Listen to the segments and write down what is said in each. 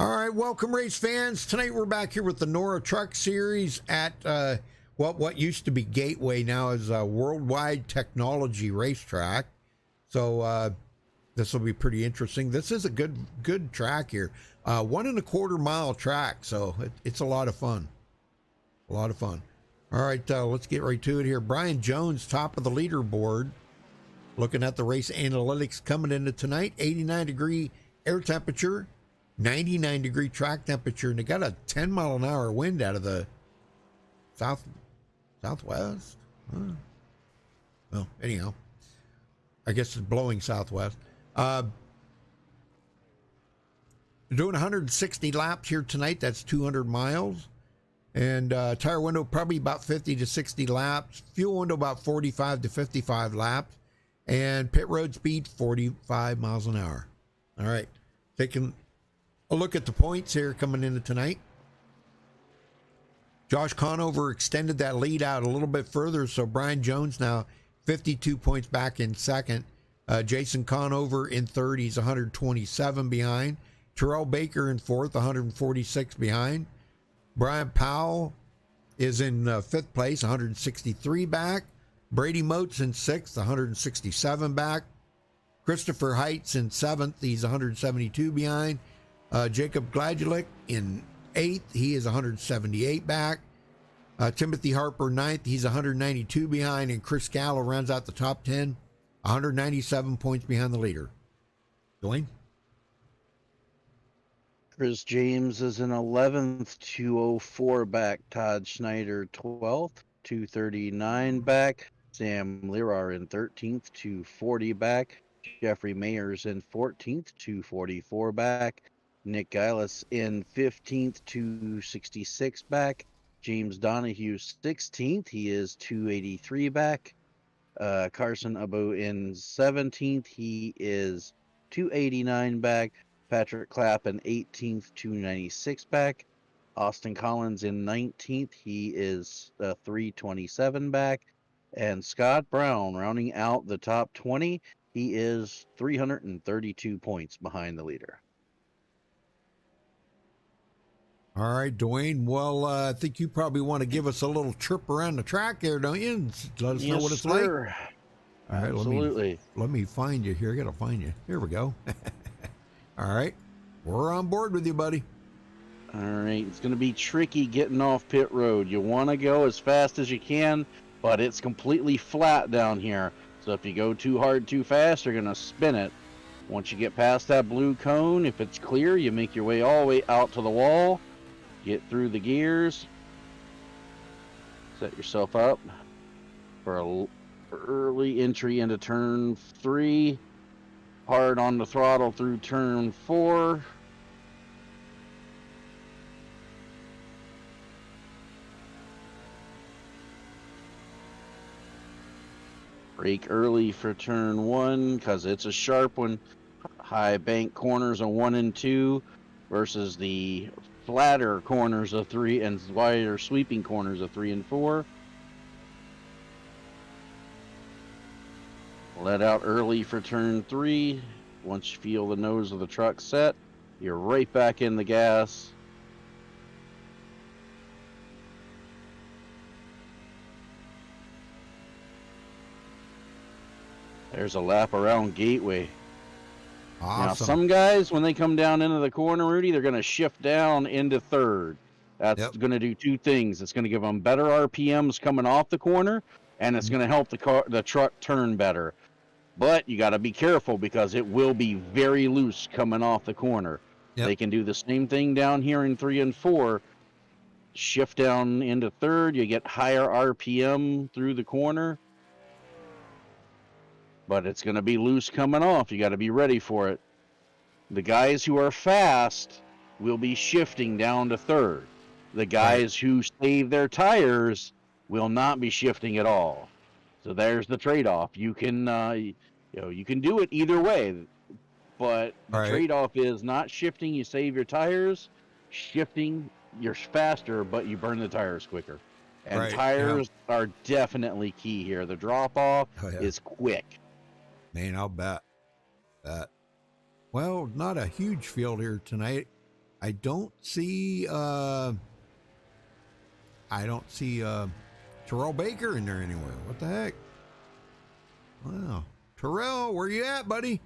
All right, welcome race fans. Tonight we're back here with the NORA Truck Series at what used to be Gateway, now is a Worldwide Technology Racetrack. So this will be pretty interesting. This is a good track here. 1.25 mile track, so it's a lot of fun. A lot of fun. All right, let's get right to it here. Brian Jones, top of the leaderboard. Looking at the race analytics coming into tonight, 89-degree air temperature, 99-degree track temperature, and they got a 10-mile-an-hour wind out of the southwest. Well, anyhow, I guess it's blowing southwest. They're doing 160 laps here tonight. That's 200 miles. And tire window probably about 50 to 60 laps. Fuel window about 45 to 55 laps. And pit road speed 45 miles an hour. All right, taking a look at the points here coming into tonight. Josh Conover extended that lead out a little bit further, so Brian Jones now 52 points back in second. Jason Conover in third, he's 127 behind. Terrell Baker in fourth, 146 behind. Brian Powell is in fifth place, 163 back. Brady Moats in sixth, 167 back. Christopher Heights in seventh, he's 172 behind. Jacob Gladulik in eighth, he is 178 back. Timothy Harper ninth, he's 192 behind. And Chris Gallo rounds out the top 10, 197 points behind the leader. Dwayne? Chris James is in 11th, 204 back. Todd Schneider 12th, 239 back. Sam Lirar in 13th, 240 back. Jeffrey Mayers in 14th, 244 back. Nick Gillis in 15th, 266 back. James Donahue 16th, he is 283 back. Carson Abu in 17th, he is 289 back. Patrick Clapp in 18th, 296 back. Austin Collins in 19th, he is 327 back. And Scott Brown rounding out the top 20, he is 332 points behind the leader. All right, Dwayne. Well, I think you probably want to give us a little trip around the track there, don't you? And let us know what it's like. All right, absolutely. Let me find you here. I gotta find you. Here we go. All right, we're on board with you, buddy. All right, it's going to be tricky getting off pit road. You want to go as fast as you can, but it's completely flat down here. So if you go too hard, too fast, you're going to spin it. Once you get past that blue cone, if it's clear, you make your way all the way out to the wall, get through the gears, set yourself up for an early entry into turn 3. Hard on the throttle through turn 4. Brake early for turn 1 because it's a sharp one. High bank corners of 1 and 2 versus the flatter corners of 3 and wider sweeping corners of 3 and 4. Let out early for turn 3. Once you feel the nose of the truck set, you're right back in the gas. There's a lap around Gateway. Awesome. Now, some guys, when they come down into the corner, Rudy, they're going to shift down into third. That's going to do two things. It's going to give them better RPMs coming off the corner, and it's going to help the truck turn better. But you got to be careful because it will be very loose coming off the corner. They can do the same thing down here in 3 and 4. Shift down into third. You get higher RPM through the corner. But it's going to be loose coming off. You got to be ready for it. The guys who are fast will be shifting down to third. The guys who save their tires will not be shifting at all. So there's the trade-off. You can, you can do it either way, but the trade-off is not shifting. You save your tires. Shifting, you're faster, but you burn the tires quicker. And tires are definitely key here. The drop-off is quick. Man, I'll bet that. Well, not a huge field here tonight. I don't see Terrell Baker in there anywhere. What the heck? Wow. Terrell, where you at, buddy?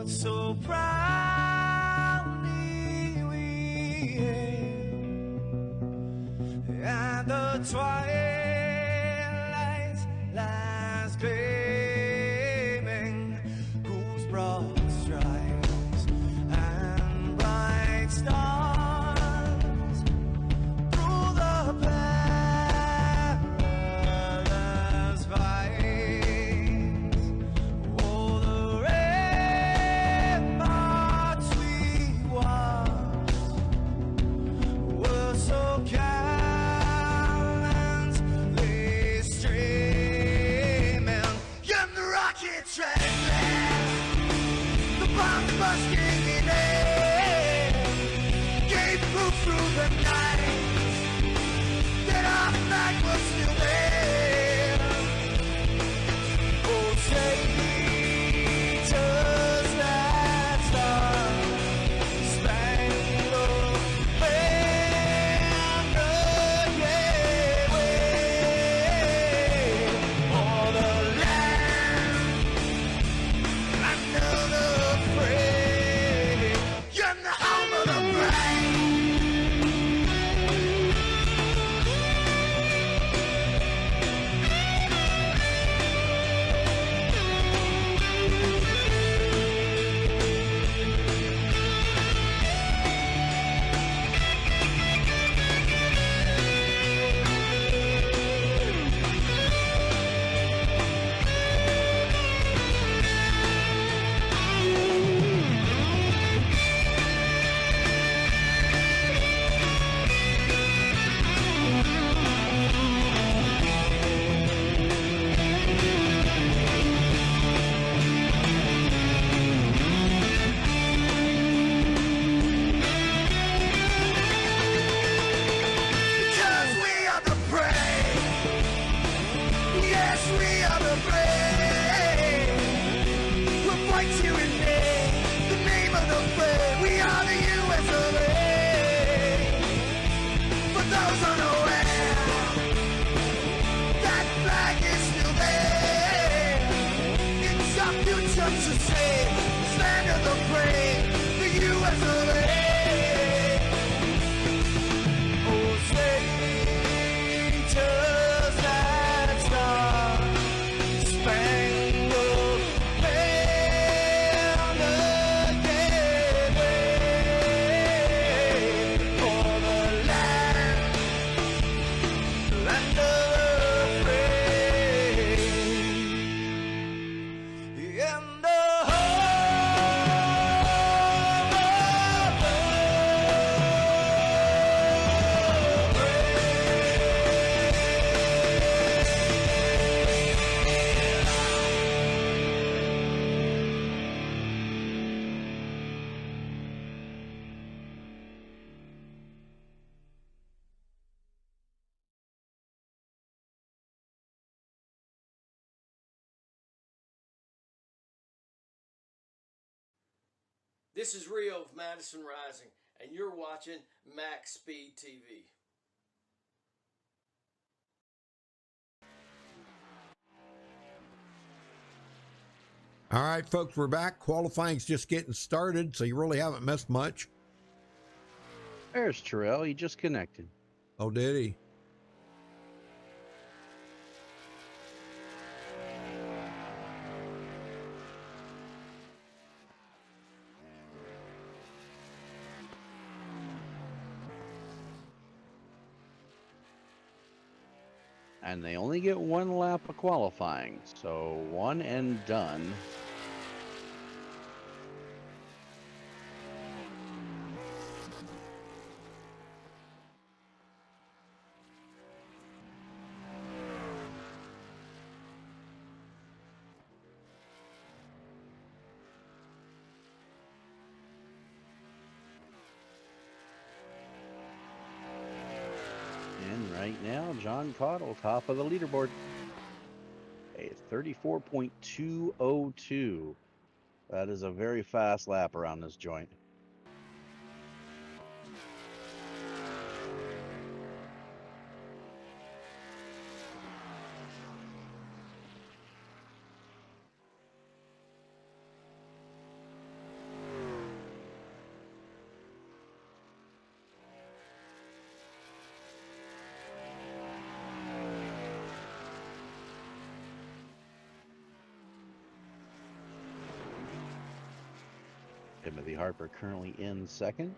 So proudly we hailed at the twilight's last gleaming, whose broad stripes and bright stars through the perilous fights. Oh, the ramparts we watched were so gallantly streaming, and the rocket transcends the bombs bursting in air, gave proof through the night that our flag was still there. Oh, take us that star-spangled banner, yeah, wave for the land under the fray, and the home of the brave. Because we are the brave. Yes, we are the brave. We'll fight you in name, the name of the brave. We are the US of A. For those unaware, that flag is still there. It's our future to save, stand of the brave, the US of A. This is Rio of Madison Rising, and you're watching MaxspeedTV. All right, folks, we're back. Qualifying's just getting started, so you really haven't missed much. There's Terrell. He just connected. Oh, did he? And they only get one lap of qualifying, so one and done. And right now, John Cottle, top of the leaderboard. A 34.202. That is a very fast lap around this joint. Timothy Harper currently in second.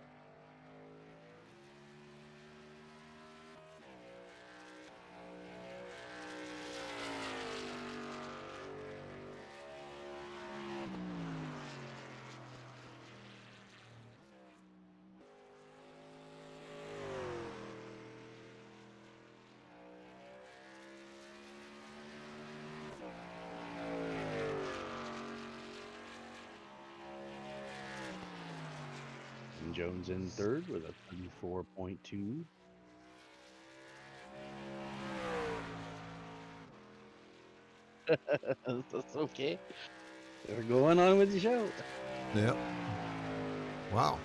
Jones in third with a 34.2. That's okay. We're going on with the show. Yep. Wow.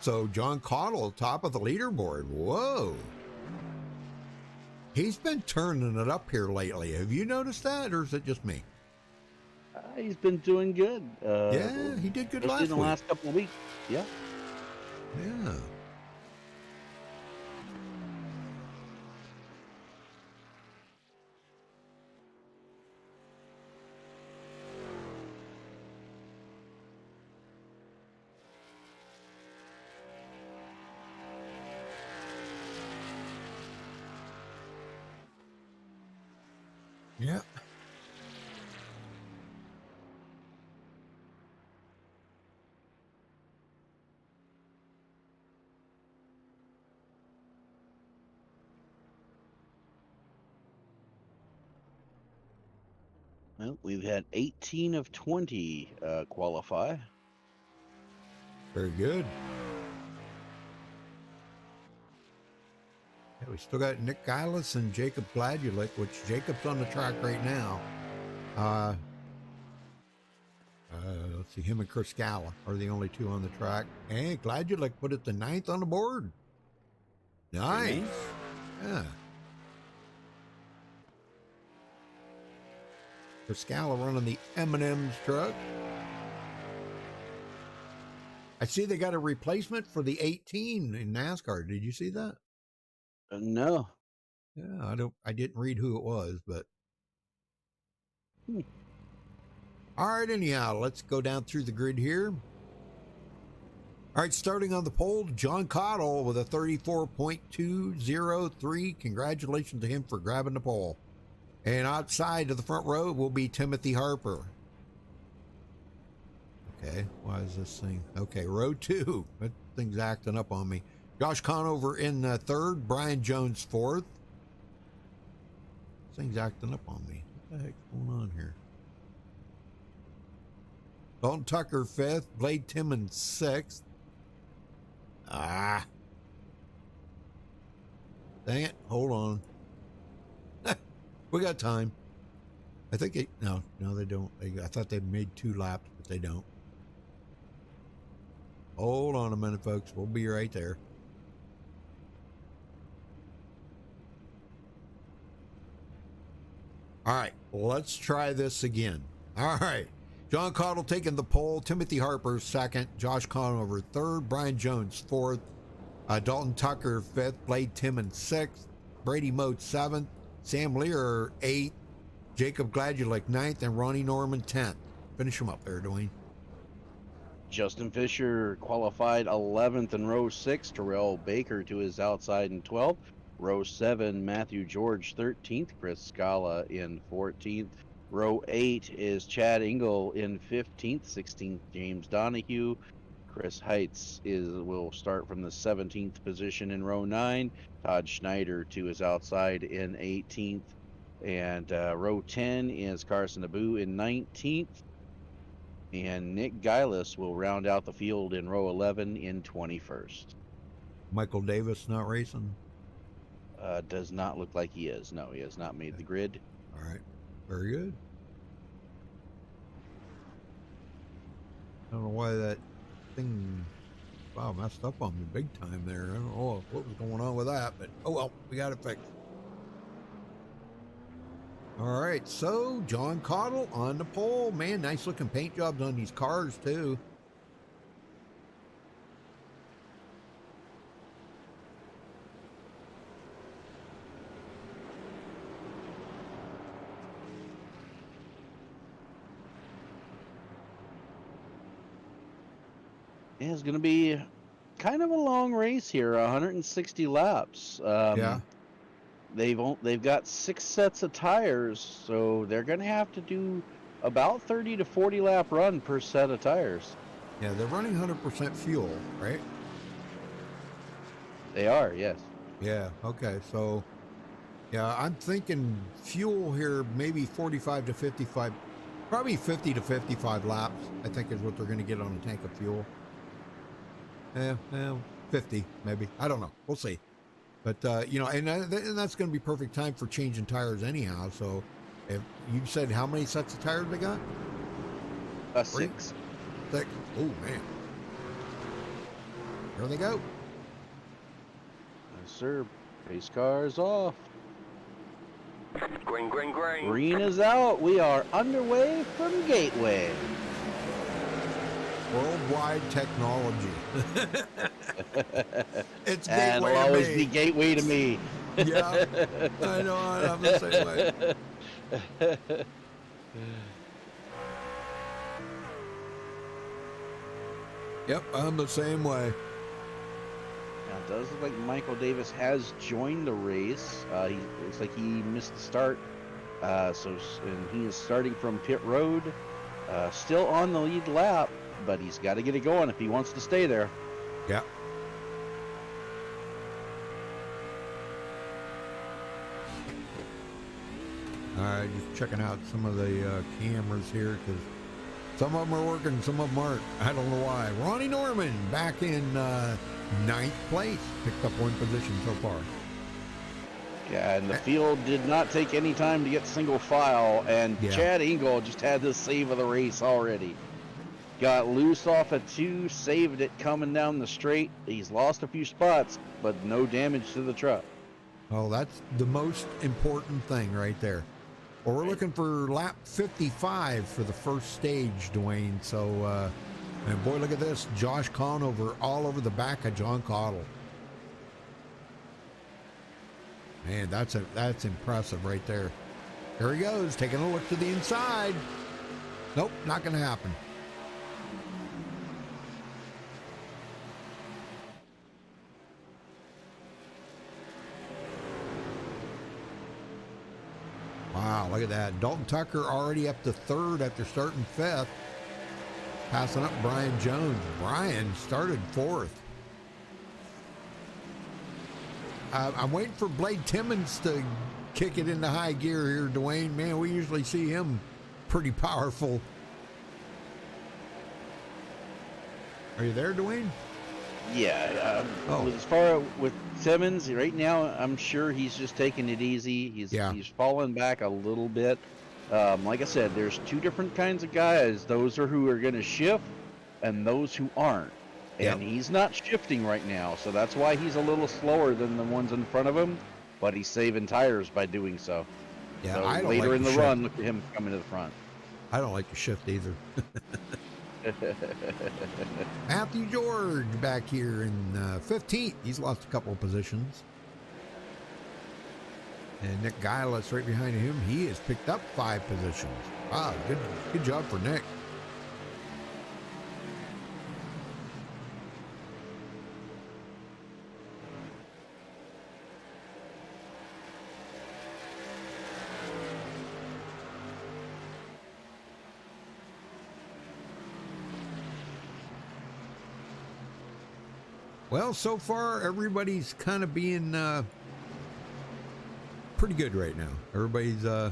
So John Cottle, top of the leaderboard. Whoa. He's been turning it up here lately. Have you noticed that, or is it just me? He's been doing good. Yeah, he did good especially last in the week. last couple of weeks. Yeah. Yeah. Yeah. Well, we've had 18 of 20 qualify. Very good. Yeah, we still got Nick Gillis and Jacob Gladulik, which Jacob's on the track right now. Let's see, him and Chris Scala are the only two on the track. Hey, Gladulik put it to 9th on the board. Nice. Yeah. Chris Scala running the M&M's truck. I see they got a replacement for the 18 in NASCAR. Did you see that? No. Yeah, I didn't read who it was, but. All right, anyhow, let's go down through the grid here. All right, starting on the pole, John Cottle with a 34.203. Congratulations to him for grabbing the pole. And outside of the front row will be Timothy Harper. Okay, why is this thing? Okay, row 2. That thing's acting up on me. Josh Conover in third, Brian Jones fourth. This thing's acting up on me. What the heck's going on here? Dalton Tucker fifth, Blade Timmons sixth. Ah. Dang it, hold on. We got time. I think no, they don't. I thought they made 2 laps, but they don't. Hold on a minute, folks. We'll be right there. All right, let's try this again. All right. John Cottle taking the pole. Timothy Harper second. Josh Conover third. Brian Jones fourth. Dalton Tucker fifth. Blade Timmons sixth. Brady Mote seventh. Sam Lear eighth. Jacob Gladulik ninth. And Ronnie Norman 10th. Finish him up there, Dwayne. Justin Fisher qualified 11th in row 6. Terrell Baker to his outside in 12th. Row 7, Matthew George 13th. Chris Scala in 14th. Row 8 is Chad Engel in 15th. 16th, James Donahue. Chris Heitz will start from the 17th position in row 9. Todd Schneider to his outside in 18th. And row 10 is Carson Abu in 19th. And Nick Geilis will round out the field in row 11 in 21st. Michael Davis not racing? Does not look like he is. No, he has not made the grid. All right. Very good. I don't know why that thing, wow, messed up on me big time there. I don't know what was going on with that, but oh well, we got it fixed. All right, so John Cottle on the pole. Man, nice looking paint jobs on these cars too. Yeah, it's going to be kind of a long race here, 160 laps. Yeah. They've got 6 sets of tires, so they're going to have to do about 30 to 40 lap run per set of tires. Yeah, they're running 100% fuel, right? They are, yes. Yeah, okay. So, yeah, I'm thinking fuel here, maybe 45 to 55, probably 50 to 55 laps, I think is what they're going to get on a tank of fuel. Yeah, 50 maybe. I don't know. We'll see. But, you know, and that's going to be perfect time for changing tires anyhow. So, if you said how many sets of tires they got? 6. 6. Oh, man. There they go. Yes, sir. Race cars off. Green, green, green. Green is out. We are underway from Gateway. Worldwide technology. It's And Gateway it'll to always me. be Gateway to me. Yeah, I know. I'm the same way. Yep, I'm the same way. Now, it does look like Michael Davis has joined the race. He looks like he missed the start. And he is starting from pit road. Still on the lead lap, but he's got to get it going if he wants to stay there. Yeah. All right, just checking out some of the cameras here because some of them are working, some of them aren't. I don't know why. Ronnie Norman back in 9th place. Picked up 1 position so far. Yeah, and the field did not take any time to get single file, and Yeah. Chad Engel just had the save of the race already. Got loose off a 2, saved it coming down the straight. He's lost a few spots, but no damage to the truck. Oh, that's the most important thing right there. Well, we're looking for lap 55 for the first stage, Dwayne. So, and boy, look at this. Josh Conover all over the back of John Cottle. Man, that's impressive right there. There he goes, taking a look to the inside. Nope, not going to happen. Wow, look at that. Dalton Tucker already up to 3rd after starting 5th. Passing up Brian Jones. Brian started 4th. I'm waiting for Blade Timmons to kick it into high gear here, Dwayne. Man, we usually see him pretty powerful. Are you there, Dwayne? Yeah, as far with Timmons, right now, I'm sure he's just taking it easy. He's fallen back a little bit. Like I said, there's 2 different kinds of guys. Those who are going to shift and those who aren't. And he's not shifting right now, so that's why he's a little slower than the ones in front of him, but he's saving tires by doing so. Yeah, So I don't later like in the the shift. run, look at him coming to the front. I don't like the shift either. Matthew George back here in 15th. He's lost a couple of positions. And Nick Geilis right behind him. He has picked up 5 positions. Wow, good job for Nick. Well, so far everybody's kind of being pretty good right now. Everybody's yeah,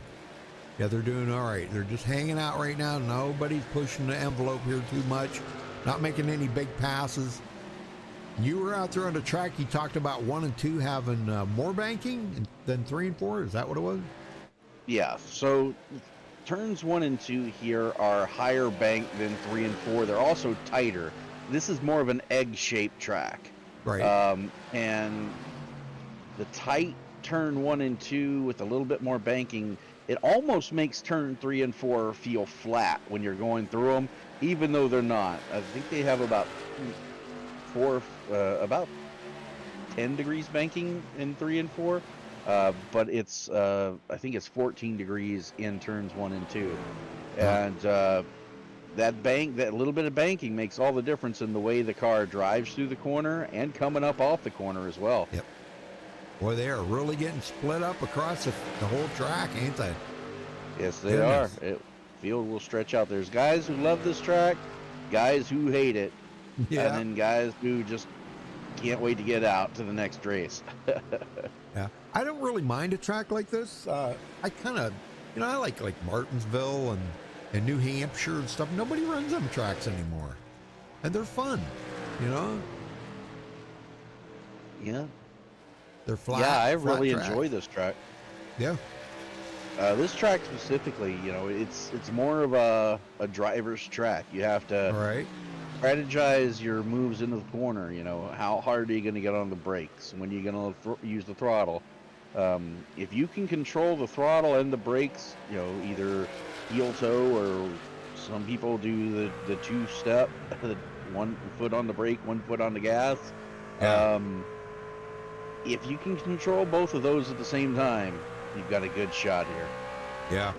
they're doing all right. They're just hanging out right now. Nobody's pushing the envelope here too much. Not making any big passes. You were out there on the track. You talked about 1 and 2 having more banking than 3 and 4. Is that what it was? Yeah. So turns 1 and 2 here are higher bank than 3 and 4. They're also tighter. This is more of an egg-shaped track. Right. And the tight turn 1 and 2 with a little bit more banking, it almost makes turn 3 and 4 feel flat when you're going through them, even though they're not. I think they have about about 10 degrees banking in 3 and 4, but it's I think it's 14 degrees in turns 1 and 2, and that little bit of banking makes all the difference in the way the car drives through the corner and coming up off the corner as well. Yep. Boy, they are really getting split up across the whole track, ain't they? Yes, they are. Field will stretch out. There's guys who love this track, guys who hate it, Yeah. and then guys who just can't wait to get out to the next race. Yeah. I don't really mind a track like this. I kind of, I like Martinsville and New Hampshire and stuff. Nobody runs them tracks anymore, and they're fun. Yeah. They're flat. Yeah, I flat really track. enjoy this track. Yeah. This track specifically, it's more of a driver's track. You have to All right. strategize your moves into the corner. How hard are you going to get on the brakes? When are you going to use the throttle? If you can control the throttle and the brakes, either heel toe, or some people do the 2-step, 1 foot on the brake, 1 foot on the gas. Yeah. If you can control both of those at the same time, you've got a good shot here. Yeah.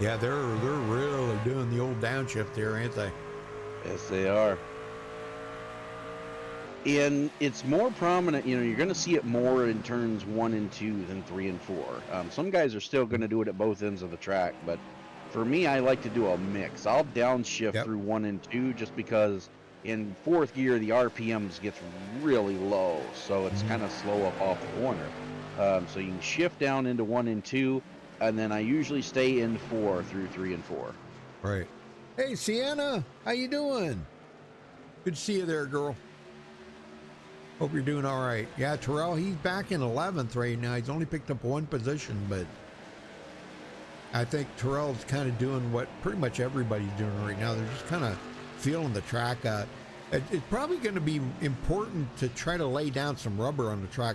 Yeah, they're really doing the old downshift there, ain't they? Yes, they are. And it's more prominent, you're going to see it more in turns 1 and 2 than 3 and 4. Some guys are still going to do it at both ends of the track, but for me, I like to do a mix. I'll downshift through 1 and 2 just because in 4th gear, the RPMs gets really low, so it's kind of slow up off the corner. So you can shift down into 1 and 2, and then I usually stay in 4 through 3 and 4. Right. Hey, Sienna, how you doing? Good to see you there, girl. Hope you're doing all right. Yeah, Terrell, he's back in 11th right now. He's only picked up 1 position, but I think Terrell's kind of doing what pretty much everybody's doing right now. They're just kind of feeling the track. It's probably going to be important to try to lay down some rubber on the track.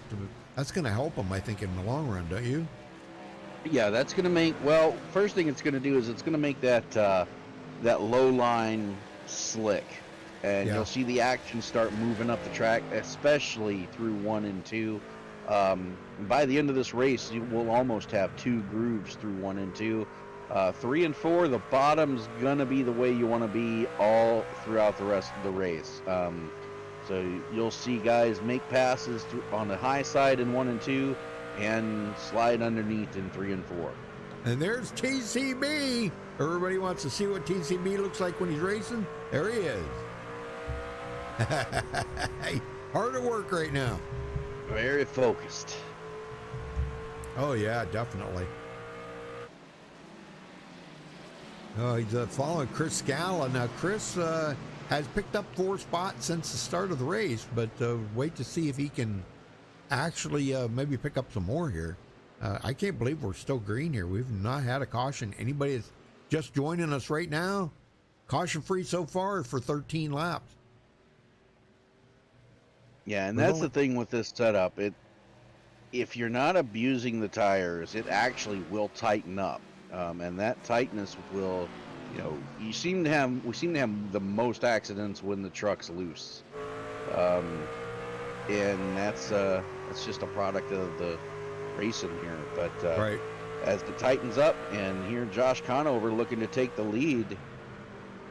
That's going to help them, I think, in the long run, don't you? Yeah, that's going to make, first thing it's going to do is it's going to make that low line slick. And you'll see the action start moving up the track, especially through 1 and 2. By the end of this race, you will almost have 2 grooves through 1 and 2. 3 and 4, the bottom's going to be the way you want to be all throughout the rest of the race. So you'll see guys make passes on the high side in 1 and 2 and slide underneath in 3 and 4. And there's TCB. Everybody wants to see what TCB looks like when he's racing. There he is. Hard at work right now. Very focused. Oh yeah, definitely. Oh, he's following Chris Scala. Now Chris, has picked up 4 spots since the start of the race, but wait to see if he can actually maybe pick up some more here. I can't believe we're still green here. We've not had a caution. Anybody that's just joining us right now, caution free so far for 13 laps. Yeah, and that's the thing with this setup. If you're not abusing the tires, it actually will tighten up, and that tightness will, we seem to have the most accidents when the truck's loose, and that's just a product of the racing here. But Right. as it tightens up, and here Josh Conover looking to take the lead,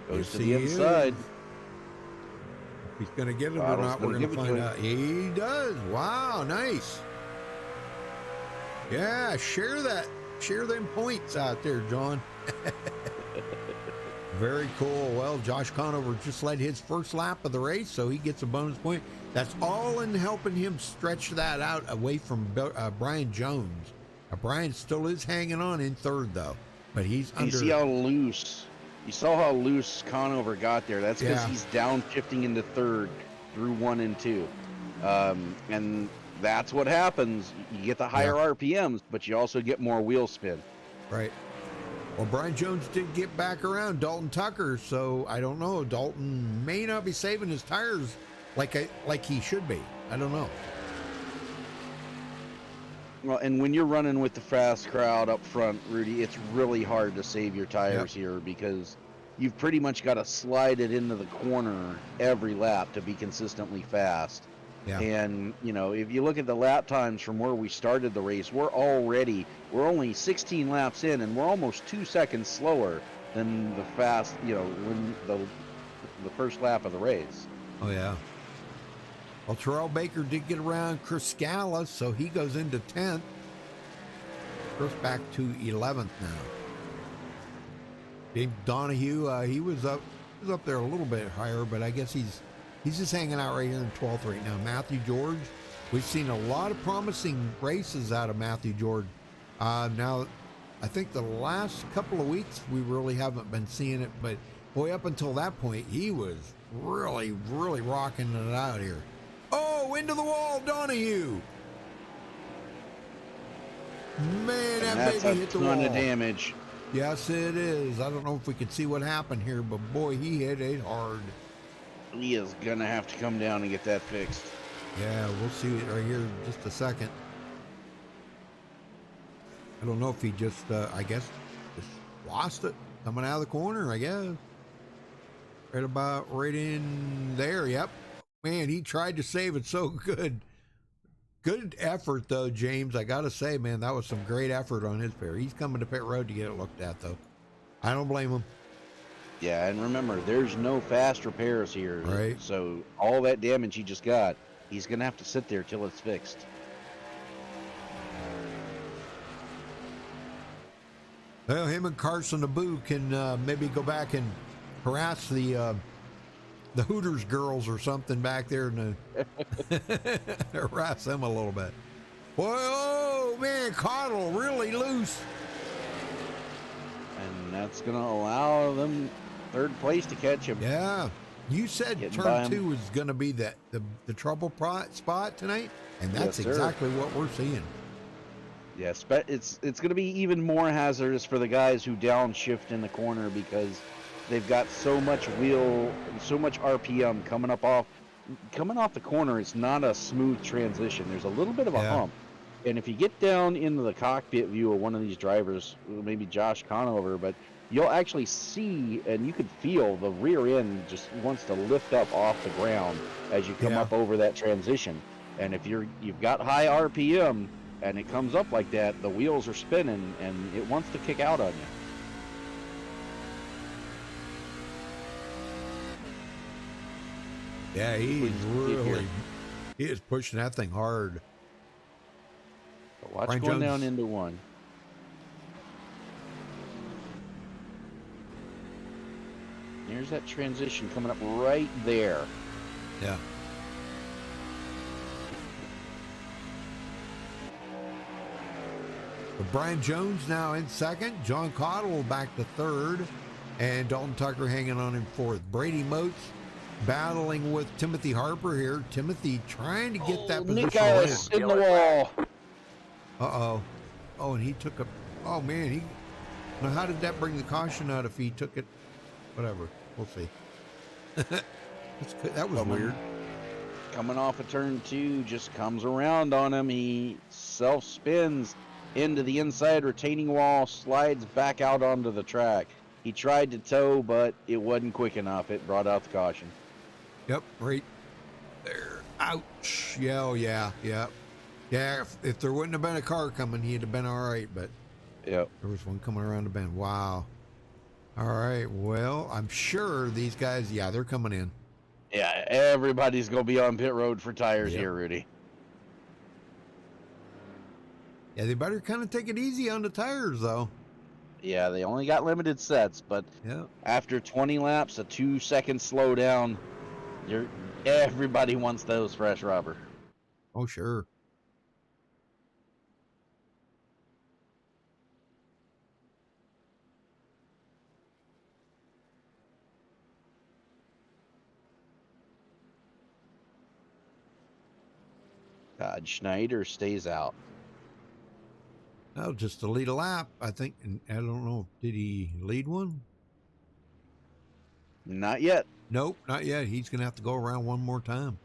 goes Yes, to the he inside. is. If he's going to get it or Bottle's not, we're gonna going to give it find to out. He does. Wow, nice. Yeah, share them points out there, John. Very cool. Well, Josh Conover just led his first lap of the race, so he gets a bonus point. That's all in helping him stretch that out away from Brian Jones. Brian still is hanging on in third, though, but he's under. You see how loose? You saw how loose Conover got there. That's because Yeah. he's downshifting into third through 1 and 2, and that's what happens. You get the higher RPMs, but you also get more wheel spin. Right. Well, Brian Jones did get back around Dalton Tucker, so I don't know. Dalton may not be saving his tires like he should be. I don't know. Well, and when you're running with the fast crowd up front, Rudy, it's really hard to save your tires here because you've pretty much got to slide it into the corner every lap to be consistently fast. Yeah. And, if you look at the lap times from where we started the race, we're only 16 laps in, and we're almost 2 seconds slower than the when the first lap of the race. Oh, yeah. Well, Terrell Baker did get around Chris Scala, so he goes into 10th. Chris back to 11th now. Dave Donahue, he was up there a little bit higher, but I guess he's just hanging out right here in 12th right now. Matthew George, we've seen a lot of promising races out of Matthew George. Now, I think the last couple of weeks we really haven't been seeing it, but boy, up until that point, he was really, really rocking it out here. Oh, into the wall, Donahue. Man, that baby hit the wall. That's a ton of damage. Yes, it is. I don't know if we can see what happened here, but boy, he hit it hard. He is going to have to come down and get that fixed. Yeah, we'll see it right here in just a second. I don't know if he just, I guess, just lost it coming out of the corner, I guess. Right in there, yep. Man, he tried to save it so good. Good effort, though, James. I got to say, man, that was some great effort on his part. He's coming to pit road to get it looked at, though. I don't blame him. Yeah, and remember, there's no fast repairs here. Right. So all that damage he just got, he's going to have to sit there till it's fixed. Well, him and Carson Abu can maybe go back and harass the Hooters girls or something back there and harass them a little bit. Boy, oh, man, Cottle really loose. And that's going to allow them third place to catch him. Yeah. You said Getting by turn him. 2 was going to be the trouble spot tonight, and that's Yes, sir. exactly what we're seeing. Yes, but it's going to be even more hazardous for the guys who downshift in the corner because they've got so much RPM coming off the corner. It's not a smooth transition. There's a little bit of a hump. And if you get down into the cockpit view of one of these drivers, maybe Josh Conover, but you'll actually see and you can feel the rear end just wants to lift up off the ground as you come up over that transition. And if you've got high RPM and it comes up like that, the wheels are spinning and it wants to kick out on you. Yeah, he is pushing that thing hard. But watch Brian going Jones. down into one. There's that transition coming up right there. Yeah. But Brian Jones now in second. John Cottle back to third. And Dalton Tucker hanging on in fourth. Brady Moats battling with Timothy Harper here. Timothy trying to get that position Nick Ellis in the wall. Uh-oh. Oh, and he took a... Oh, man. Now, how did that bring the caution out if he took it? Whatever. We'll see. That was weird. Coming off of turn 2, just comes around on him. He self-spins into the inside retaining wall, slides back out onto the track. He tried to tow, but it wasn't quick enough. It brought out the caution. Yep, right there. Ouch. Yeah, oh, yeah, yeah. Yeah, if there wouldn't have been a car coming, he'd have been all right, but yep, there was one coming around the bend. Wow. All right, well, I'm sure these guys, yeah, they're coming in. Yeah, everybody's going to be on pit road for tires here, Rudy. Yeah, they better kind of take it easy on the tires, though. Yeah, they only got limited sets, but after 20 laps, a 2-second slowdown, everybody wants those fresh rubber. Oh, sure. Todd Schneider stays out. Oh, just to lead a lap, I think. And I don't know. Did he lead one? Not yet. Nope, not yet. He's going to have to go around one more time.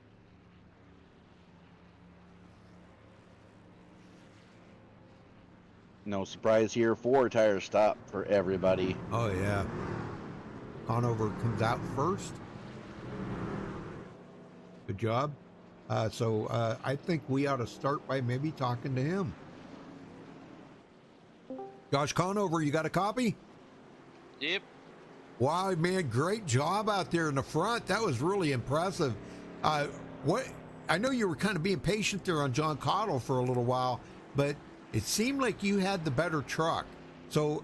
No surprise here. 4 tire stop for everybody. Oh, yeah. Conover comes out first. Good job. So I think we ought to start by maybe talking to him. Josh Conover, you got a copy? Yep. Wow, man, great job out there in the front. That was really impressive. What? I know you were kind of being patient there on John Cottle for a little while, but it seemed like you had the better truck. So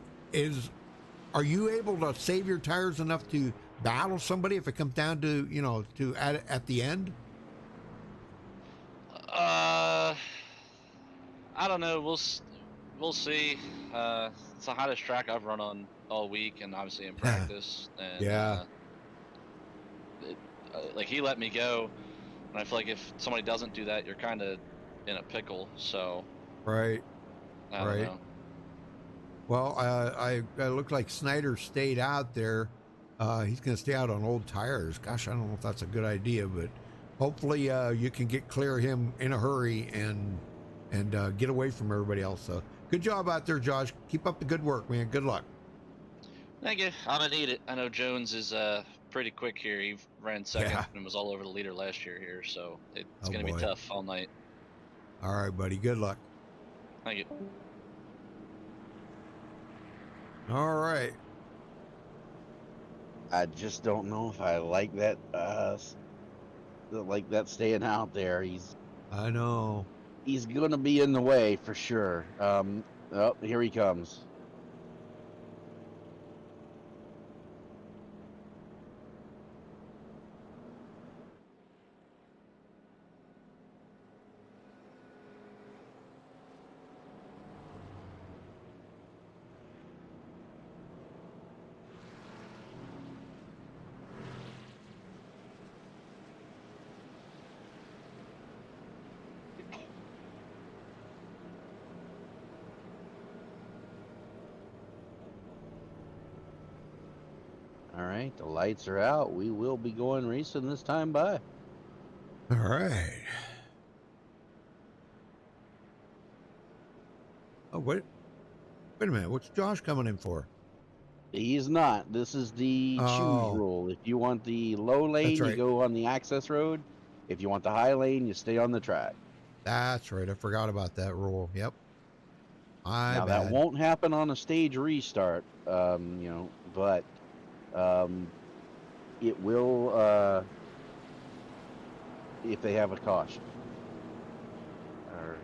are you able to save your tires enough to battle somebody if it comes down to, at the end? I don't know. We'll see. It's the hottest track I've run on all week, and obviously in practice. And, like he let me go, and I feel like if somebody doesn't do that, you're kind of in a pickle. So. Right. I don't know. Well, I look like Snyder stayed out there. He's going to stay out on old tires. Gosh, I don't know if that's a good idea, but hopefully you can get clear of him in a hurry and get away from everybody else. So good job out there, Josh. Keep up the good work, man. Good luck. Thank you. I'm gonna need it. I know Jones is pretty quick here. He ran second and was all over the leader last year here, so it's gonna be tough all night. All right, buddy. Good luck. Thank you. All right. I just don't know if I like that. Staying out there. I know. He's gonna be in the way for sure. Oh, here he comes. All right, the lights are out. We will be going racing this time by. All right. Oh, wait a minute. What's Josh coming in for? He's not. This is the choose rule. If you want the low lane, you go on the access road. If you want the high lane, you stay on the track. That's right. I forgot about that rule. Yep. Now, that won't happen on a stage restart, but it will if they have a caution. All right.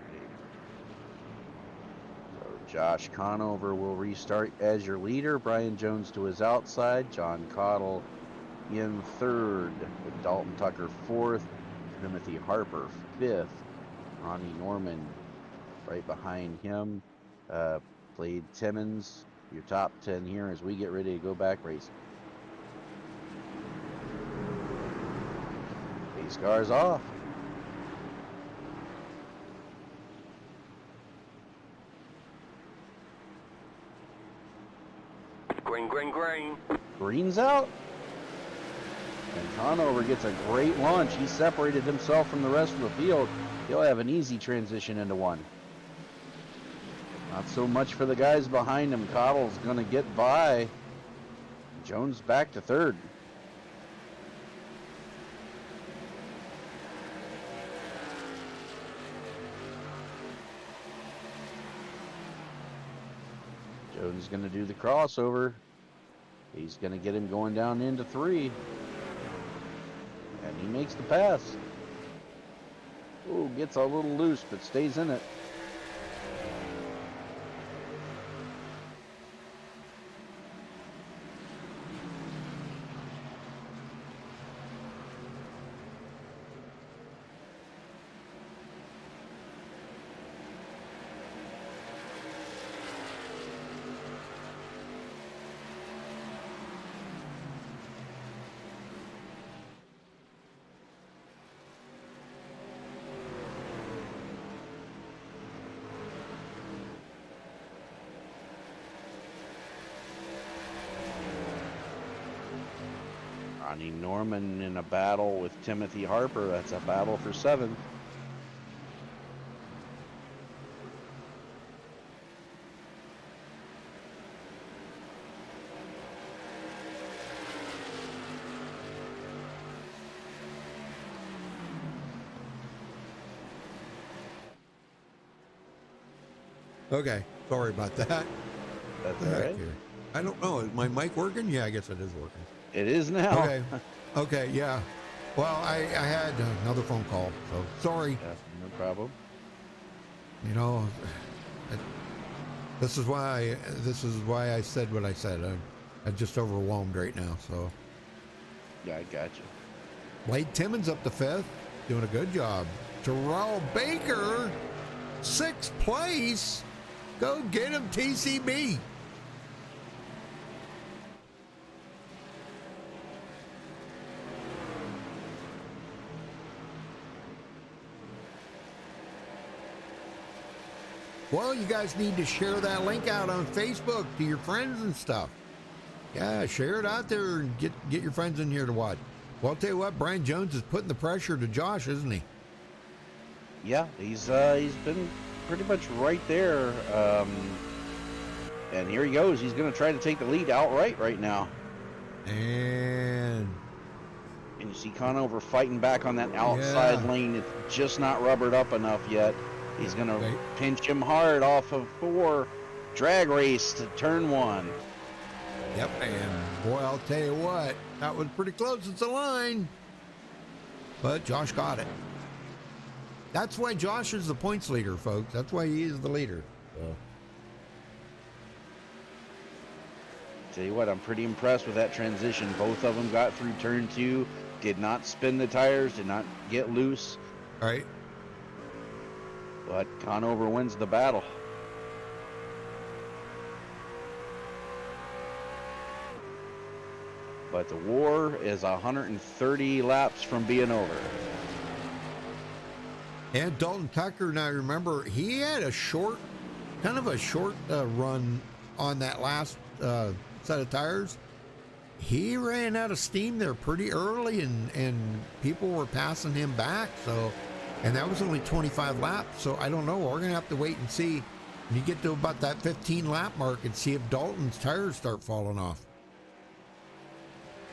So Josh Conover will restart as your leader. Brian Jones to his outside. John Cottle in third. With Dalton Tucker fourth. Timothy Harper fifth. Ronnie Norman right behind him. Played Timmons. Your top 10 here as we get ready to go back racing. These cars off. Green, green, green. Green's out. And Conover gets a great launch. He separated himself from the rest of the field. He'll have an easy transition into one. Not so much for the guys behind him. Cottle's going to get by. Jones back to third. Jones is going to do the crossover. He's going to get him going down into 3. And he makes the pass. Ooh, gets a little loose, but stays in it. Ronnie Norman in a battle with Timothy Harper. That's a battle for 7th. Okay, sorry about that. That's all Back right. here. I don't know. Is my mic working? Yeah, I guess it is working. It is now. Okay. Okay, yeah. Well, I had another phone call, so sorry. Yeah, no problem. You know, this is why I said what I said. I'm just overwhelmed right now. So, Yeah, I got you. Wade Timmons up to 5th, doing a good job. Terrell Baker, 6th place. Go get him, TCB. Well, you guys need to share that link out on Facebook to your friends and stuff. Yeah, share it out there and get your friends in here to watch. Well, I'll tell you what, Brian Jones is putting the pressure to Josh, isn't he? Yeah, he's been pretty much right there. And here he goes. He's going to try to take the lead outright right now. And you see Conover fighting back on that outside lane. It's just not rubbered up enough yet. He's going to pinch him hard off of 4. Drag race to turn 1. Yep, and boy, I'll tell you what, that was pretty close. It's a line. But Josh got it. That's why Josh is the points leader, folks. That's why he is the leader. So. Tell you what, I'm pretty impressed with that transition. Both of them got through turn 2, did not spin the tires, did not get loose. All right. But Conover wins the battle. But the war is 130 laps from being over. And Dalton Tucker, now remember, he had a short run on that last set of tires. He ran out of steam there pretty early, and people were passing him back. So, and that was only 25 laps. So I don't know. We're gonna have to wait and see when you get to about that 15 lap mark and see if Dalton's tires start falling off.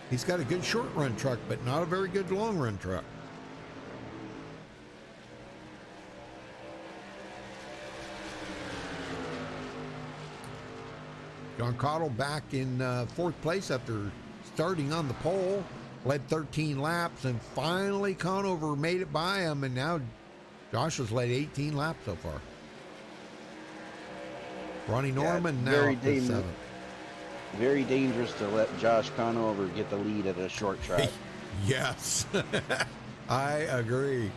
He's got a good short run truck, but not a very good long run truck. John Cottle back in 4th place after starting on the pole, led 13 laps, and finally Conover made it by him, and now Josh has led 18 laps so far. Ronnie Norman now very up to 7th. Very dangerous to let Josh Conover get the lead at a short track. Yes, I agree.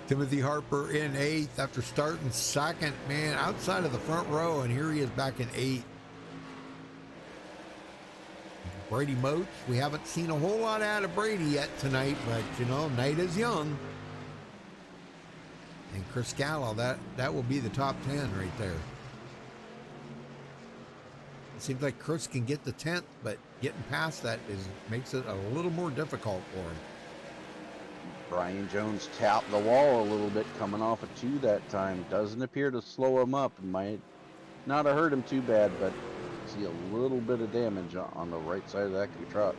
Timothy Harper in 8th after starting 2nd, man, outside of the front row, and here he is back in 8th. Brady Moats. We haven't seen a whole lot out of Brady yet tonight, but you know, night is young. And Chris Gallo, that will be the top 10 right there. It seems like Chris can get the 10th, but getting past that makes it a little more difficult for him. Brian Jones tapped the wall a little bit coming off a 2 that time. Doesn't appear to slow him up. Might not have hurt him too bad, but see a little bit of damage on the right side of that truck.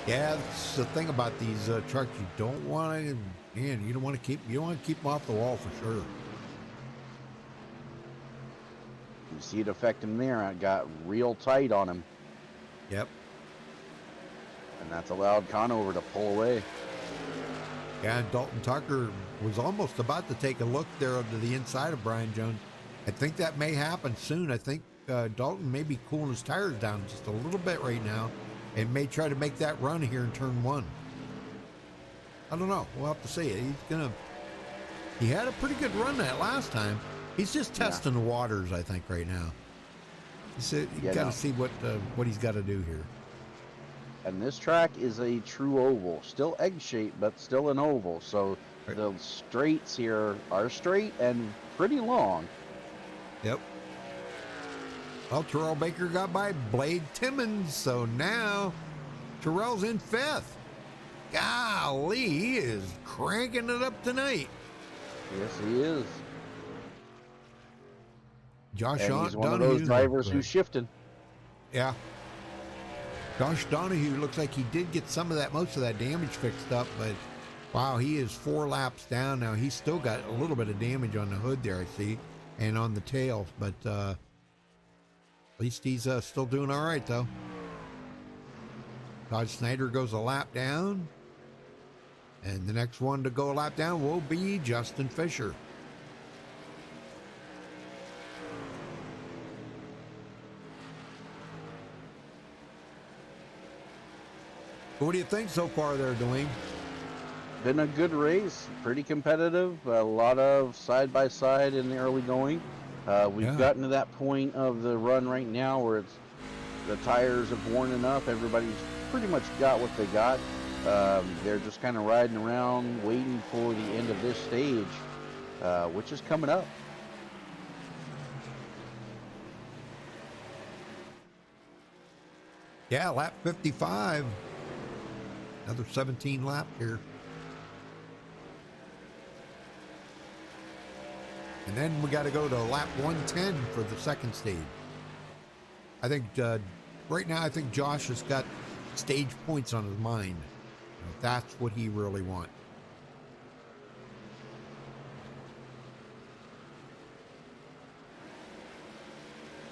Yeah, that's the thing about these trucks. You don't want to, man. You don't want to keep them off the wall for sure. You see it affect him there. It got real tight on him. Yep. And that's allowed Conover to pull away. Yeah, and Dalton Tucker was almost about to take a look there to the inside of Brian Jones. I think that may happen soon. I think Dalton may be cooling his tires down just a little bit right now and may try to make that run here in turn 1. I don't know. We'll have to see. He had a pretty good run that last time. He's just testing the waters, I think, right now. You got to see what he's got to do here. And this track is a true oval. Still egg-shaped, but still an oval. So the straights here are straight and pretty long. Yep. Well, Terrell Baker got by Blade Timmons, so now Terrell's in 5th. Golly, he is cranking it up tonight. Yes, he is. Josh And he's one Donahue, of those drivers who's shifting. Yeah. Josh Donahue looks like he did get most of that damage fixed up, but wow, he is 4 laps down now. He's still got a little bit of damage on the hood there, I see, and on the tail, but at least he's still doing all right, though. Todd Snyder goes a lap down, and the next one to go a lap down will be Justin Fisher. What do you think so far there, Dwayne? Been a good race, pretty competitive, a lot of side-by-side in the early going. We've gotten to that point of the run right now where the tires have worn enough. Everybody's pretty much got what they got. They're just kind of riding around, waiting for the end of this stage, which is coming up. Yeah, lap 55. Another 17 lap here. And then we got to go to lap 110 for the second stage. I think right now, I think Josh has got stage points on his mind. That's what he really wants.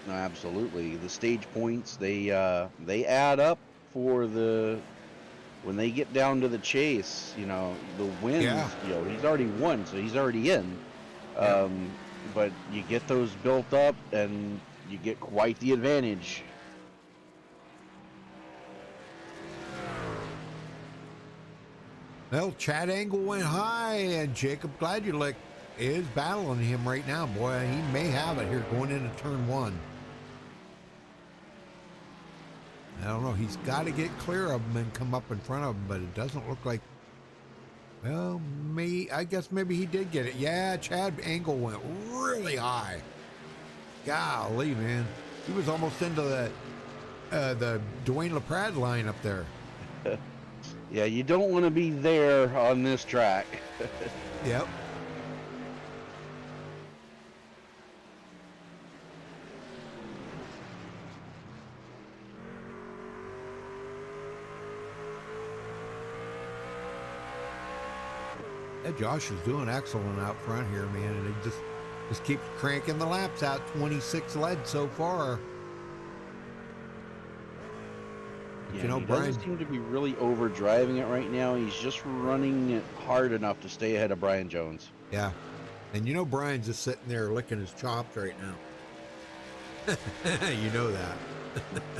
No, absolutely. The stage points, they add up for when they get down to the chase, you know, the wins, you know, he's already won, so he's already in. But you get those built up and you get quite the advantage. Well, Chad Angle went high, and Jacob Gladulik is battling him right now. Boy, he may have it here going into turn 1. I don't know. He's got to get clear of him and come up in front of him, but it doesn't look like. Well, I guess maybe he did get it. Yeah, Chad Angle went really high. Golly, man. He was almost into the Dwayne LaPrade line up there. Yeah, you don't want to be there on this track. Yep. Yeah, Josh is doing excellent out front here, man, and he just keeps cranking the laps out. 26 led so far. Yeah, you know, he Brian doesn't seem to be really over driving it right now. He's just running it hard enough to stay ahead of Brian Jones. Yeah, and you know Brian's just sitting there licking his chops right now. You know that.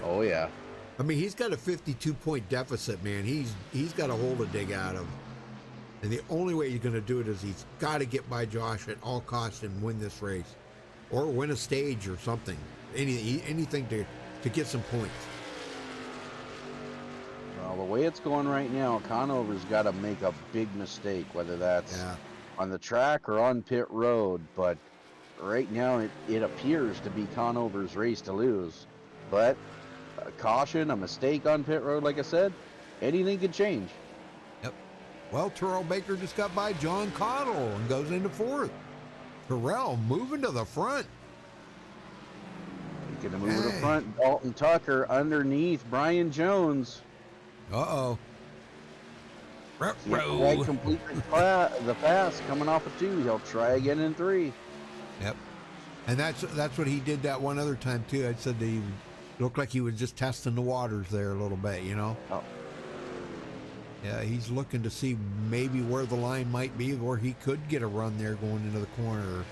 Oh yeah. I mean, he's got a 52-point deficit, man. He's got a hole to dig out of. And the only way he's going to do it is he's got to get by Josh at all costs and win this race. or win a stage or something. Anything to get some points. Well, the way it's going right now, Conover's got to make a big mistake, whether that's on the track or on pit road. But right now, it appears to be Conover's race to lose. But a caution, a mistake on pit road, like I said, anything could change. Yep. Well, Terrell Baker just got by John Cottle and goes into fourth. Terrell moving to the front. He's going to move to the front. Dalton Tucker underneath Brian Jones. Uh-oh. Can't complete the pass coming off of 2. He'll try again in 3. Yep. And that's what he did that one other time, too. I said he looked like he was just testing the waters there a little bit, you know? Oh. Yeah, he's looking to see maybe where the line might be, or he could get a run there going into the corner.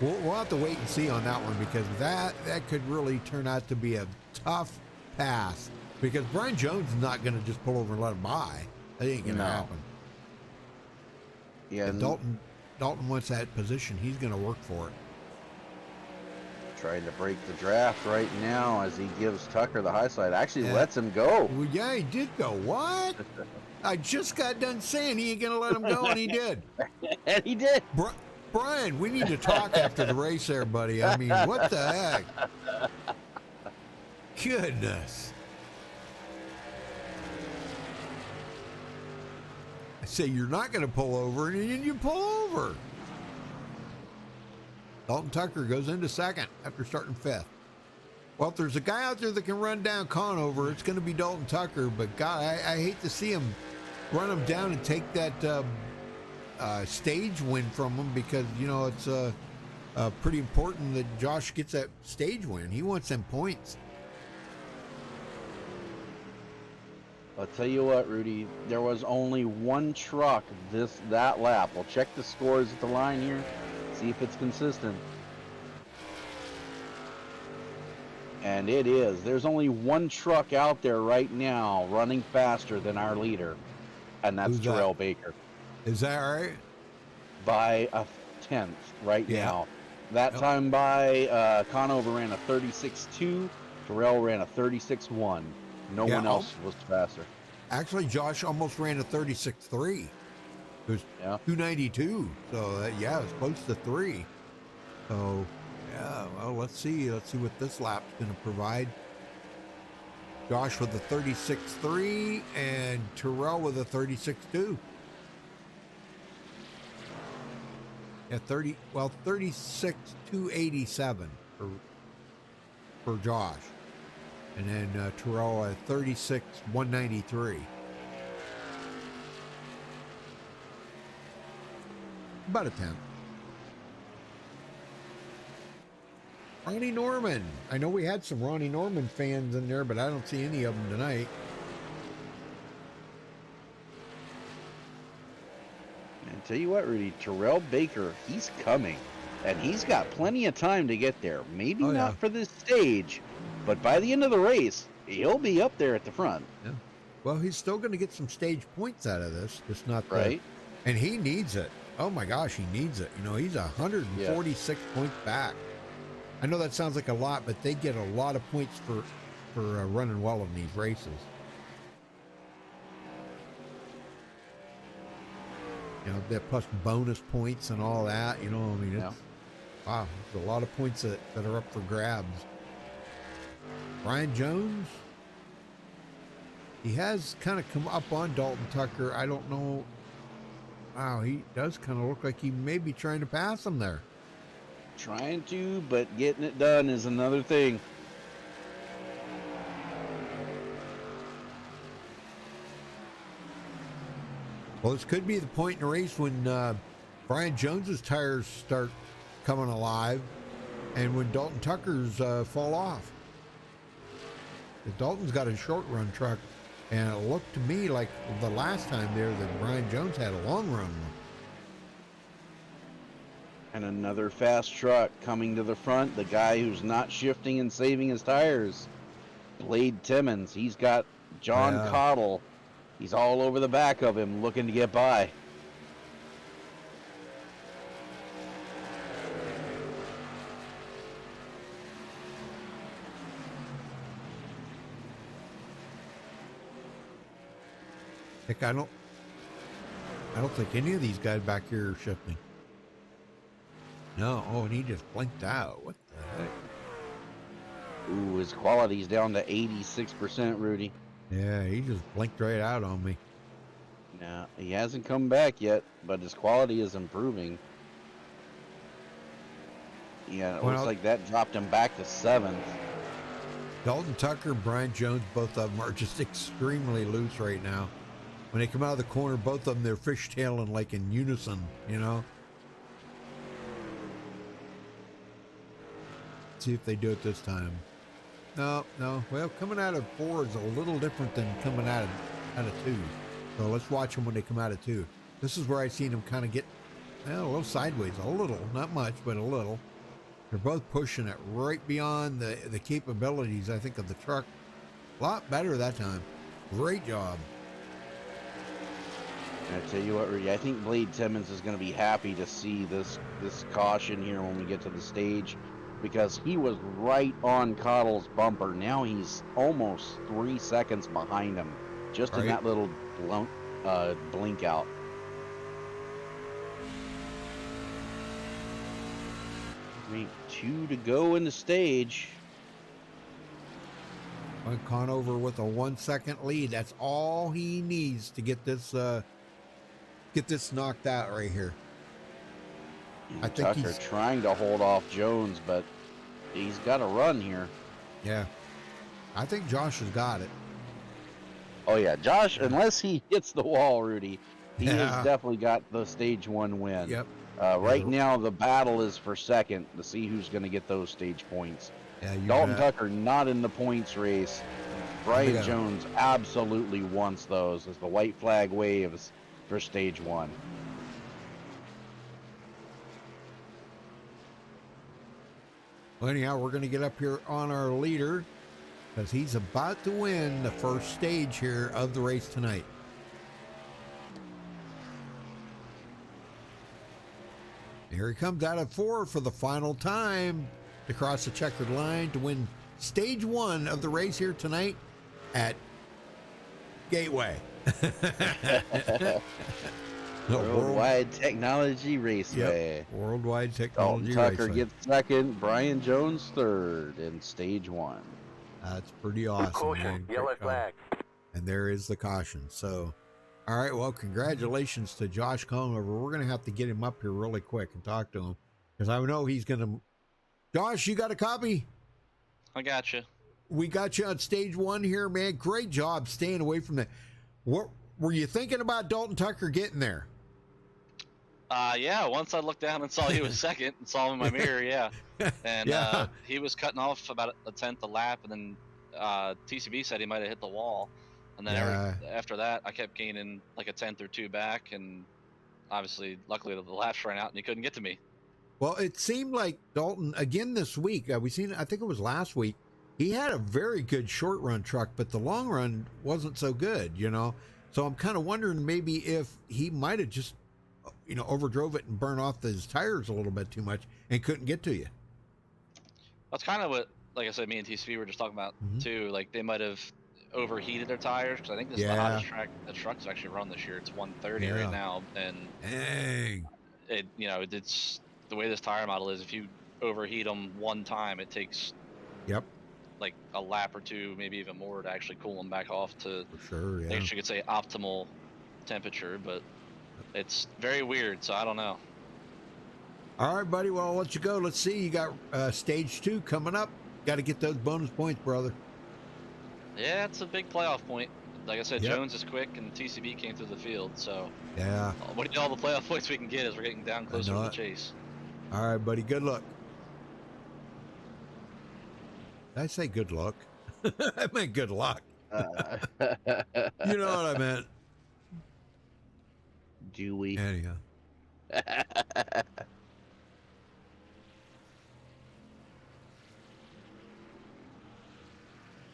We'll have to wait and see on that one, because that could really turn out to be a tough pass. Because Brian Jones is not going to just pull over and let him by. That ain't going to happen. Yeah, if Dalton wants that position, he's going to work for it. Trying to break the draft right now as he gives Tucker the high side. Actually lets him go. Well, yeah, he did go. What? I just got done saying he ain't going to let him go, and he did. And he did. Brian, we need to talk after the race there, buddy. I mean, what the heck? Goodness. I say you're not going to pull over, and then you pull over. Dalton Tucker goes into second after starting 5th. Well, if there's a guy out there that can run down Conover, it's going to be Dalton Tucker. But, God, I hate to see him run him down and take that stage win from him, because, you know, it's pretty important that Josh gets that stage win. He wants them points. I'll tell you what, Rudy, there was only one truck that lap. We'll check the scores at the line here, see if it's consistent. And it is. There's only one truck out there right now running faster than our leader, and that's Terrell Baker. Is that right? By a 10th right now. That time by Conover ran a 36.2. Terrell ran a 36.1. No one else was faster. Actually, Josh almost ran a 36.3. It was 292. So, it was close to 3. So, well, let's see. Let's see what this lap's going to provide. Josh with a 36.3 and Terrell with a 36.2. Yeah, 36.287 for Josh. And then Terrell at 36.193. About a 10. Ronnie Norman. I know we had some Ronnie Norman fans in there, but I don't see any of them tonight. And tell you what, Rudy, Terrell Baker, he's coming. And he's got plenty of time to get there. Maybe not for this stage, but by the end of the race, he'll be up there at the front. Yeah. Well, he's still going to get some stage points out of this. Just not right. And he needs it. Oh my gosh, he needs it. You know, he's 146 points back. I know that sounds like a lot, but they get a lot of points for running well in these races. You know, that plus bonus points and all that. You know, I mean, it's wow, there's a lot of points that are up for grabs. Brian Jones, he has kind of come up on Dalton Tucker. I don't know. Wow, he does kind of look like he may be trying to pass him there. Trying to, but getting it done is another thing. Well, this could be the point in the race when Brian Jones's tires start coming alive and when Dalton Tucker's fall off. Dalton's got a short run truck, and it looked to me like the last time there that Brian Jones had a long run one. And another fast truck coming to the front. The guy who's not shifting and saving his tires. Blade Timmons. He's got John Cottle. He's all over the back of him looking to get by. Heck, I don't think any of these guys back here are shifting. No. Oh, and he just blinked out. What the heck? Ooh, his quality's down to 86%, Rudy. Yeah, he just blinked right out on me. Now, he hasn't come back yet, but his quality is improving. Yeah, it looks like that dropped him back to 7th. Dalton Tucker, Brian Jones, both of them are just extremely loose right now. When they come out of the corner, both of them, they're fishtailing like in unison, you know? See if they do it this time. No. Well, coming out of 4 is a little different than coming out of 2. So let's watch them when they come out of 2. This is where I seen them kind of get, well, a little sideways, a little, not much, but a little. They're both pushing it right beyond the capabilities, I think, of the truck. A lot better that time. Great job. I tell you what, Rudy, I think Blade Timmons is going to be happy to see this caution here when we get to the stage, because he was right on Cottle's bumper. Now he's almost 3 seconds behind him, just in that little blink out. I mean, 2 to go in the stage. Conover with a 1 second lead. That's all he needs to get this knocked out right here. I think Tucker he's trying to hold off Jones, but he's got to run here. Yeah, I think Josh has got it. Oh yeah, Josh, unless he hits the wall, Rudy, he has definitely got the stage 1 win. Yep. Right now, the battle is for second to see who's going to get those stage points. Yeah, Dalton Tucker not in the points race. Brian Jones absolutely wants those as the white flag waves for stage 1. Well, anyhow, we're going to get up here on our leader because he's about to win the first stage here of the race tonight. Here he comes out of 4 for the final time to cross the checkered line to win stage 1 of the race here tonight at Gateway. Worldwide Technology Raceway. Yep. Worldwide Technology Dalton Tucker Raceway. gets second. Brian Jones third in stage 1. That's pretty awesome. Caution, yellow flag. And there is the caution. So, all right, well, congratulations to Josh Conover. We're going to have to get him up here really quick and talk to him because I know he's going to. Josh, you got a copy? I got you. We got you on stage 1 here, man. Great job staying away from that. What were you thinking about Dalton Tucker getting there? Yeah, once I looked down and saw he was second and saw him in my mirror, yeah. And he was cutting off about a tenth a lap, and then TCB said he might have hit the wall. And then after that, I kept gaining like a tenth or 2 back, and obviously, luckily, the laps ran out and he couldn't get to me. Well, it seemed like Dalton, again this week, I think it was last week, he had a very good short run truck, but the long run wasn't so good, you know? So I'm kind of wondering maybe if he might have just, overdrove it and burned off his tires a little bit too much and couldn't get to you. That's kind of what, like I said, me and TCB were just talking about too. Like they might have overheated their tires because I think this is the hottest track the truck's actually run this year. It's 130 right now, and dang, it's the way this tire model is. If you overheat them one time, it takes like a lap or 2, maybe even more, to actually cool them back off to, for sure, I guess you could say, optimal temperature. But it's very weird, so I don't know. All right, buddy. Well, I'll let you go. Let's see. You got stage 2 coming up. Got to get those bonus points, brother. Yeah, it's a big playoff point. Like I said, Jones is quick, and TCB came through the field. So all the playoff points we can get as we're getting down closer to the chase. All right, buddy. Good luck. Did I say good luck? I meant good luck. You know what I meant. Do we? Anyhow.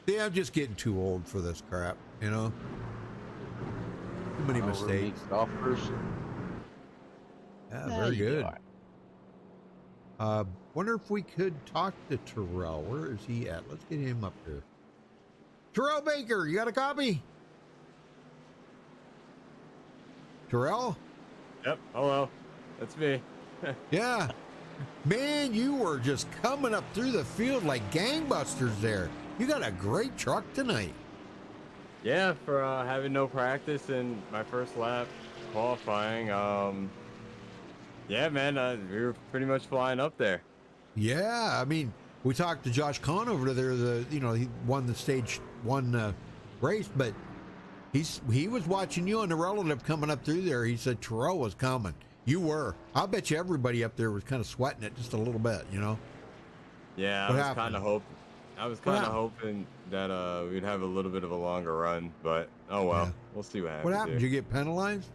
See, I'm just getting too old for this crap, you know? Too many mistakes. Off first. Yeah, very good. Wonder if we could talk to Terrell. Where is he at? Let's get him up here. Terrell Baker, you got a copy? Terrell? Yep. Hello. That's me. Yeah. Man, you were just coming up through the field like gangbusters there. You got a great truck tonight. Yeah, for having no practice in my first lap qualifying. Yeah, man, we were pretty much flying up there. Yeah, I mean, we talked to Josh Kahn over there. He won the stage one race, but he was watching you and the relative coming up through there. He said Terrell was coming. You were. I'll bet you everybody up there was kind of sweating it just a little bit, you know. Yeah, What I was happened? kind of hoping that we'd have a little bit of a longer run, but oh well. Yeah. We'll see what happens. What happened? Did you get penalized?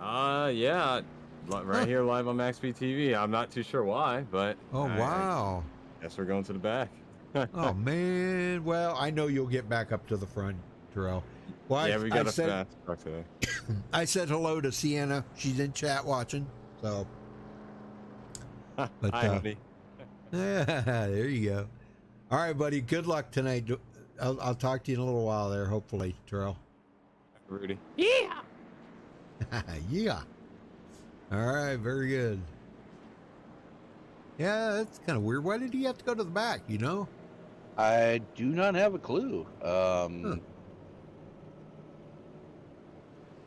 Yeah, right here live on MaxspeedTV. I'm not too sure why, but Oh, wow. I guess we're going to the back. Oh, man. Well, I know you'll get back up to the front, Terrell. Well, Yeah, we got a fast truck today. I said hello to Sienna. She's in chat watching. So, but, Hi, honey. yeah, there you go. All right, buddy. Good luck tonight. I'll talk to you in a little while there, hopefully, Terrell. Rudy. Yeah. All right, very good. Yeah, that's kind of weird. Why did he have to go to the back, you know? I do not have a clue.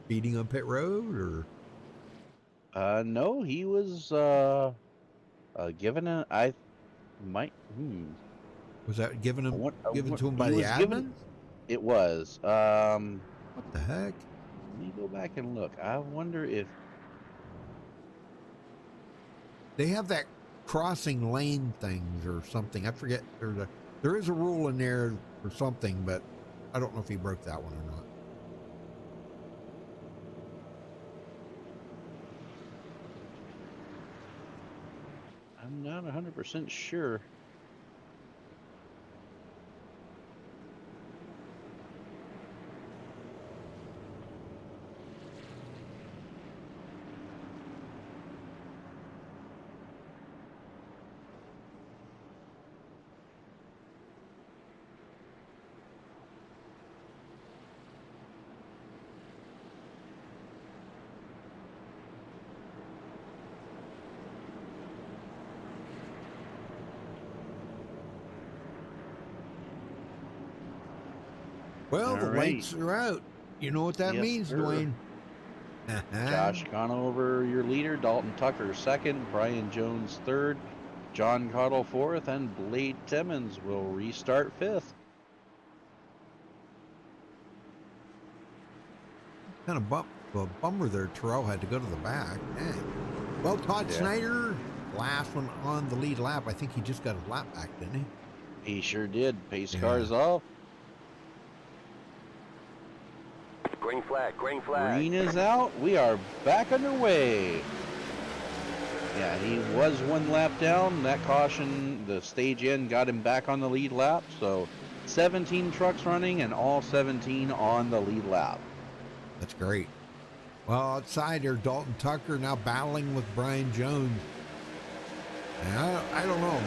Speeding on pit road, or? No, he was given a. I might. Was that given given to him by he the was admin? given- It was. What the heck? Let me go back and look. I wonder if They have that crossing lane things or something. I forget. There is a rule in there or something, but I don't know if he broke that one or not. I'm not 100% sure. Well, the All right. lights are out. You know what that Yes, means, sir. Dwayne? Josh Conover, your leader. Dalton Tucker, second. Brian Jones, third. John Cottle, fourth. And Blade Timmons will restart fifth. Kind of a bummer there. Terrell had to go to the back. Dang. Well, Todd Yeah. Snyder, last one on the lead lap. I think he just got his lap back, didn't he? He sure did. Pace Yeah. cars off. Green flag, green flag. Green is out. We are back underway. Yeah, he was one lap down. That caution, the stage end, got him back on the lead lap. So 17 trucks running and all 17 on the lead lap. That's great. Well, outside there, Dalton Tucker now battling with Brian Jones. And I don't know.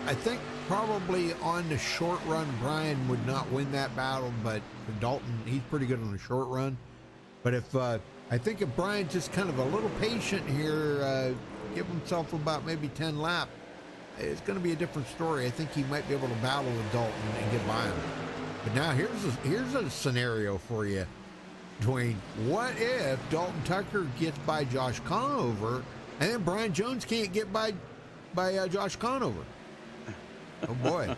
I think probably on the short run, Brian would not win that battle, but for Dalton, he's pretty good on the short run. But I think if Brian just kind of a little patient here, give himself about maybe 10 laps, it's going to be a different story. I think he might be able to battle with Dalton and get by him. But now here's a scenario for you, Dwayne. What if Dalton Tucker gets by Josh Conover, and then Brian Jones can't get by Josh Conover? Oh boy,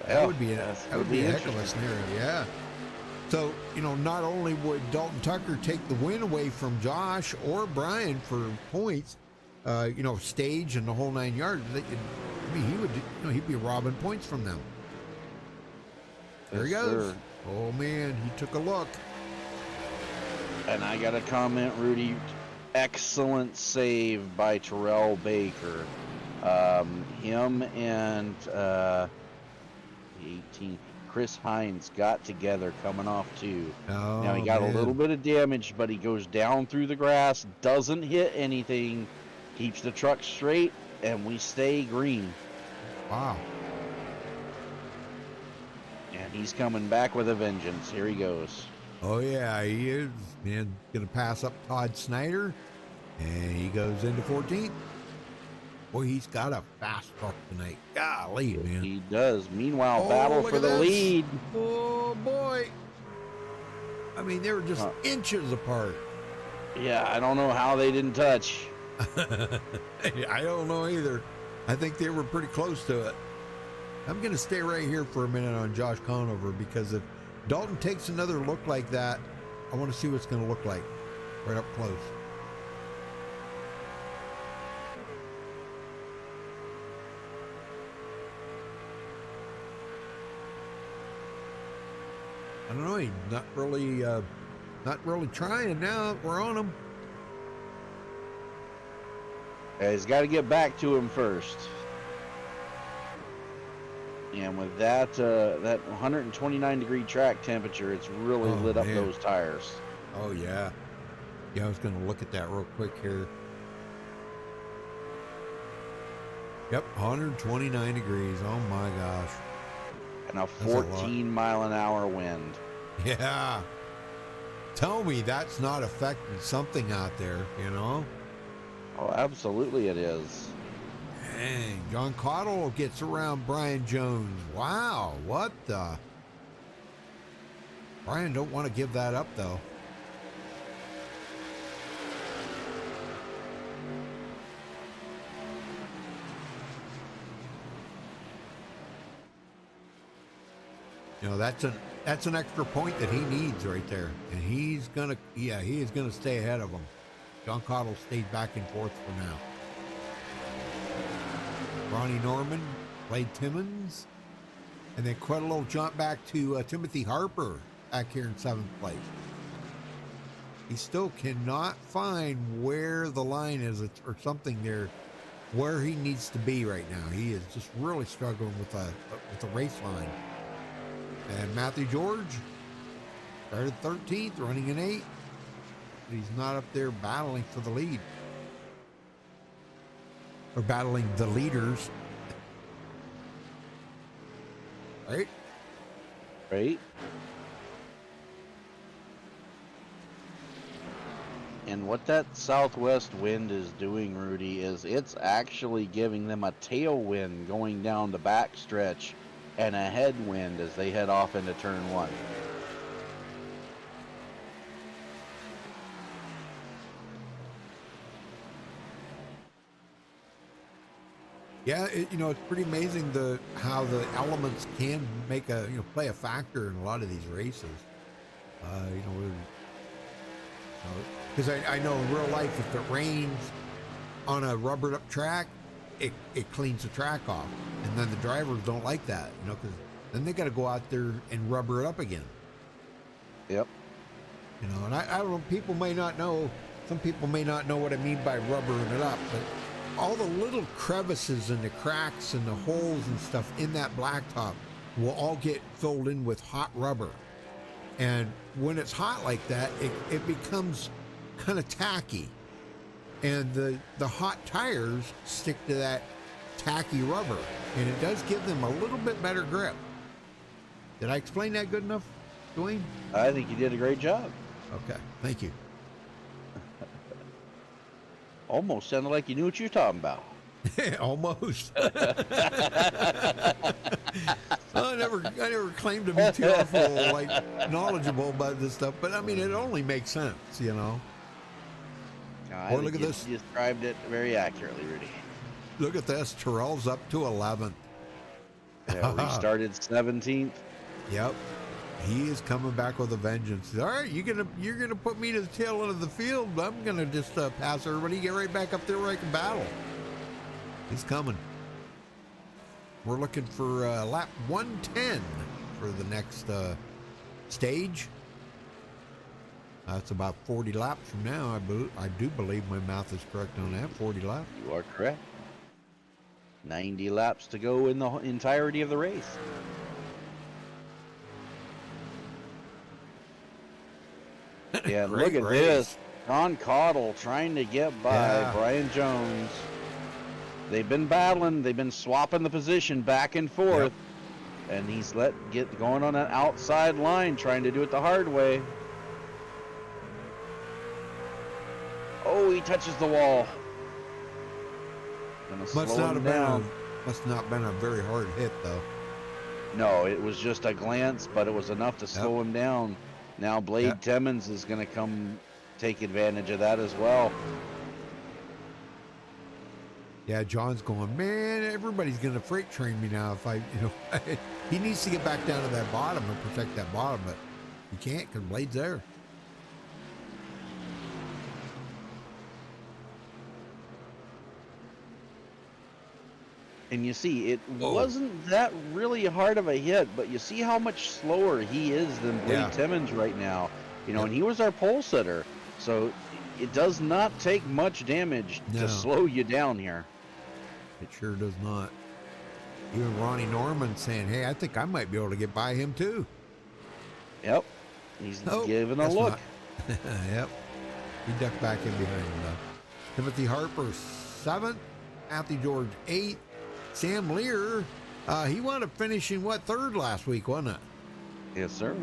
that would be a heck of a scenario. Yeah. So not only would Dalton Tucker take the win away from Josh or Brian for points, stage and the whole 9 yards. He'd be robbing points from them. There he Yes, goes. sir. Oh man, he took a look. And I got a comment, Rudy. Excellent save by Terrell Baker. Him and 18 Chris Hines got together coming off two. Oh, Now he got man. a little bit of damage, but he goes down through the grass, doesn't hit anything, keeps the truck straight, and we stay green. Wow. And he's coming back with a vengeance. Here he goes. Oh, yeah, he is. Man, going to pass up Todd Snyder, and he goes into 14th. Boy, he's got a fast truck tonight. Golly, man. He does. Meanwhile, Oh, battle look for at the this. lead. Oh, boy. I mean, they were just inches apart. Yeah, I don't know how they didn't touch. I don't know either. I think they were pretty close to it. I'm going to stay right here for a minute on Josh Conover, because if Dalton takes another look like that, I want to see what it's going to look like right up close. I don't know. He's not really trying now. We're on him. Yeah, he's got to get back to him first. And with that 129-degree track temperature, it's really lit up those tires. Oh, yeah. Yeah, I was going to look at that real quick here. Yep, 129 degrees. Oh, my gosh. And a 14-mile-an-hour wind. Yeah. Tell me that's not affecting something out there, you know? Oh, absolutely it is. Dang, John Cottle gets around Brian Jones. Wow, what the? Brian don't want to give that up, though. You know, that's an extra point that he needs right there, and he is gonna stay ahead of him. John Cottle stayed back and forth for now. Ronnie Norman played Timmons, and then quite a little jump back to Timothy Harper back here in 7th place. He still cannot find where the line is or something there, where he needs to be right now. He is just really struggling with the race line. And Matthew George started 13th, running an 8. But he's not up there battling for the lead. Or battling the leaders. Right? Right? And what that southwest wind is doing, Rudy, is it's actually giving them a tailwind going down the backstretch and a headwind as they head off into turn 1. Yeah, it's pretty amazing how the elements can make play a factor in a lot of these races. Because I know in real life, if it rains on a rubbered up track, it cleans the track off, and then the drivers don't like that, because then they got to go out there and rubber it up again. Yep. And I don't know. Some people may not know what I mean by rubbering it up, but all the little crevices and the cracks and the holes and stuff in that blacktop will all get filled in with hot rubber. And when it's hot like that, it becomes kind of tacky. And the hot tires stick to that tacky rubber. And it does give them a little bit better grip. Did I explain that good enough, Dwayne? I think you did a great job. Okay, thank you. Almost sounded like you knew what you were talking about. Almost. Well, I never claimed to be too awful knowledgeable about this stuff, but I mean it only makes sense, Boy, look at this. You described it very accurately, Rudy. Look at this. Terrell's up to 11th. Yeah, restarted 17th. Yep. He is coming back with a vengeance. All right, you're gonna put me to the tail end of the field. I'm gonna just pass everybody, get right back up there where I can battle. He's coming. We're looking for lap 110 for the next stage. That's about 40 laps from now. I do believe my math is correct on that. 40 laps. You are correct. 90 laps to go in the entirety of the race. Yeah, look at this. John Cottle trying to get by Brian Jones. They've been battling. They've been swapping the position back and forth. Yep. And he's going on an outside line, trying to do it the hard way. he touches the wall. Gonna Must slow not him have been down. must not been a very hard hit though. No, it was just a glance, but it was enough to slow him down. Now Blade Yep. Timmons is going to come take advantage of that as well. Yeah, John's going, man, everybody's going to freight train me now if I, he needs to get back down to that bottom and protect that bottom, but he can't because Blade's there. And you see, it wasn't that really hard of a hit, but you see how much slower he is than Blade Timmons right now. And he was our pole sitter. So it does not take much damage to slow you down here. It sure does not. Even Ronnie Norman saying, hey, I think I might be able to get by him too. Yep. He's giving a look. Yep. He ducked back in behind him though. Timothy Harper, 7th. Matthew George, 8th. Sam Lear, he wound up finishing, 3rd last week, wasn't it? Yes, sir.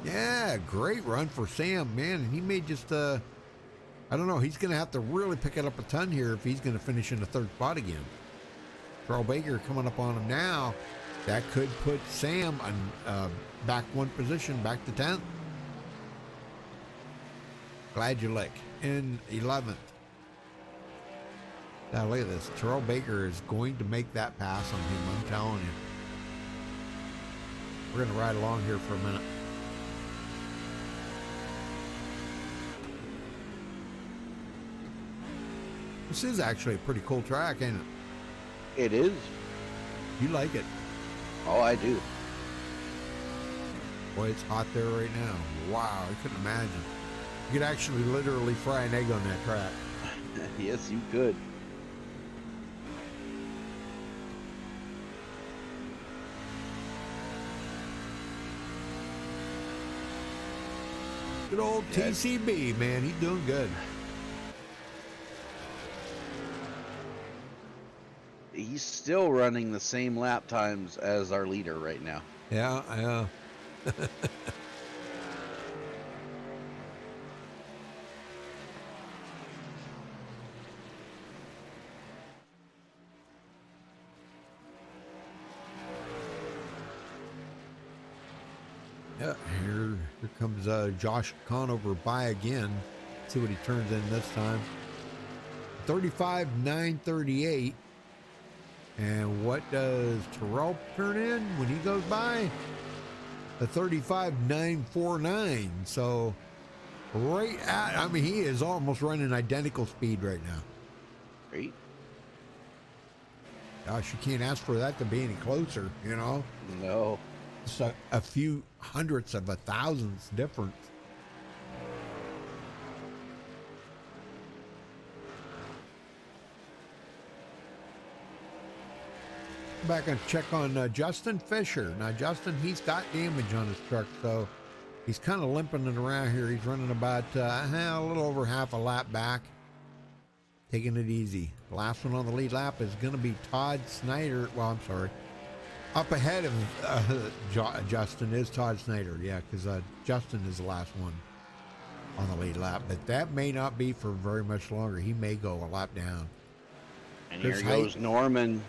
Yeah, great run for Sam, man. And he may just, I don't know, he's going to have to really pick it up a ton here if he's going to finish in the 3rd spot again. Carl Baker coming up on him now. That could put Sam on, back 1 position, back to 10th. Gladulek in 11th. Now look at this. Terrell Baker is going to make that pass on him, I'm telling you. We're going to ride along here for a minute. This is actually a pretty cool track, ain't it? It is. You like it? Oh, I do. Boy, it's hot there right now. Wow, I couldn't imagine. You could actually literally fry an egg on that track. Yes, you could. Good old TCB, man. He's doing good. He's still running the same lap times as our leader right now. Yeah, yeah. Yeah, here comes Josh Conover by again. See what he turns in this time. 35.938. And what does Terrell turn in when he goes by? A 35.949. So right at, I mean, he is almost running identical speed right now. Great. Gosh, you can't ask for that to be any closer, No. It's a few hundredths of a thousandths difference. Back and check on Justin Fisher. Now, Justin, he's got damage on his truck, so he's kind of limping it around here. He's running about a little over half a lap back, taking it easy. The last one on the lead lap is going to be Todd Snyder. Well, I'm sorry. Up ahead of Justin is Todd Snyder, yeah, because Justin is the last one on the lead lap. But that may not be for very much longer. He may go a lap down. And here goes Norman.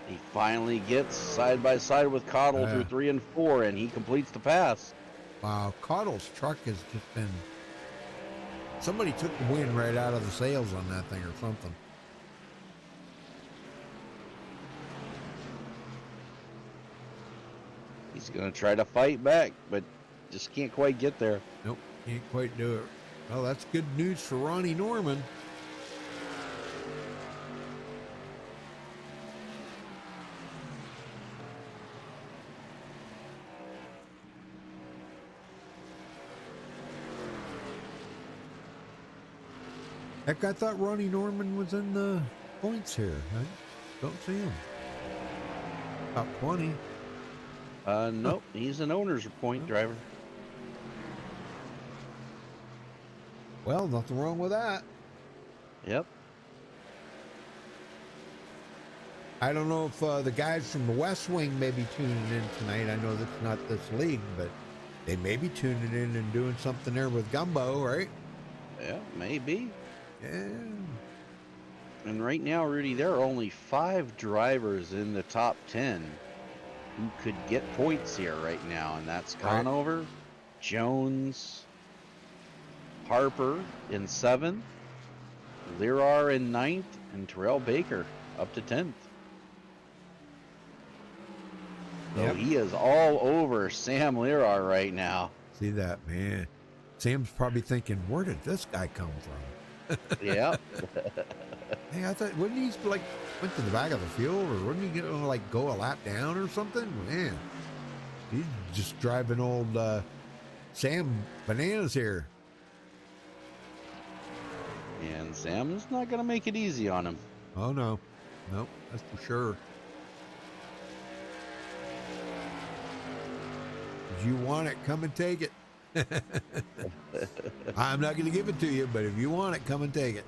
He finally gets side by side with Cottle through 3 and 4, and he completes the pass. Wow, Cottle's truck has just been... Somebody took the wind right out of the sails on that thing or something. He's going to try to fight back, but just can't quite get there. Nope, can't quite do it. Well, that's good news for Ronnie Norman. Heck, I thought Ronnie Norman was in the points here. I don't see him. Top 20. Nope, he's an owner's point driver. Well, nothing wrong with that. Yep. I don't know if the guys from the West Wing may be tuning in tonight. I know that's not this league, but they may be tuning in and doing something there with Gumbo, right? Yeah, maybe. Yeah. And right now, Rudy, there are only 5 drivers in the top 10 who could get points here right now, and that's Right. Conover, Jones, Harper in 7th, Lirar in 9th, and Terrell Baker up to 10th. So Yep. he is all over Sam Lirar right now. See that, man. Sam's probably thinking, where did this guy come from? Yeah. Hey, I thought, wouldn't he like went to the back of the field, or wouldn't he gonna like go a lap down or something? Man, he's just driving old Sam bananas here. And Sam's not going to make it easy on him. Oh no, nope, that's for sure. If you want it, come and take it. I'm not going to give it to you, but if you want it, come and take it.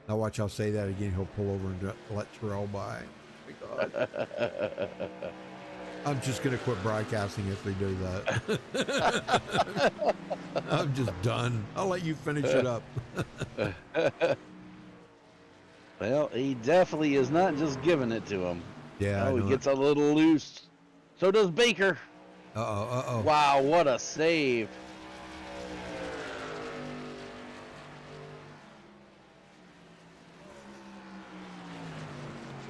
Now watch, I'll say that again. He'll pull over and let Terrell by. Oh my God. I'm just going to quit broadcasting if they do that. I'm just done. I'll let you finish it up. Well, he definitely is not just giving it to him. Yeah. Oh, he gets a little loose. So does Baker. Uh-oh. Wow, what a save.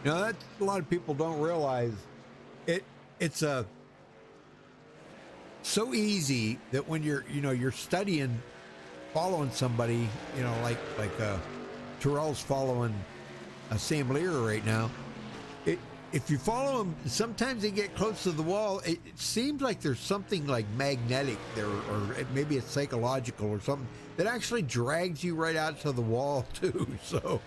You know, that's a lot of people don't realize. It's so easy that when you're studying, following somebody, like Terrell's following Sam Lear right now. If you follow him, sometimes they get close to the wall. It seems like there's something like magnetic there, or maybe it's psychological or something that actually drags you right out to the wall too. So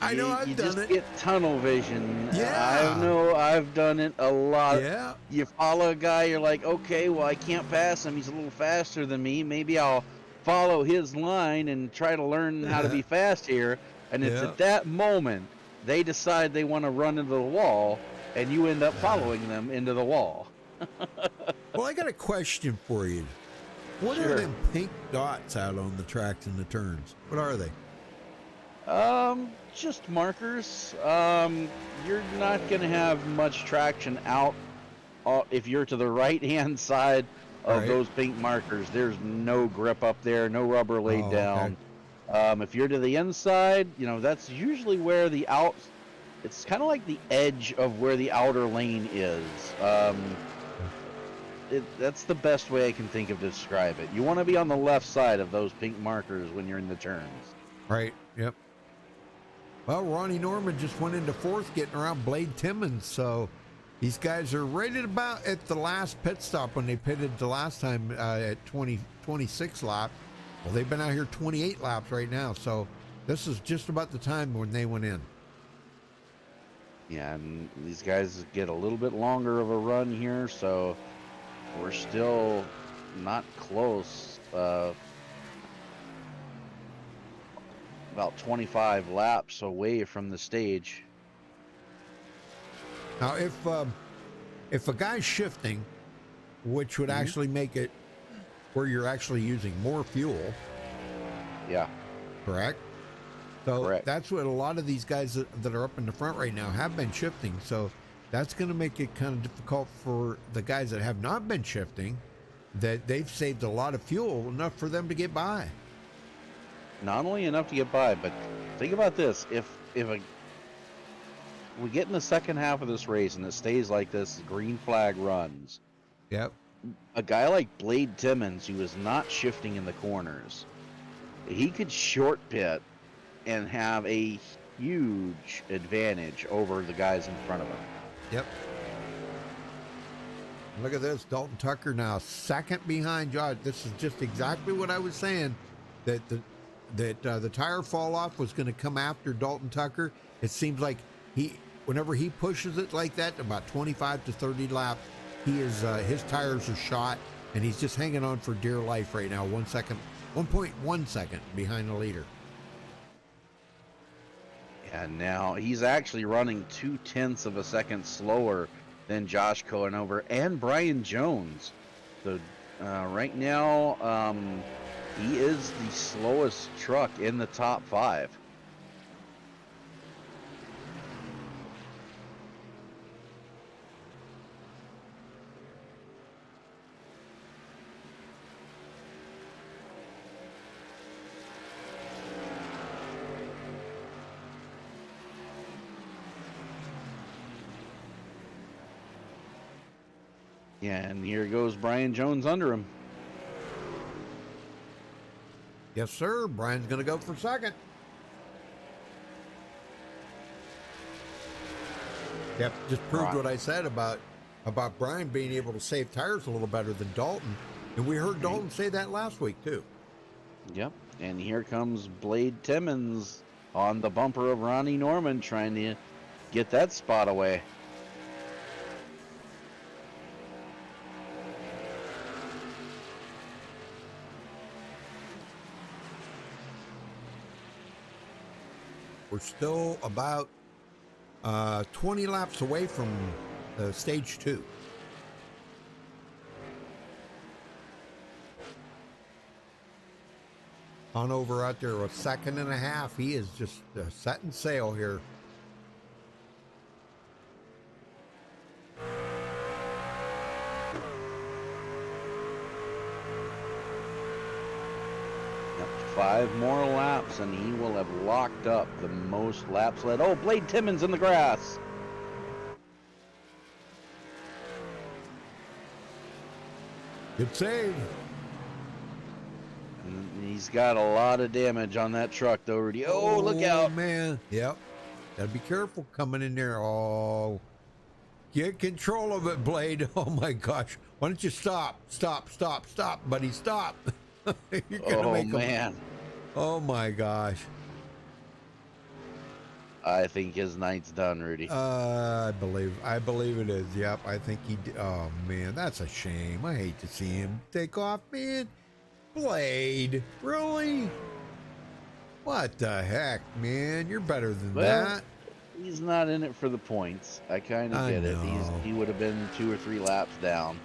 I know I've done just it. Get tunnel vision. Yeah. I know I've done it a lot. Yeah. You follow a guy, you're like, okay, well, I can't pass him. He's a little faster than me. Maybe I'll follow his line and try to learn how to be fast here. And it's Yeah. at that moment they decide they want to run into the wall, and you end up following them into the wall. Well, I got a question for you. What are Sure. them pink dots out on the tracks and the turns? What are they? Just markers. You're not going to have much traction out if you're to the right-hand side of Right. those pink markers. There's no grip up there, no rubber laid Oh, down. If you're to the inside, that's usually where it's kind of like the edge of where the outer lane is. That's the best way I can think of to describe it. You want to be on the left side of those pink markers when you're in the turns. Right. Yep. Well, Ronnie Norman just went into 4th, getting around Blade Timmons. So these guys are right at about at the last pit stop when they pitted the last time at 26 lap. Well, they've been out here 28 laps right now. So this is just about the time when they went in. Yeah, and these guys get a little bit longer of a run here, so we're still not close. About 25 laps away from the stage. Now, if a guy's shifting, which would actually make it where you're actually using more fuel, Yeah, correct? So Correct. that's what a lot of these guys that are up in the front right now have been shifting. So that's going to make it kind of difficult for the guys that have not been shifting, that they've saved a lot of fuel, enough for them to get by. not only enough to get by, but think about this: if we get in the second half of this race and it stays like this, green flag runs. Yep. A guy like Blade Timmons, who is not shifting in the corners, he could short pit and have a huge advantage over the guys in front of him. Yep. Look at this. Dalton Tucker now 2nd behind Josh. This is just exactly what I was saying, that the tire fall off was going to come after Dalton Tucker. It seems like whenever he pushes it like that, about 25 to 30 laps, his tires are shot, and he's just hanging on for dear life right now. 1.1 second behind the leader. And now he's actually running 0.2 of a second slower than Josh Cohenover and Brian Jones. So Right now, he is the slowest truck in the top 5. Yeah, and here goes Brian Jones under him. Yes, sir. Brian's going to go for second. Yep, just proved what I said about Brian being able to save tires a little better than Dalton. And we heard Dalton say that last week, too. Yep, and here comes Blade Timmons on the bumper of Ronnie Norman trying to get that spot away. We're still about 20 laps away from stage 2. On over out there, a second and a half. He is just setting sail here. Yep, 5 more laps and he will have locked up the most laps led. Oh, Blade Timmons in the grass. Good save. And he's got a lot of damage on that truck though, Rudy. Oh, look out. Man. Yep. Gotta be careful coming in there. Oh. Get control of it, Blade. Oh my gosh. Why don't you stop? Stop, buddy. Stop. You're gonna make man. Oh my gosh. I think his night's done, Rudy. I believe it is. Yep. I think he did. Oh man, that's a shame. I hate to see him take off, man. Blade, really? What the heck, man? You're better than that. He's not in it for the points. I kind of get it. He would have been 2 or 3 laps down.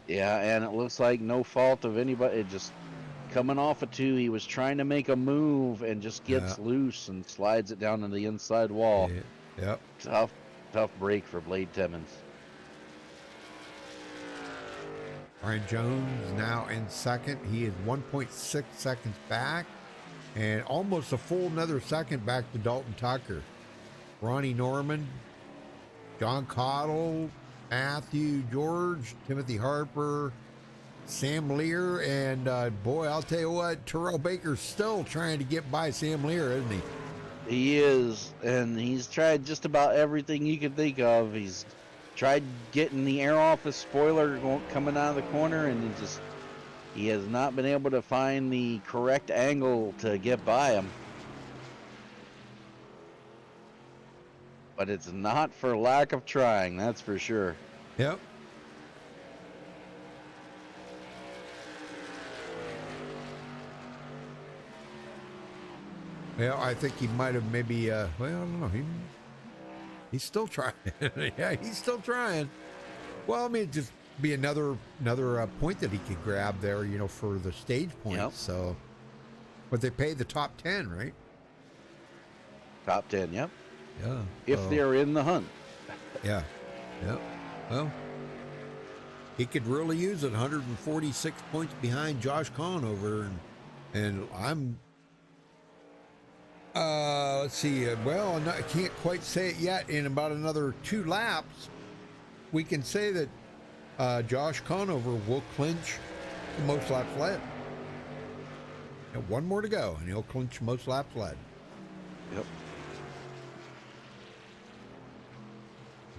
Yeah, and it looks like no fault of anybody. It just coming off a 2, he was trying to make a move and just gets loose and slides it down into the inside wall. Yep. Tough break for Blade Timmons. Brian Jones now in second. He is 1.6 seconds back and almost a full another second back to Dalton Tucker. Ronnie Norman, John Cottle, Matthew George, Timothy Harper, Sam Lear, and boy, I'll tell you what, Terrell Baker's still trying to get by Sam Lear, isn't he? He is, and he's tried just about everything you could think of. He's tried getting the air off his spoiler coming out of the corner, and he has not been able to find the correct angle to get by him. But it's not for lack of trying, that's for sure. Yep. Well, I think he might have maybe, well, I don't know. He's still trying. Yeah, he's still trying. Well, I mean, it'd just be another point that he could grab there, you know, for the stage points. Yep. So, but they pay the top 10, right? Top 10, yep. Yeah. If they're in the hunt. Yeah. Yep. Well, he could really use it. 146 points behind Josh Conover, and I'm. Let's see. Well, I can't quite say it yet. In about another 2 laps, we can say that Josh Conover will clinch the most laps led. And 1 more to go, and he'll clinch most laps led. Yep.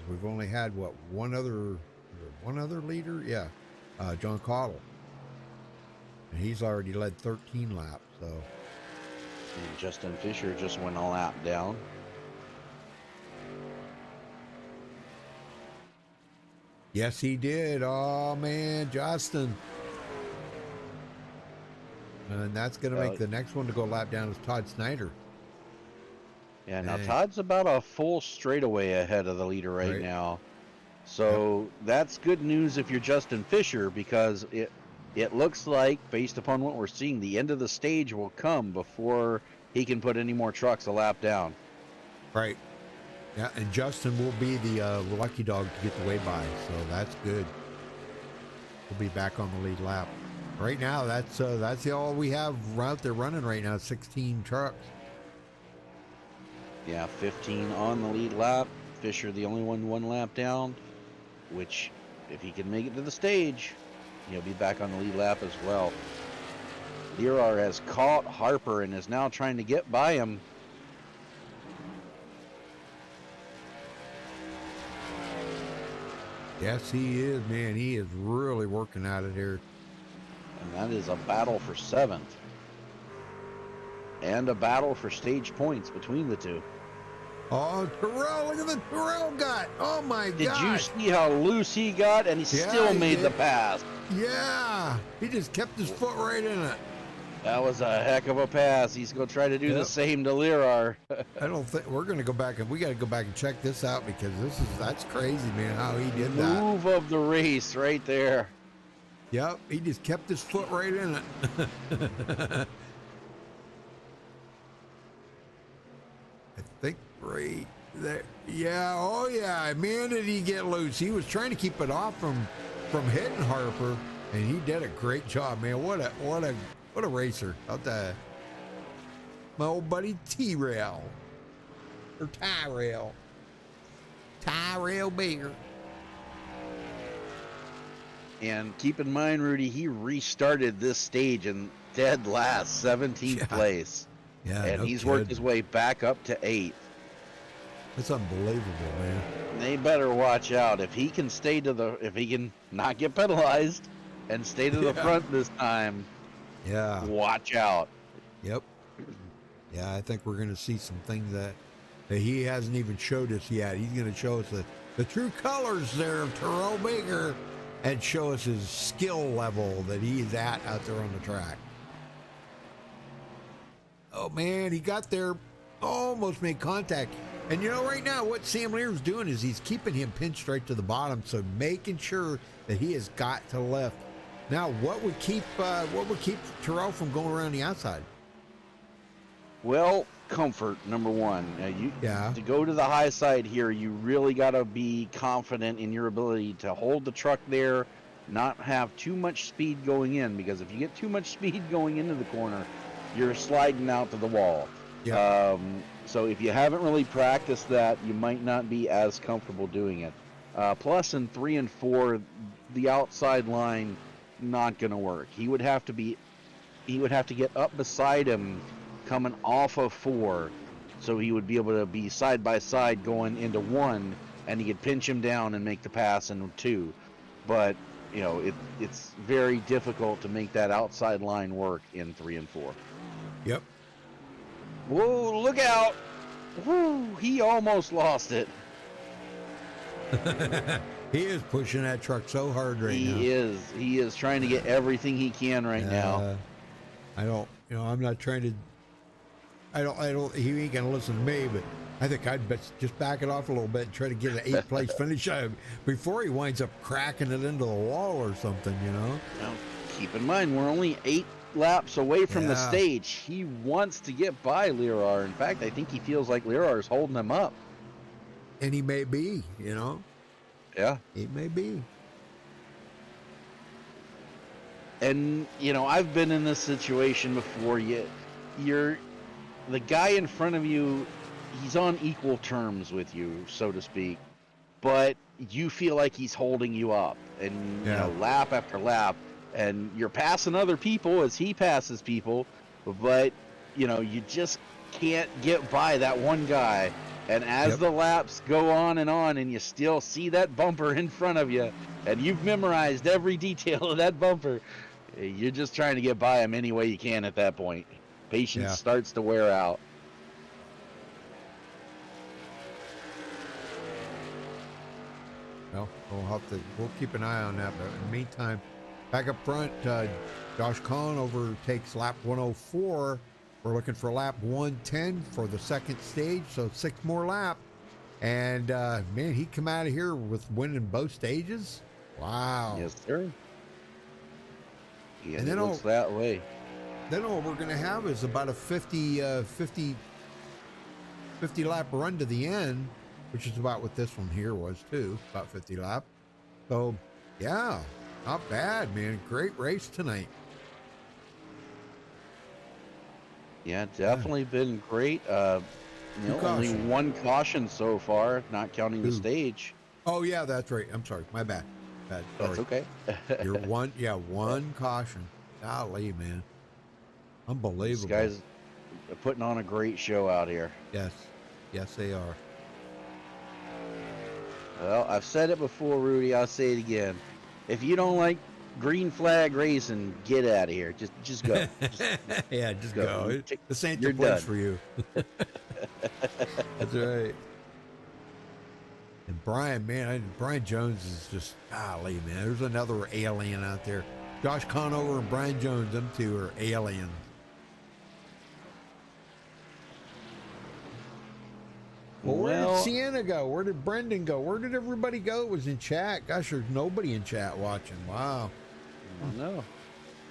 We've only had one other leader, yeah, John Cottle, and he's already led 13 laps. So. And Justin Fisher just went a lap down. Yes, he did. Oh man, Justin. And that's going to make the next one to go lap down is Todd Snyder. Yeah, now Todd's about a full straightaway ahead of the leader right now. So that's good news if you're Justin Fisher, because it looks like, based upon what we're seeing, the end of the stage will come before he can put any more trucks a lap down. Right. Yeah, and Justin will be the lucky dog to get the way by, so that's good. We'll be back on the lead lap. Right now, that's all we have out there running right now, 16 trucks. Yeah, 15 on the lead lap. Fisher the only one lap down, which, if he can make it to the stage, he'll be back on the lead lap as well. Lerar has caught Harper and is now trying to get by him. Yes, he is, man. He is really working at it here. And that is a battle for 7th. And a battle for stage points between the two. Oh, Terrell, look at the Terrell got. Oh, my God. Did you see how loose he got? And he still made the pass. Yeah. He just kept his foot right in it. That was a heck of a pass. He's going to try to do the same to Lerar. I don't think we're going to go back, and we got to go back and check this out, because that's crazy, man, how he did that. Move of the race right there. Yep, he just kept his foot right in it. I think right there. Yeah, oh yeah, man, did he get loose. He was trying to keep it off from hitting Harper, and he did a great job, man. What a racer. Out there. My old buddy T-Rail. Or Tyrell. Tyrell Baker. And keep in mind, Rudy, he restarted this stage in dead last, 17th place. Yeah, and he's worked his way back up to 8th. That's unbelievable, man. They better watch out. If he can if he can not get penalized and stay to the front this time, watch out. Yep. Yeah, I think we're going to see some things that he hasn't even showed us yet. He's going to show us the true colors there of Terrell Baker, and show us his skill level that he's at out there on the track. Oh, man, he got there, almost made contact. And, you know, right now what Sam Lear's doing is he's keeping him pinched right to the bottom, so making sure that he has got to left. Now, what would keep Terrell from going around the outside? Well, comfort, number one. To go to the high side here, you really got to be confident in your ability to hold the truck there, not have too much speed going in, because if you get too much speed going into the corner, you're sliding out to the wall. Yeah. So if you haven't really practiced that, you might not be as comfortable doing it. Plus, in 3 and 4, the outside line, not going to work. He would have to get up beside him coming off of 4, so he would be able to be side by side going into 1, and he could pinch him down and make the pass in 2. But you know, it's very difficult to make that outside line work in 3 and 4. Yep. Whoa, look out. Woo, he almost lost it. He is pushing that truck so hard right now. He is trying to get everything he can right now. I'm not trying to, he ain't going to listen to me, but I think I'd just back it off a little bit and try to get an 8th place finish before he winds up cracking it into the wall or something, you know? Now, keep in mind, we're only 8 laps away from the stage. He wants to get by Lerar. In fact, I think he feels like Lerar is holding him up. And he may be, you know? Yeah. He may be. And, you know, I've been in this situation before. You're the guy in front of you, he's on equal terms with you, so to speak, but you feel like he's holding you up, and you know, lap after lap, and you're passing other people as he passes people, but you know, you just can't get by that one guy. And as the laps go on, and you still see that bumper in front of you, and you've memorized every detail of that bumper, you're just trying to get by him any way you can at that point. Patience starts to wear out. Well, we'll keep an eye on that. But in the meantime, back up front, Josh Kahn overtakes lap 104. We're looking for lap 110 for the second stage, so 6 more laps. And man, he come out of here with winning both stages. Wow. Yes, sir. Yeah, And it then looks that way. Then all we're going to have is about a 50 lap run to the end, which is about what this one here was too, about 50 lap. So yeah, not bad, man. Great race tonight. Yeah, definitely been great. Only caution. one caution so far, not counting the Ooh. stage. Oh yeah, that's right. I'm sorry. My bad. Sorry. That's okay. You're one caution. Golly, man. These Unbelievable. guys are putting on a great show out here. Yes. Yes, they are. Well, I've said it before, Rudy. I'll say it again. If you don't like green flag racing, get out of here. Just go. Yeah, just go. This ain't the You're place done. for you. That's right. And Brian, man, Brian Jones is just, golly, man. There's another alien out there. Josh Conover and Brian Jones, them two are aliens. Well, where did Sienna go? Where did Brendan go? Where did everybody go? It was in chat. Gosh, there's nobody in chat watching. Wow. No.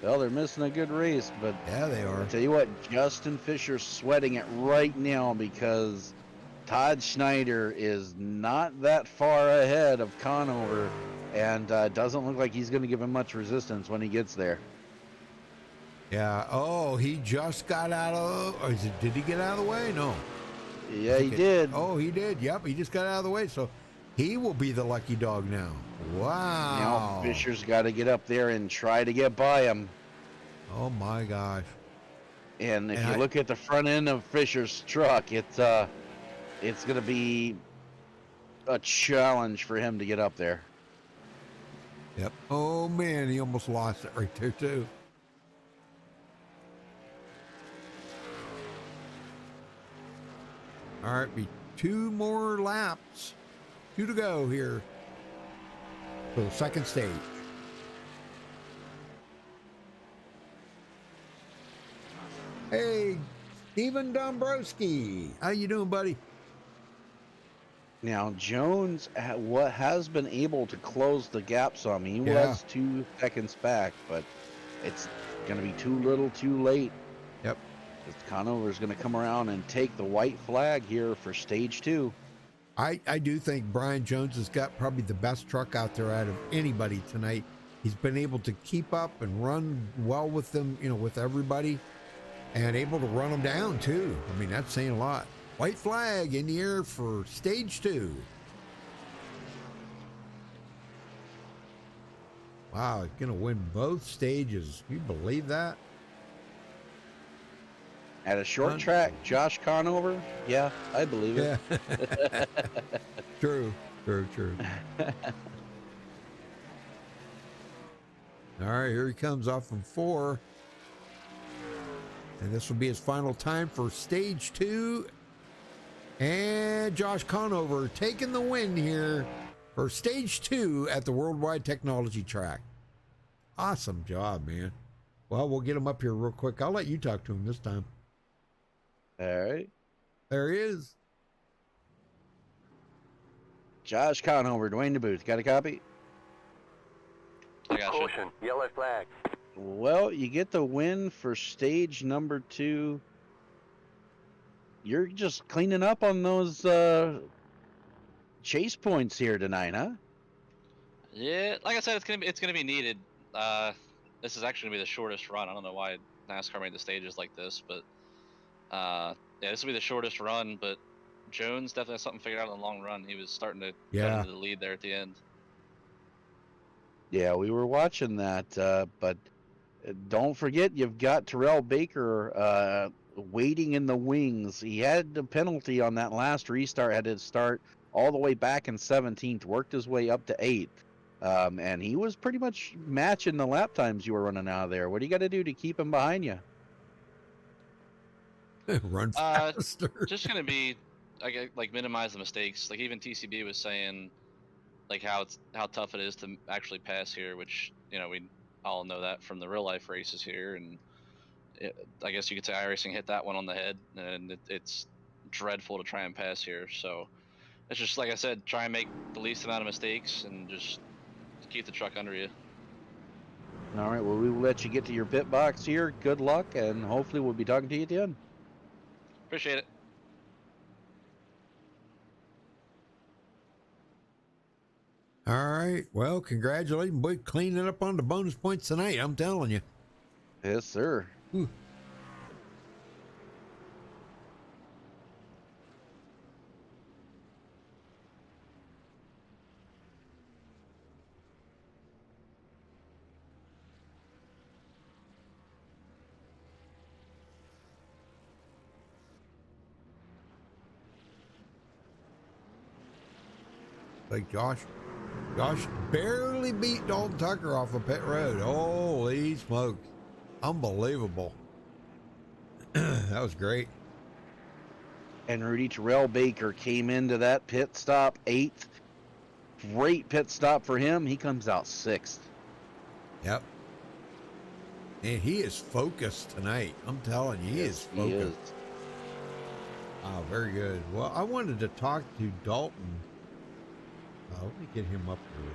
Well, they're missing a good race, but Yeah, they are. I'll tell you what, Justin Fisher's sweating it right now because Todd Schneider is not that far ahead of Conover, and doesn't look like he's going to give him much resistance when he gets there. Yeah. Oh, he just got out of. Or did he get out of the way? No. Yeah, he did. Oh, he did. Yep, he just got out of the way. So he will be the lucky dog now. Wow. Now Fisher's got to get up there and try to get by him. Oh my gosh. And if you look at the front end of Fisher's truck, it's going to be a challenge for him to get up there. Yep. Oh man, he almost lost it right there too. All right, be 2 more laps. 2 to go here for the second stage. Hey, Steven Dombrowski. How you doing, buddy? Now, Jones what has been able to close the gap some. He was 2 seconds back, but it's going to be too little too late. Yep. Conover is going to come around and take the white flag here for stage 2. I do think Brian Jones has got probably the best truck out there out of anybody tonight. He's been able to keep up and run well with them, with everybody, and able to run them down too. I mean, that's saying a lot. White flag in the air for stage 2. Wow, he's going to win both stages. Can you believe that? At a short track, Josh Conover? Yeah, I believe it. Yeah. True. All right, here he comes off from 4. And this will be his final time for stage 2. And Josh Conover taking the win here for stage 2 at the Worldwide Technology Track. Awesome job, man. Well, we'll get him up here real quick. I'll let you talk to him this time. All right. There he is. Josh Conover, Dwayne DeBooth. Got a copy? I got you. Caution, yellow flag. Well, you get the win for stage number 2. You're just cleaning up on those chase points here tonight, huh? Yeah, like I said, it's gonna be needed. This is actually gonna be the shortest run. I don't know why NASCAR made the stages like this, but yeah, this will be the shortest run. But Jones definitely has something figured out in the long run. He was starting to cut into the lead there at the end. Yeah, we were watching that, but don't forget you've got Terrell Baker waiting in the wings. He had the penalty on that last restart, had to start all the way back in 17th, worked his way up to 8th. And he was pretty much matching the lap times you were running out of there. What do you got to do to keep him behind you? Run faster. Just gonna be like minimize the mistakes. Like even TCB was saying, like how tough it is to actually pass here, which we all know that from the real life races here. And I guess you could say iRacing hit that one on the head, and it's dreadful to try and pass here. So It's just like I said, try and make the least amount of mistakes and just keep the truck under you. All right, well, we will let you get to your pit box here. Good luck, and hopefully we'll be talking to you at the end. Appreciate it. All right. Well, congratulations, boy, cleaning up on the bonus points tonight. I'm telling you. Yes, sir. Whew. Like Josh barely beat Dalton Tucker off of pit road. Holy smokes. Unbelievable. That was great. And Rudy Terrell Baker came into that pit stop 8th. Great pit stop for him. He comes out 6th. Yep. And he is focused tonight. I'm telling you, he is focused. He is. Oh, very good. Well, I wanted to talk to Dalton. Let me get him up here.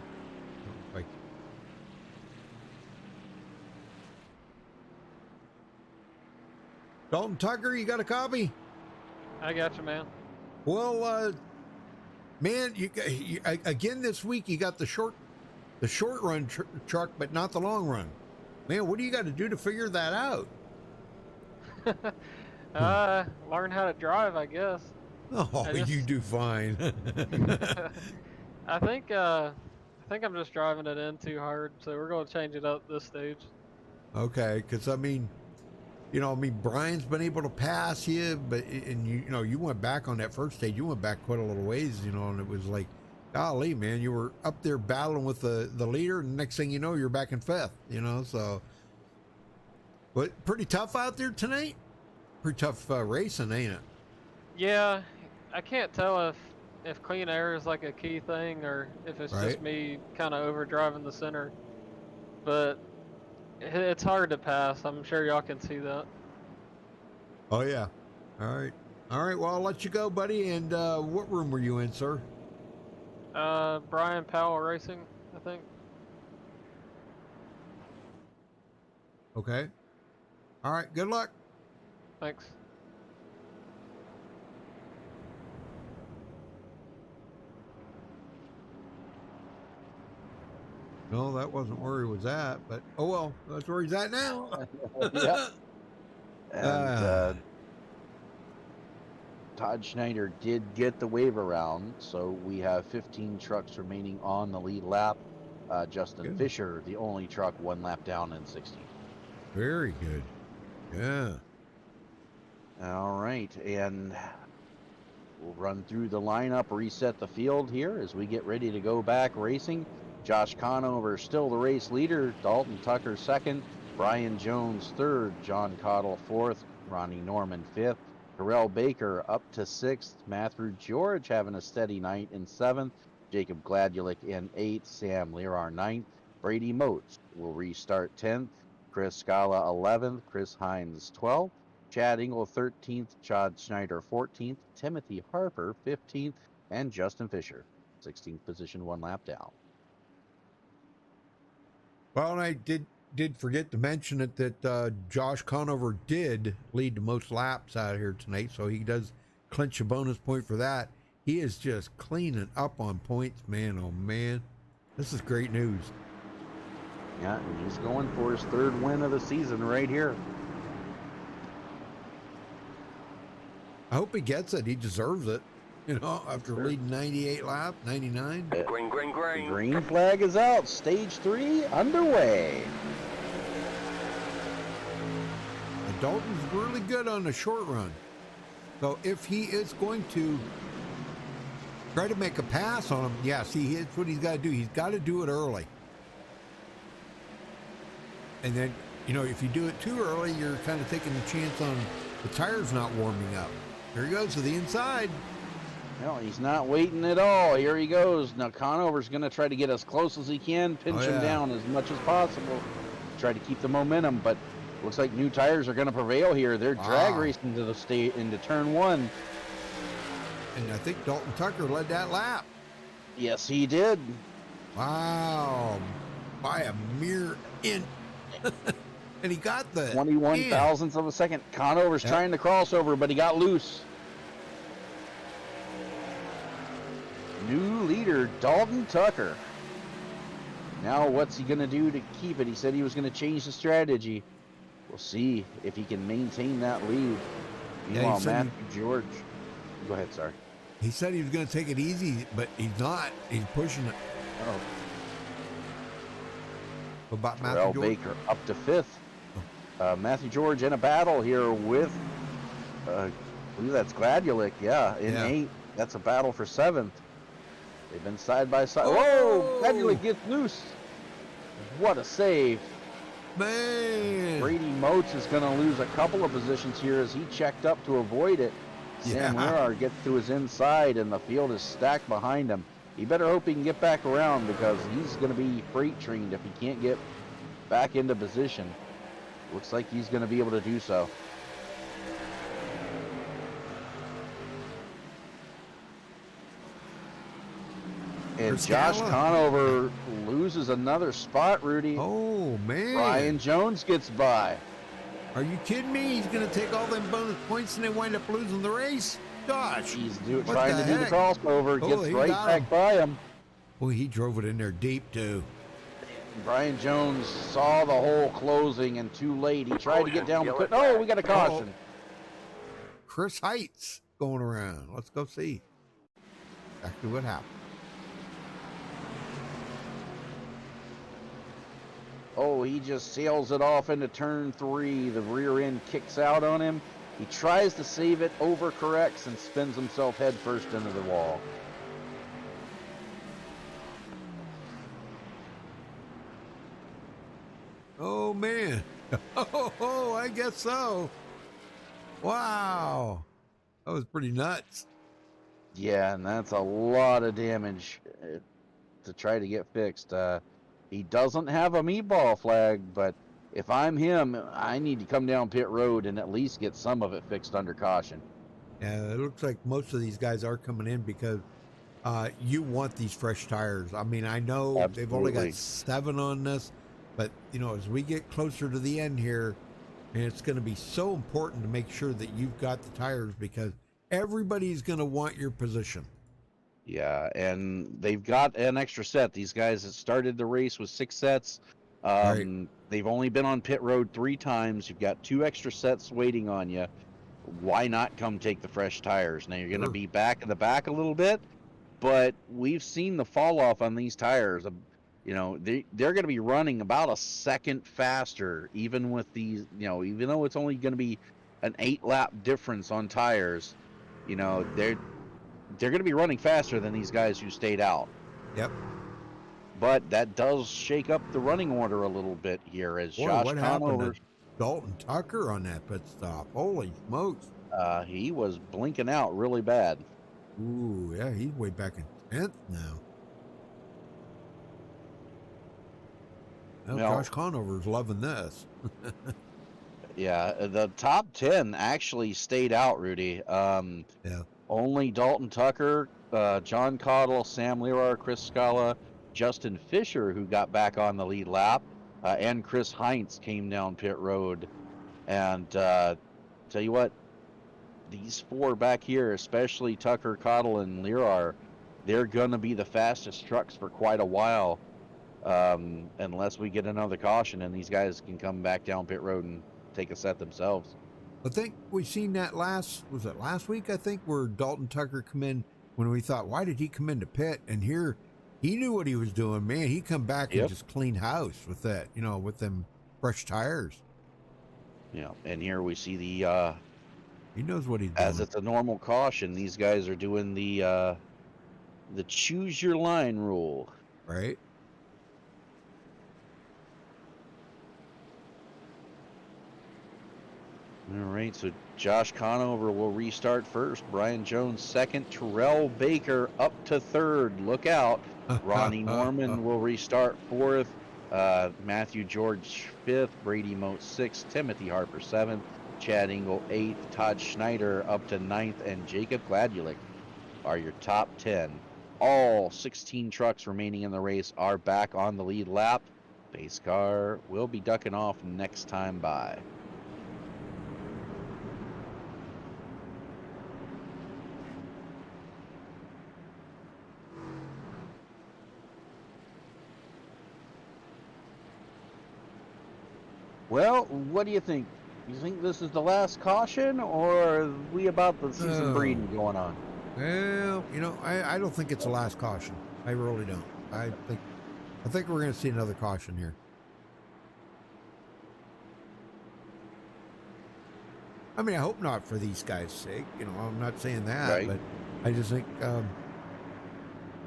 Like, Dalton Tucker, you got a copy? I got you, man. Well, man, you again this week you got the short run truck, but not the long run. Man, what do you got to do to figure that out? Learn how to drive, I guess. Oh, you do fine. I think I'm just driving it in too hard, so we're going to change it up this stage. Okay, because I mean, Brian's been able to pass you, but you went back on that first stage. You went back quite a little ways, and it was like, golly, man, you were up there battling with the leader, and the next thing you know, you're back in 5th. So, but pretty tough out there tonight. Pretty tough racing, ain't it? Yeah, I can't tell if clean air is like a key thing or if it's Right. just me kind of overdriving the center. But it's hard to pass. I'm sure y'all can see that. Oh yeah. All right. Well, I'll let you go, buddy. And what room were you in, sir? Brian Powell Racing, I think. Okay. All right. Good luck. Thanks. No, that wasn't where he was at, but oh well, that's where he's at now. Yep. And Todd Schneider did get the wave around, so we have 15 trucks remaining on the lead lap. Justin Good. Fisher, the only truck 1 lap down in 16th. Very good. Yeah. All right, and we'll run through the lineup, reset the field here as we get ready to go back racing. Josh Conover still the race leader. Dalton Tucker 2nd. Brian Jones 3rd. John Cottle 4th. Ronnie Norman 5th. Terrell Baker up to 6th. Matthew George having a steady night in 7th. Jacob Gladulik in 8th. Sam Lerar 9th. Brady Moats will restart 10th. Chris Scala 11th. Chris Hines 12th. Chad Engel 13th. Chad Schneider 14th. Timothy Harper 15th. And Justin Fisher 16th position, 1 lap down. Well, and I did forget to mention it that Josh Conover did lead the most laps out here tonight, so he does clinch a bonus point for that. He is just cleaning up on points, man. Oh man, this is great news. Yeah, and he's going for his 3rd win of the season right here. I hope he gets it. He deserves it. After leading 98 laps, 99. Green, green, green. Green flag is out. Stage 3 underway. And Dalton's really good on the short run. So if he is going to try to make a pass on him, yeah, see, that's what he's got to do. He's got to do it early. And then, if you do it too early, you're kind of taking a chance on the tires not warming up. Here he goes to the inside. No, he's not waiting at all. Here he goes. Now Conover's going to try to get as close as he can, pinch him down as much as possible, try to keep the momentum. But looks like new tires are going to prevail here. They're drag racing into turn 1. and I think Dalton Tucker led that lap. Yes, he did. Wow, by a mere inch. And he got the 21 thousandths of a second. Conover's trying to crossover, but he got loose. New leader, Dalton Tucker. Now what's he going to do to keep it? He said he was going to change the strategy. We'll see if he can maintain that lead. Meanwhile, Matthew George. Go ahead, sorry. He said he was going to take it easy, but he's not. He's pushing it. Oh. What about Matthew George? Baker up to 5th. Matthew George in a battle here with, I believe that's Gladulic, in 8th. That's a battle for 7th. They've been side by side. Whoa! Gladulic gets loose. What a save. Man. Brady Moats is going to lose a couple of positions here as he checked up to avoid it. Sam Lehrer gets to his inside, and the field is stacked behind him. He better hope he can get back around because he's going to be freight trained if he can't get back into position. Looks like he's going to be able to do so. And Josh Conover loses another spot, Rudy. Oh, man. Brian Jones gets by. Are you kidding me? He's going to take all them bonus points and they wind up losing the race? Gosh. He's trying to do the crossover. Gets right back by him. Well, he drove it in there deep, too. Brian Jones saw the hole closing and too late. He tried to get down the pit. Oh, we got a caution. Chris Heights going around. Let's go see exactly what happened. Oh, he just sails it off into turn 3. The rear end kicks out on him. He tries to save it, overcorrects, and spins himself head first into the wall. Oh, man. Oh, I guess so. Wow. That was pretty nuts. Yeah, and that's a lot of damage to try to get fixed. He doesn't have a meatball flag, but if I'm him, I need to come down pit road and at least get some of it fixed under caution. Yeah, it looks like most of these guys are coming in because you want these fresh tires. I mean, I know they've only got 7 on this, but, you know, as we get closer to the end here, and it's going to be so important to make sure that you've got the tires because everybody's going to want your position. Yeah, and they've got an extra set. These guys that started the race with 6 sets. They've only been on pit road 3 times. You've got 2 extra sets waiting on you. Why not come take the fresh tires? Now, you're going to be back in the back a little bit, but we've seen the fall off on these tires. You know, they're going to be running about a second faster, even with these, you know, even though it's only going to be an 8-lap difference on tires, you know, they're going to be running faster than these guys who stayed out. Yep. But that does shake up the running order a little bit here as Josh Conover. Dalton Tucker on that pit stop. Holy smokes. He was blinking out really bad. Ooh, yeah, he's way back in 10th now. Well, Josh Conover's loving this. Yeah, the top 10 actually stayed out, Rudy. Only Dalton Tucker, John Cottle, Sam Lehrer, Chris Scala, Justin Fisher, who got back on the lead lap, and Chris Heinz came down pit road. And tell you what, these 4 back here, especially Tucker, Cottle, and Lehrer, they're going to be the fastest trucks for quite a while, unless we get another caution and these guys can come back down pit road and take a set themselves. I think we seen that last week, I think, where Dalton Tucker come in when we thought, why did he come into pit? And here, he knew what he was doing, man. He come back and just cleaned house with that, you know, with them fresh tires. Yeah, and here we see the... he knows what he's doing. As it's a normal caution, these guys are doing the choose your line rule. Right. All right, so Josh Conover will restart first. Brian Jones second. Terrell Baker up to 3rd. Look out. Ronnie Norman will restart 4th. Matthew George 5th. Brady Moat 6th. Timothy Harper 7th. Chad Engel 8th. Todd Schneider up to 9th. And Jacob Gladulic are your top 10. All 16 trucks remaining in the race are back on the lead lap. Pace car will be ducking off next time by. Well, what do you think? You think this is the last caution, or are we about to see some breeding going on? Well, you know, I don't think it's the last caution. I really don't. I think we're going to see another caution here. I mean, I hope not for these guys' sake. You know, I'm not saying that, Right. but I just think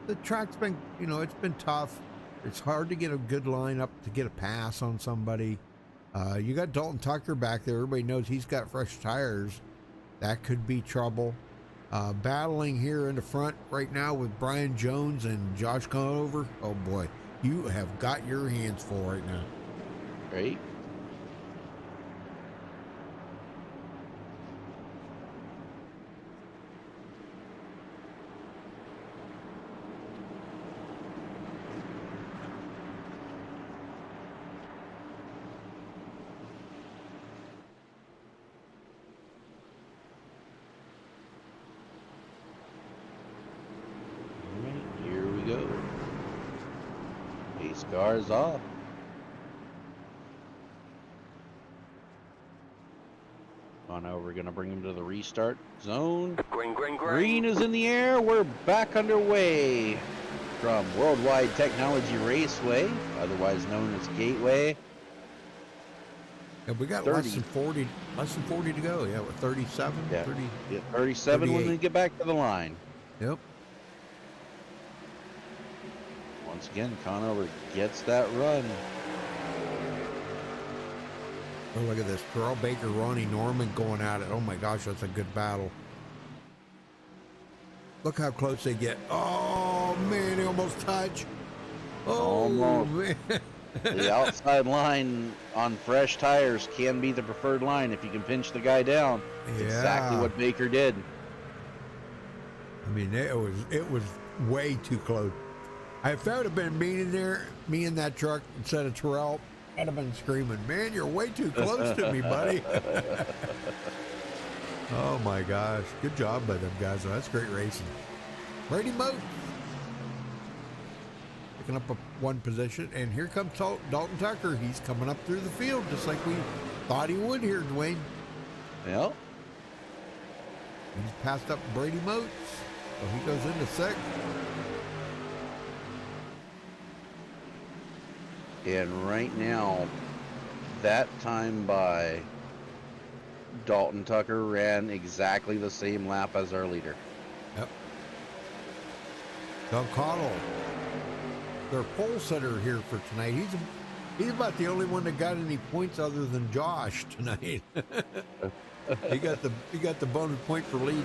the track's been, you know, it's been tough. It's hard to get a good lineup to get a pass on somebody. You got Dalton Tucker back there. Everybody knows he's got fresh tires. That could be trouble. Battling here in the front right now with Brian Jones and Josh Conover. Oh boy, you have got your hands full right now. Right? Here we go. Pace car's off. On over, we're gonna bring him to the restart zone. Green, green, green. Green is in the air. We're back underway from Worldwide Technology Raceway, otherwise known as Gateway. And we got 30. less than 40 to go. Yeah, with 37, Yeah. 30. Yeah, 37 when 38. we get back to the line. Yep. Once again, Conover gets that run. Oh, look at this. Terrell Baker, Ronnie Norman going at it. Oh my gosh, that's a good battle. Look how close they get. Oh man, they almost touch. Oh Almost. man. The outside line on fresh tires can be the preferred line if you can pinch the guy down. That's exactly Yeah. what Baker did. I mean, it was way too close. If that would have been me in there, me in that truck instead of Terrell, I'd have been screaming, "Man, you're way too close to me, buddy." Oh my gosh, good job by them guys. That's great racing. Brady Moat picking up one position, and here comes Dalton Tucker. He's coming up through the field just like we thought he would here, Dwayne. Well, He's passed up Brady Moats, so he goes into sixth. and right now, that time by Dalton Tucker ran exactly the same lap as our leader. Yep. Doug Cottle, their pole setter here for tonight. He's about the only one that got any points other than Josh tonight. he got the bonus point for leading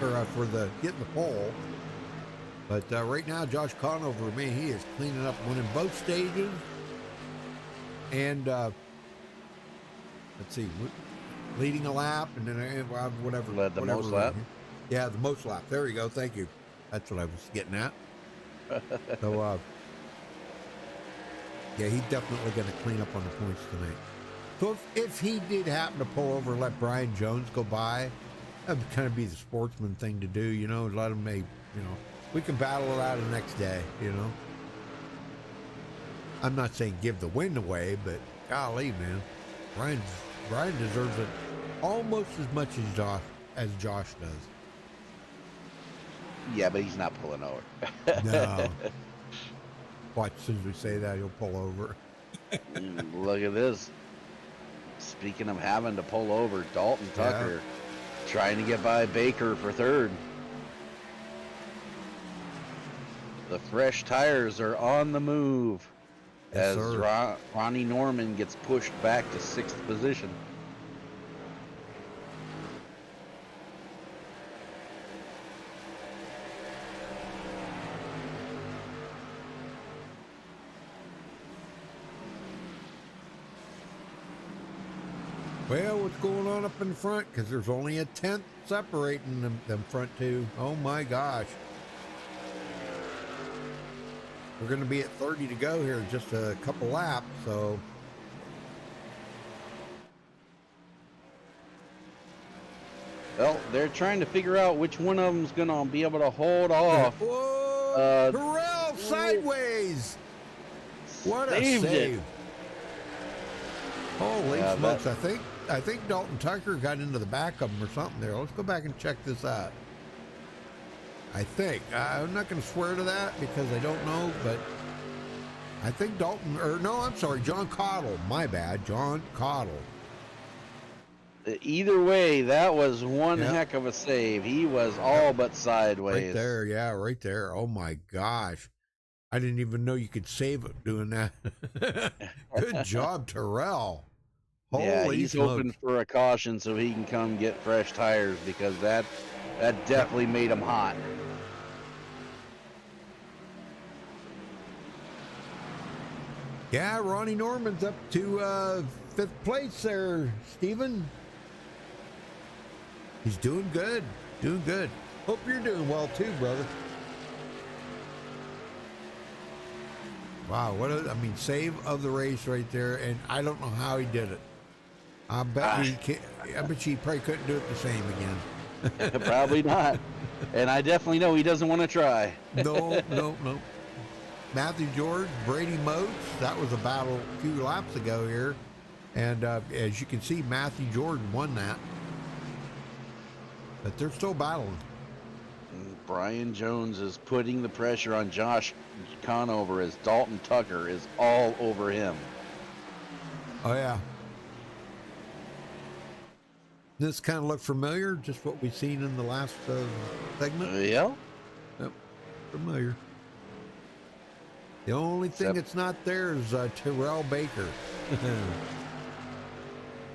or for the getting the pole. But right now, Josh Conover, man, he is cleaning up, winning both stages. And let's see, leading a lap, and then whatever. Led the whatever. most lap? Yeah, the most lap. There you go. Thank you. That's what I was getting at. So, yeah, he's definitely going to clean up on the points tonight. So if he did happen to pull over and let Brian Jones go by, that would kind of be the sportsman thing to do, you know, let him we can battle it out the next day, you know. I'm not saying give the win away, but golly, man, Brian deserves it almost as much as Josh does. Yeah, but he's not pulling over. No. Watch, as soon as we say that, he'll pull over. Look at this. Speaking of having to pull over, Dalton Tucker trying to get by Baker for third. The fresh tires are on the move Yes, as sir. Ronnie Norman gets pushed back to sixth position. Well, what's going on up in front? Because there's only a 10th separating them front two. Oh my gosh. We're going to be at 30 to go here, just a couple laps, so. Well, they're trying to figure out which one of them's going to be able to hold off. Whoa! Terrell sideways! What a Saved save. it. Holy Yeah, smokes, I think Dalton Tucker got into the back of him or something there. Let's go back and check this out. I think. I'm not going to swear to that because I don't know, but I think Dalton, or no, I'm sorry, John Cottle. My bad, John Cottle. Either way, that was one heck of a save. He was all but sideways. Right there, yeah, right there. Oh my gosh. I didn't even know you could save it doing that. Good job, Terrell. Holy Yeah, he's smokes. hoping for a caution so he can come get fresh tires because that definitely made him hot. Yeah, Ronnie Norman's up to 5th place there, Steven. He's doing good, doing good. Hope you're doing well too, brother. Wow, save of the race right there, and I don't know how he did it. I bet he probably couldn't do it the same again. Probably not. And I definitely know he doesn't want to try. No. Matthew George, Brady Moats, that was a battle a few laps ago here. And as you can see, Matthew Jordan won that. But they're still battling. Brian Jones is putting the pressure on Josh Conover as Dalton Tucker is all over him. Oh, yeah. This kind of looked familiar, just what we've seen in the last segment. Yeah. Yep, familiar. The only thing that's not there is Terrell Baker.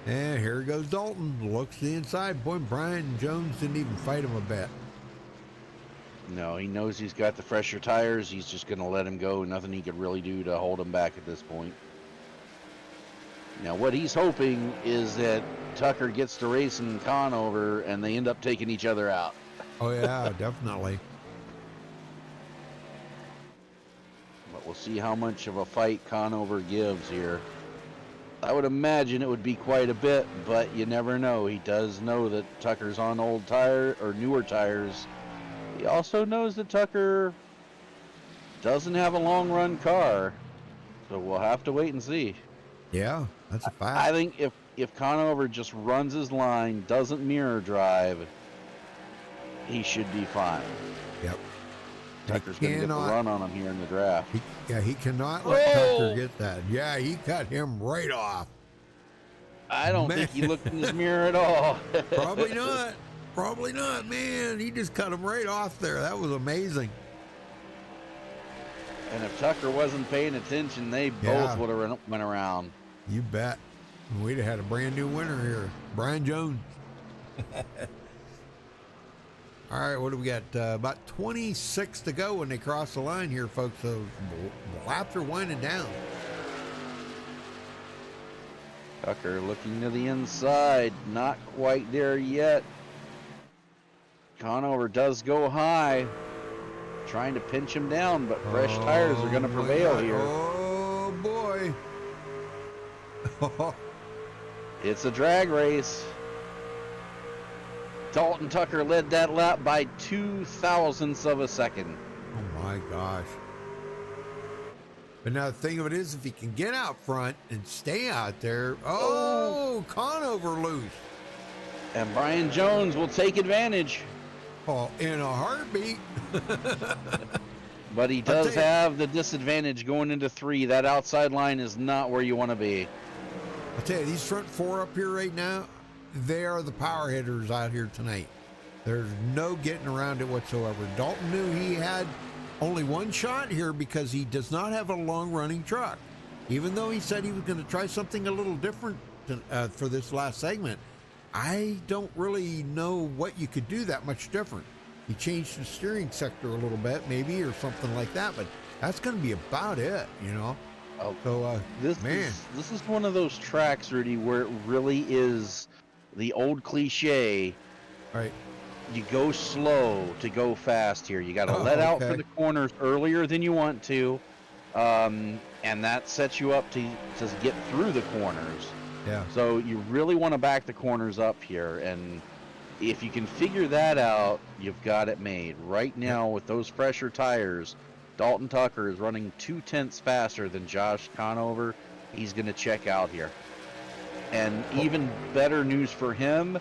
And here goes Dalton. Looks to the inside. Boy, Brian Jones didn't even fight him a bit. No, he knows he's got the fresher tires. He's just going to let him go. Nothing he could really do to hold him back at this point. Now, what he's hoping is that Tucker gets to racing Conover and they end up taking each other out. Oh, yeah, definitely. But we'll see how much of a fight Conover gives here. I would imagine it would be quite a bit, but you never know. He does know that Tucker's on old tire or newer tires. He also knows that Tucker doesn't have a long run car. So we'll have to wait and see. Yeah, that's a fact. I think if Conover just runs his line, doesn't mirror drive, he should be fine. Yep. Tucker's going to get the run on him here in the draft. He cannot let Tucker get that. Yeah, he cut him right off. I don't think he looked in his mirror at all. Probably not. Probably not, man. He just cut him right off there. That was amazing. And if Tucker wasn't paying attention, they both would have went around. You bet. We'd have had a brand new winner here. Brian Jones. All right, what do we got? About 26 to go when they cross the line here, folks. So the laps are winding down. Tucker looking to the inside. Not quite there yet. Conover does go high. Trying to pinch him down, but fresh tires are going to prevail here. Oh, boy. It's a drag race. Dalton Tucker led that lap by 0.02 of a second. Oh, my gosh. But now the thing of it is, if he can get out front and stay out there, Conover loose. And Brian Jones will take advantage. Oh, in a heartbeat. But he does have the disadvantage going into 3. That outside line is not where you want to be. I'll tell you, these front 4 up here right now, they are the power hitters out here tonight. There's no getting around it whatsoever. Dalton knew he had only one shot here because he does not have a long-running truck. Even though he said he was going to try something a little different for this last segment, I don't really know what you could do that much different. He changed the steering sector a little bit, maybe, or something like that, but that's going to be about it, you know. Oh, So, man, this is one of those tracks, Rudy, where it really is the old cliche. right. You go slow to go fast here. You got to let out for okay. the corners earlier than you want to, and that sets you up to get through the corners. Yeah. So you really want to back the corners up here, and if you can figure that out, you've got it made. Right now, with those fresher tires, Dalton Tucker is running 2/10 faster than Josh Conover. He's going to check out here. And even better news for him,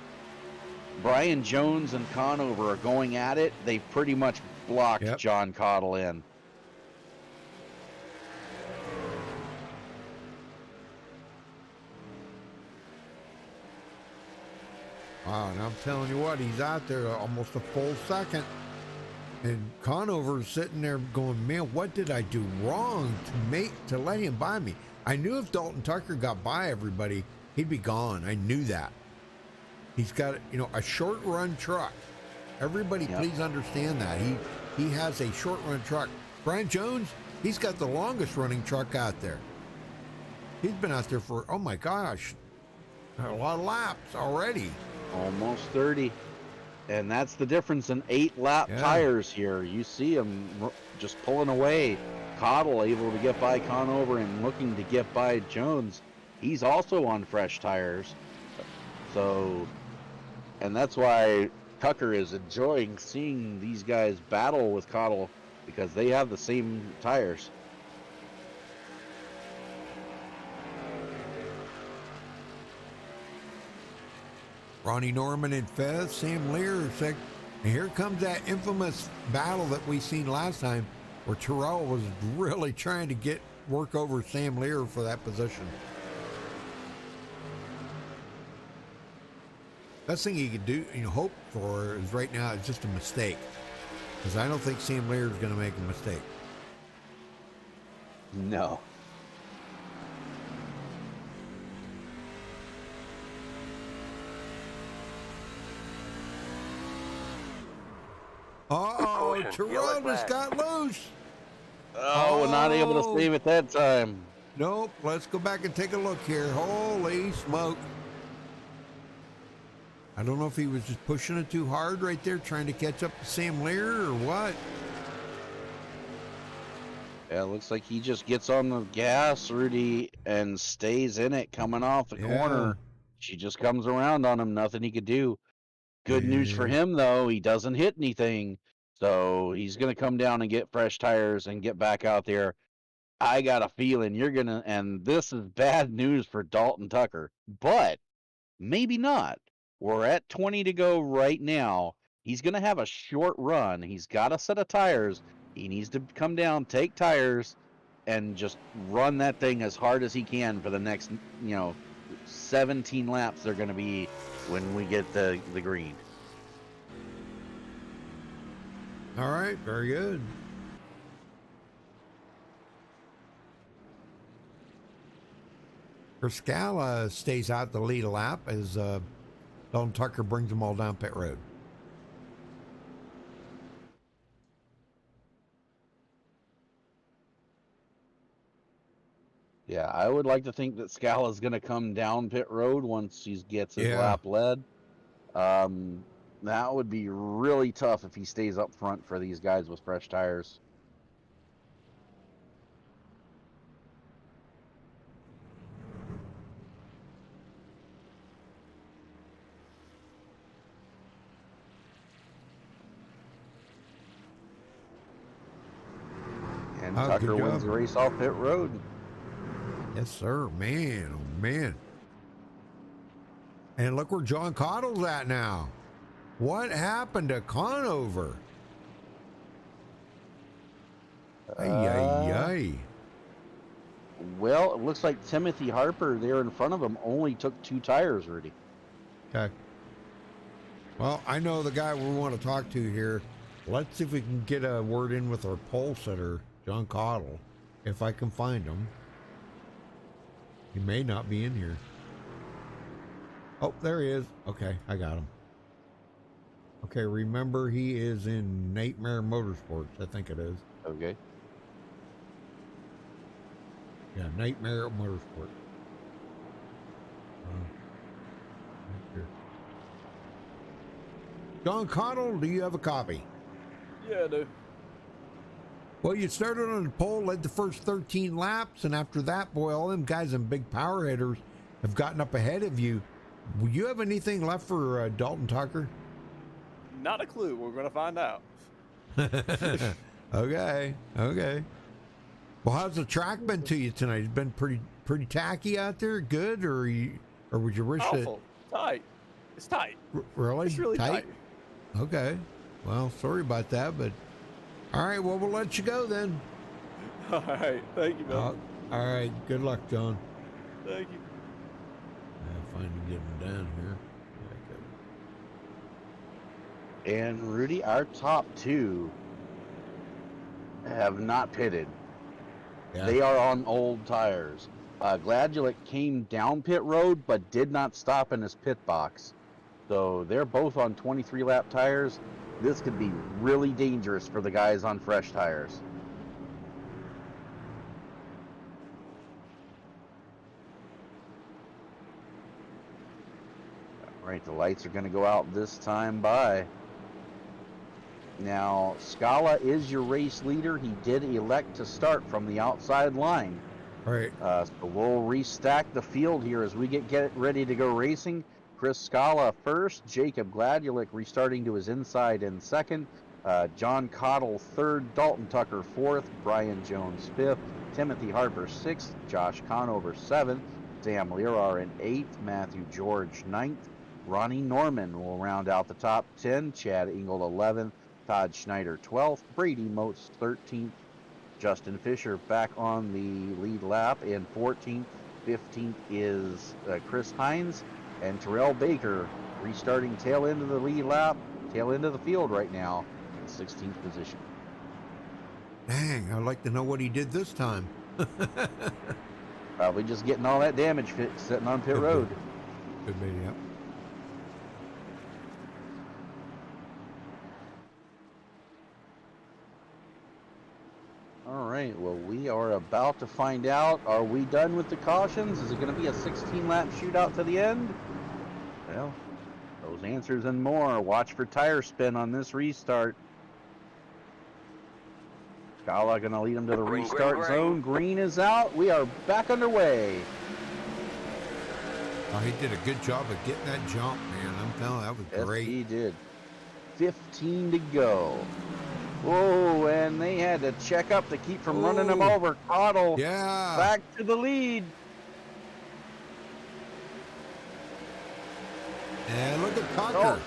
Brian Jones and Conover are going at it. They pretty much blocked John Cottle in. Wow, and I'm telling you what, he's out there almost a full second. And Conover's sitting there going, man, what did I do wrong to let him by me? I knew if Dalton Tucker got by everybody, he'd be gone. I knew that. He's got, a short run truck. Everybody please understand that. He has a short run truck. Brian Jones, he's got the longest running truck out there. He's been out there for, oh my gosh, a lot of laps already. Almost 30. And that's the difference in 8-lap tires here. You see him just pulling away. Cottle able to get by Conover and looking to get by Jones. He's also on fresh tires. So, and that's why Tucker is enjoying seeing these guys battle with Cottle, because they have the same tires. Ronnie Norman in fifth, Sam Lear sixth. And here comes that infamous battle that we seen last time where Terrell was really trying to work over Sam Lear for that position. Best thing he could do, hope for is right now is just a mistake. Because I don't think Sam Lear is going to make a mistake. No. Uh-oh, Terrell just got loose. Oh, we're not able to save it that time. Nope, let's go back and take a look here. Holy smoke. I don't know if he was just pushing it too hard right there, trying to catch up to Sam Lear or what. Yeah, it looks like he just gets on the gas, Rudy, and stays in it coming off the corner. She just comes around on him, nothing he could do. Good news for him, though, he doesn't hit anything. So he's going to come down and get fresh tires and get back out there. I got a feeling you're going to, and this is bad news for Dalton Tucker, but maybe not. We're at 20 to go right now. He's going to have a short run. He's got a set of tires. He needs to come down, take tires, and just run that thing as hard as he can for the next, 17 laps they're going to be when we get the green. All right, very good. Perscala stays out the lead a lap as Dalton Tucker brings them all down pit road. Yeah, I would like to think that Scala's going to come down pit road once he gets his lap led. That would be really tough if he stays up front for these guys with fresh tires. And Tucker wins the race off pit road. Yes, sir. Man, oh, man. And look where John Cottle's at now. What happened to Conover? Ay. Well, it looks like Timothy Harper there in front of him only took 2 tires, Rudy. Okay. Well, I know the guy we want to talk to here. Let's see if we can get a word in with our pole sitter, John Cottle, if I can find him. He may not be in here. Oh, there he is. Okay, I got him. Okay, remember he is in Nightmare Motorsports, I think it is. Okay. Yeah, Nightmare Motorsport. Okay. John Connell, do you have a copy? Yeah, I do. Well, you started on the pole, led the first 13 laps, and after that, boy, all them guys and big power hitters have gotten up ahead of you. Will you have anything left for Dalton Tucker? Not a clue. We're gonna find out. Okay. Well, how's the track been to you tonight? It's been pretty tacky out there. Good, or would you wish that? Awful. Tight. It's tight. Really? It's really tight. Okay. Well, sorry about that, but all right. Well, we'll let you go then. All right. Thank you, Bill. All right. Good luck, John. Thank you. I'll finally get him down here. And Rudy, our top two have not pitted. Yeah. They are on old tires. Gladulic came down pit road, but did not stop in his pit box. So they're both on 23 lap tires. This could be really dangerous for the guys on fresh tires. All right, the lights are going to go out this time by. Now, Scala is your race leader. He did elect to start from the outside line. All right. So we'll restack the field here as we get ready to go racing. Chris Scala first, Jacob Gladulic restarting to his inside in second, John Cottle third, Dalton Tucker fourth, Brian Jones fifth, Timothy Harper sixth, Josh Conover seventh, Sam Lerar in eighth, Matthew George ninth, Ronnie Norman will round out the top 10, Chad Engel 11th, Todd Schneider 12th, Brady Motes 13th, Justin Fisher back on the lead lap in 14th, 15th is Chris Hines, and Terrell Baker restarting tail end of the lead lap, tail end of the field right now, in 16th position. Dang, I'd like to know what he did this time. Probably just getting all that damage fixed, sitting on pit road. Could be, yep. All right, well, we are about to find out. Are we done with the cautions? Is it going to be a 16-lap shootout to the end? Well, those answers and more. Watch for tire spin on this restart. Scala going to lead them to the restart zone. Green is out. We are back underway. Oh, he did a good job of getting that jump, man. I'm telling you, that was great. Yes, he did. 15 to go. Whoa, and they had to check up to keep from running him over. Cottle back to the lead. And look at Tucker. Oh,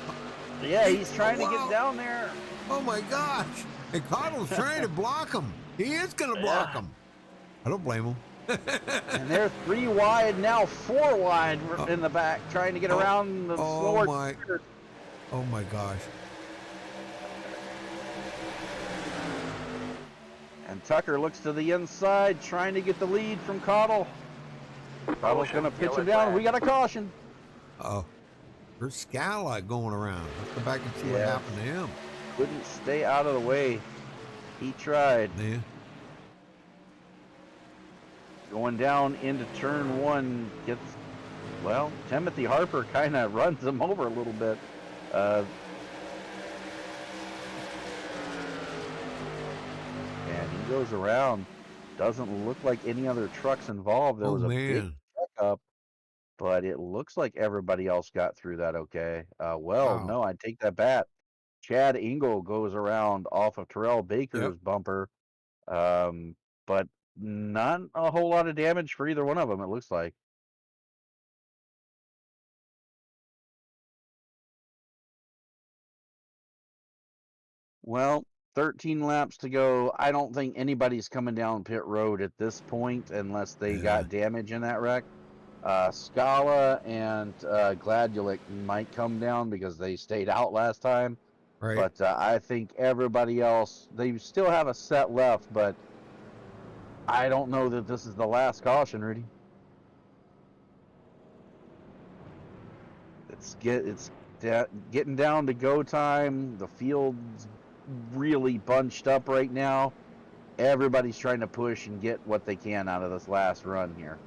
yeah, he's trying to get down there. Oh, my gosh. And Cottle's trying to block him. He is going to block him. I don't blame him. And they're 3 wide, now 4 wide in the back, trying to get around the slower. Oh, my gosh. And Tucker looks to the inside, trying to get the lead from Cottle. Cottle's going to pitch him down. We got a caution. Uh-oh. There's Scala going around. Let's go back and see what happened to him. Couldn't stay out of the way. He tried. Yeah. Going down into turn 1, gets, well, Timothy Harper kind of runs him over a little bit. And he goes around. Doesn't look like any other trucks involved. There was a big checkup, but it looks like everybody else got through that okay. No, I take that back. Chad Engel goes around off of Terrell Baker's bumper, but not a whole lot of damage for either one of them, it looks like. Well, 13 laps to go. I don't think anybody's coming down pit road at this point unless they got damage in that wreck. Scala and Gladulic might come down because they stayed out last time. Right. But I think everybody else, they still have a set left, but I don't know that this is the last caution, Rudy. It's getting down to go time. The field's really bunched up right now. everybody's trying to push and get what they can out of this last run here.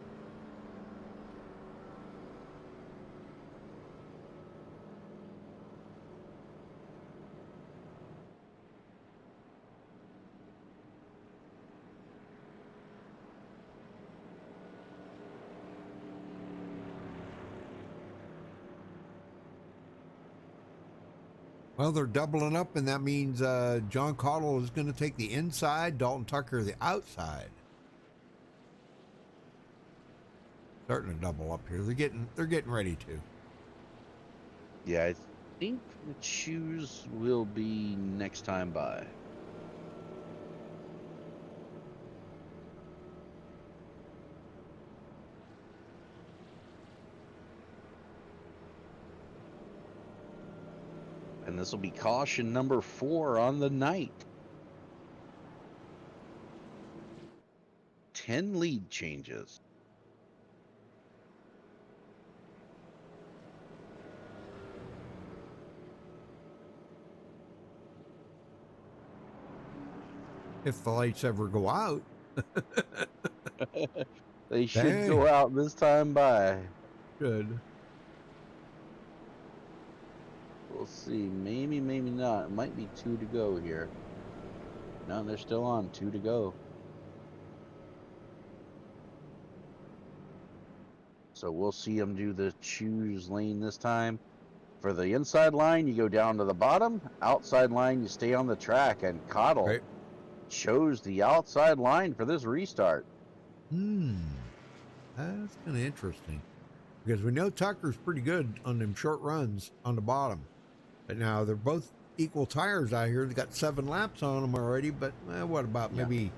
Well, they're doubling up, and that means John Cottle is going to take the inside, Dalton Tucker the outside. Starting to double up here. They're getting ready to. Yeah, I think the shoes will be next time by. And this will be caution number 4 on the night. 10 lead changes. If the lights ever go out. They should go out this time by. Good. We'll see. Maybe, maybe not. It might be 2 to go here. No, they're still on. 2 to go. So we'll see them do the choose lane this time. For the inside line, you go down to the bottom. Outside line, you stay on the track. And Cottle chose the outside line for this restart. That's kind of interesting. Because we know Tucker's pretty good on them short runs on the bottom. But now they're both equal tires out here. They got 7 laps on them already. But what about maybe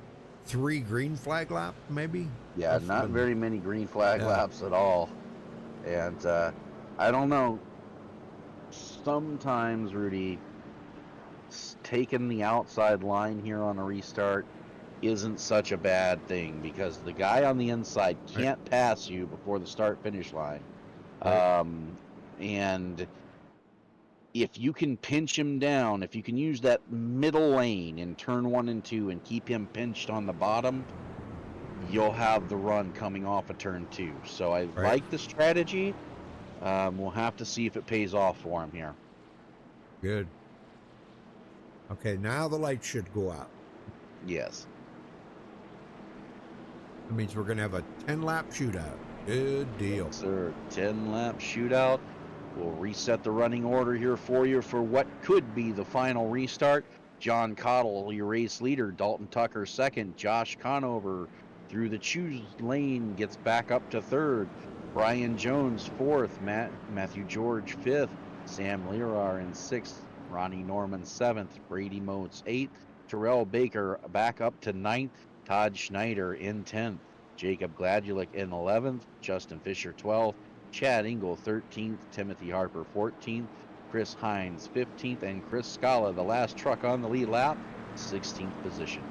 3 green flag laps, maybe? Yeah, That's not very many green flag laps at all. And I don't know. Sometimes, Rudy, taking the outside line here on a restart isn't such a bad thing because the guy on the inside can't pass you before the start-finish line. And if you can pinch him down, if you can use that middle lane in turn 1 and 2 and keep him pinched on the bottom, you'll have the run coming off of turn 2. So I like the strategy. We'll have to see if it pays off for him here. Good. Okay, now the lights should go out. Yes. That means we're going to have a 10-lap shootout. Good deal. Yes, sir. 10-lap shootout. We'll reset the running order here for you for what could be the final restart. John Cottle, your race leader. Dalton Tucker, second. Josh Conover through the choose lane gets back up to third. Brian Jones, fourth. Matthew George, fifth. Sam Lerar in sixth. Ronnie Norman, seventh. Brady Motes, eighth. Terrell Baker back up to ninth. Todd Schneider in 10th. Jacob Gladulik in 11th. Justin Fisher, 12th. Chad Engel, 13th. Timothy Harper, 14th. Chris Hines, 15th. And Chris Scala, the last truck on the lead lap, 16th position.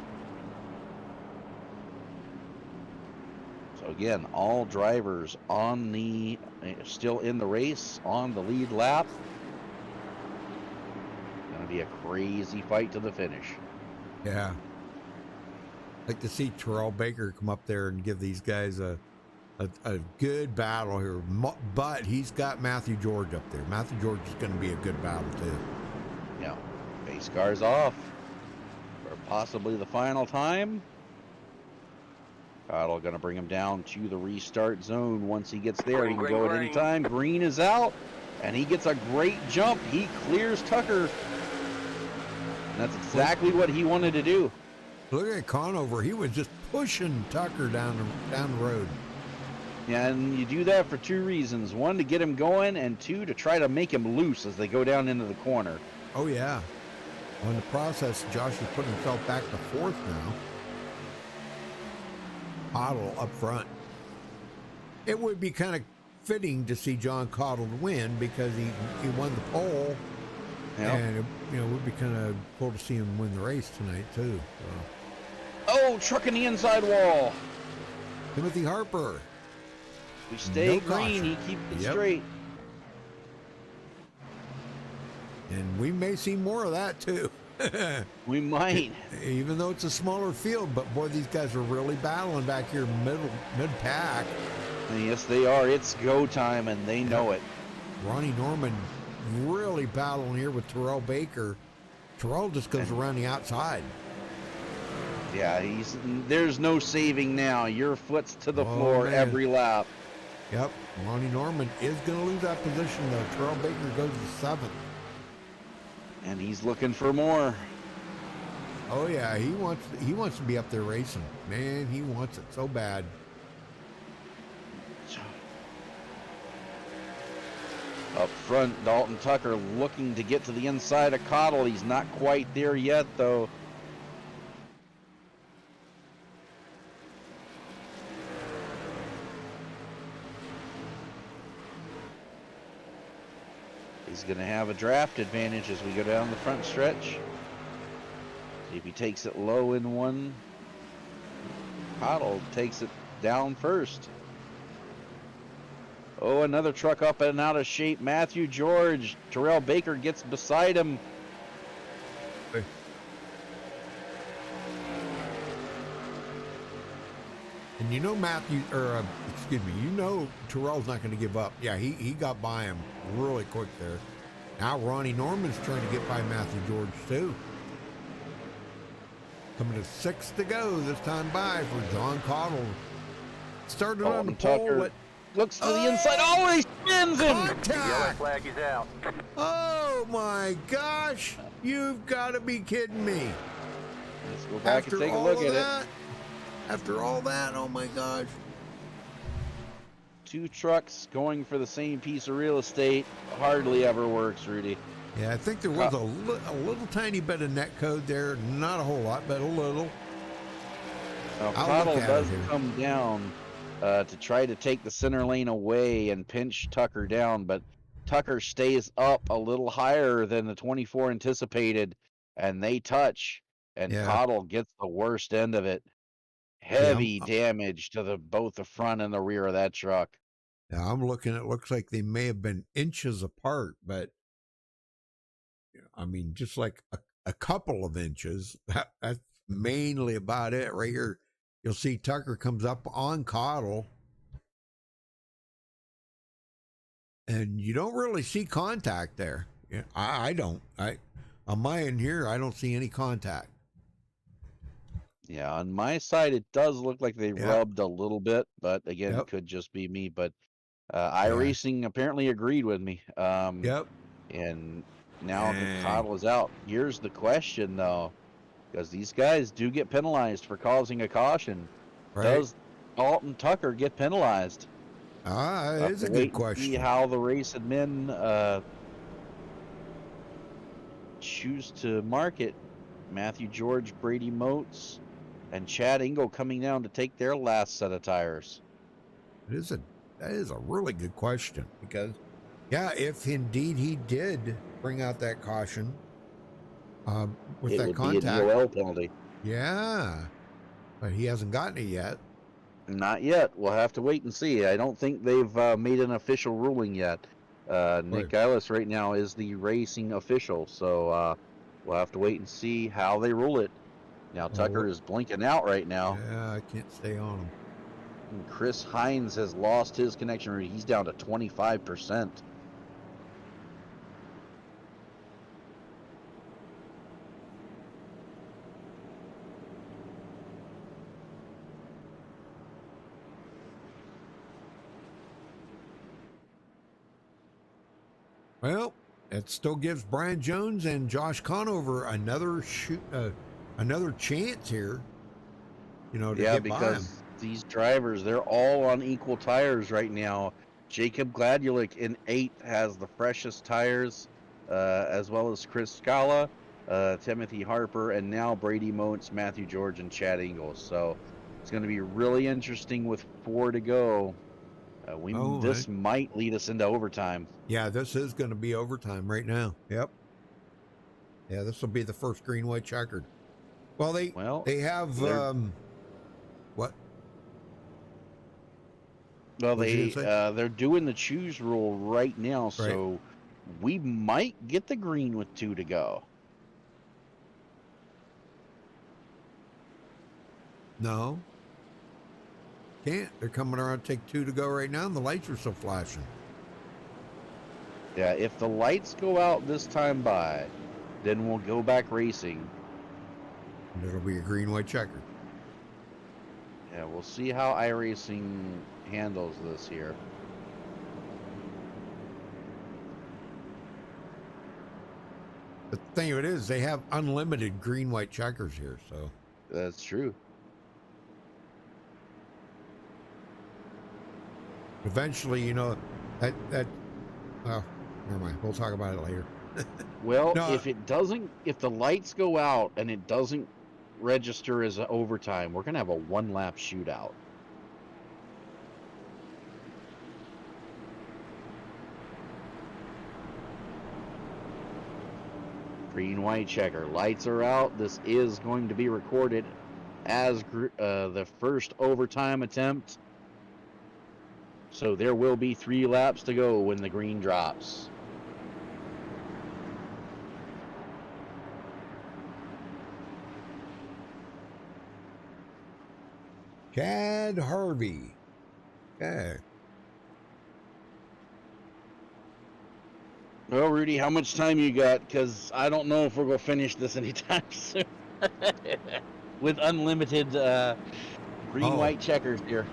So again, all drivers on the still in the race on the lead lap. Gonna be a crazy fight to the finish. Yeah. Like to see Terrell Baker come up there and give these guys a good battle here. But he's got Matthew George up there. Matthew George is going to be a good battle too. Yeah. Base cars off for possibly the final time. Cottle going to bring him down to the restart zone. Once he gets there, he can go at any time. Green is out, and he gets a great jump. He clears Tucker. And that's exactly what he wanted to do. Look at Conover. He was just pushing Tucker down the road. Yeah, and you do that for 2 reasons. 1, to get him going, and 2, to try to make him loose as they go down into the corner. Oh, yeah. Well, in the process, Josh has put himself back to 4th now. Cottle up front. It would be kind of fitting to see John Cottle win because he won the pole. Yep. And it would be kind of cool to see him win the race tonight too. So. Oh, truck in the inside wall. Timothy Harper. We stay green. He keeps it straight. And we may see more of that too. We might. Even though it's a smaller field, but boy, these guys are really battling back here mid-pack. And yes, they are. It's go time, and they know it. Ronnie Norman really battling here with Terrell Baker. Terrell just goes around the outside. Yeah, there's no saving now. Your foot's to the floor every lap. Yep, Ronnie Norman is going to lose that position, though. Terrell Baker goes to 7th. And he's looking for more. Oh, yeah, he wants to be up there racing. Man, he wants it so bad. Up front, Dalton Tucker looking to get to the inside of Cottle. He's not quite there yet, though. He's going to have a draft advantage as we go down the front stretch. See if he takes it low in one. Cottle takes it down first. Oh, another truck up and out of shape. Matthew George. Terrell Baker gets beside him. Hey. And you know you know Terrell's not going to give up. Yeah, he got by him really quick there. Now Ronnie Norman's trying to get by Matthew George too. Coming to 6 to go this time by for John Cottle. Started on the pole. Looks to the inside. Oh, he spins him. Yellow flag is out. Oh my gosh! You've got to be kidding me. Let's go back and take a look at it. After all that, oh my gosh. 2 trucks going for the same piece of real estate hardly ever works, Rudy. Yeah, I think there was a little tiny bit of net code there. Not a whole lot, but a little. Now, Cottle does come down to try to take the center lane away and pinch Tucker down, but Tucker stays up a little higher than the 24 anticipated, and they touch, and Cottle gets the worst end of it. Heavy damage to both the front and the rear of that truck. Yeah, I'm looking. It looks like they may have been inches apart, but I mean, just like a couple of inches. That's mainly about it right here. You'll see Tucker comes up on Cottle, and you don't really see contact there. Yeah, I don't. On my end here, I don't see any contact. Yeah, on my side, it does look like they rubbed a little bit, but again, it could just be me. But iRacing apparently agreed with me. And now the Cottle is out. Here's the question, though, because these guys do get penalized for causing a caution. Right. Does Dalton Tucker get penalized? It is a good question. See how the race admin choose to mark it. Matthew George, Brady Motes, and Chad Engel coming down to take their last set of tires. That is a really good question, because if indeed he did bring out that caution with it that would contact, be a DOL penalty. Yeah, but he hasn't gotten it yet. Not yet. We'll have to wait and see. I don't think they've made an official ruling yet. Nick Gillis right now is the racing official, so we'll have to wait and see how they rule it. Now Tucker is blinking out right now. Yeah, I can't stay on him. And Chris Hines has lost his connection. He's down to 25%. Well, it still gives Brian Jones and Josh Conover another chance here. To get by him. These drivers, they're all on equal tires right now. Jacob Gladulik in 8th has the freshest tires, as well as Chris Scala, Timothy Harper, and now Brady Motes, Matthew George, and Chad Engels. So it's going to be really interesting with 4 to go. This might lead us into overtime. Yeah, this is going to be overtime right now. Yep. Yeah, this will be the first green, white, checkered. Well, they have what? Well, they're doing the choose rule right now, so we might get the green with 2 to go. No. Can't. They're coming around, take 2 to go right now, and the lights are still flashing. Yeah, if the lights go out this time by, then we'll go back racing. And it'll be a green, white checker. Yeah, we'll see how iRacing handles this here. The thing of it is, they have unlimited green, white checkers here, so. That's true. Eventually, you know, well, never mind. We'll talk about it later. Well, No, if the lights go out and it doesn't register as an overtime, we're gonna have a 1-lap shootout. Green, white checker. Lights are out. This is going to be recorded as the first overtime attempt. So there will be 3 laps to go when the green drops. Chad Harvey. Okay. Well, Rudy, how much time you got? Because I don't know if we're going to finish this anytime soon. With unlimited green, white checkers here.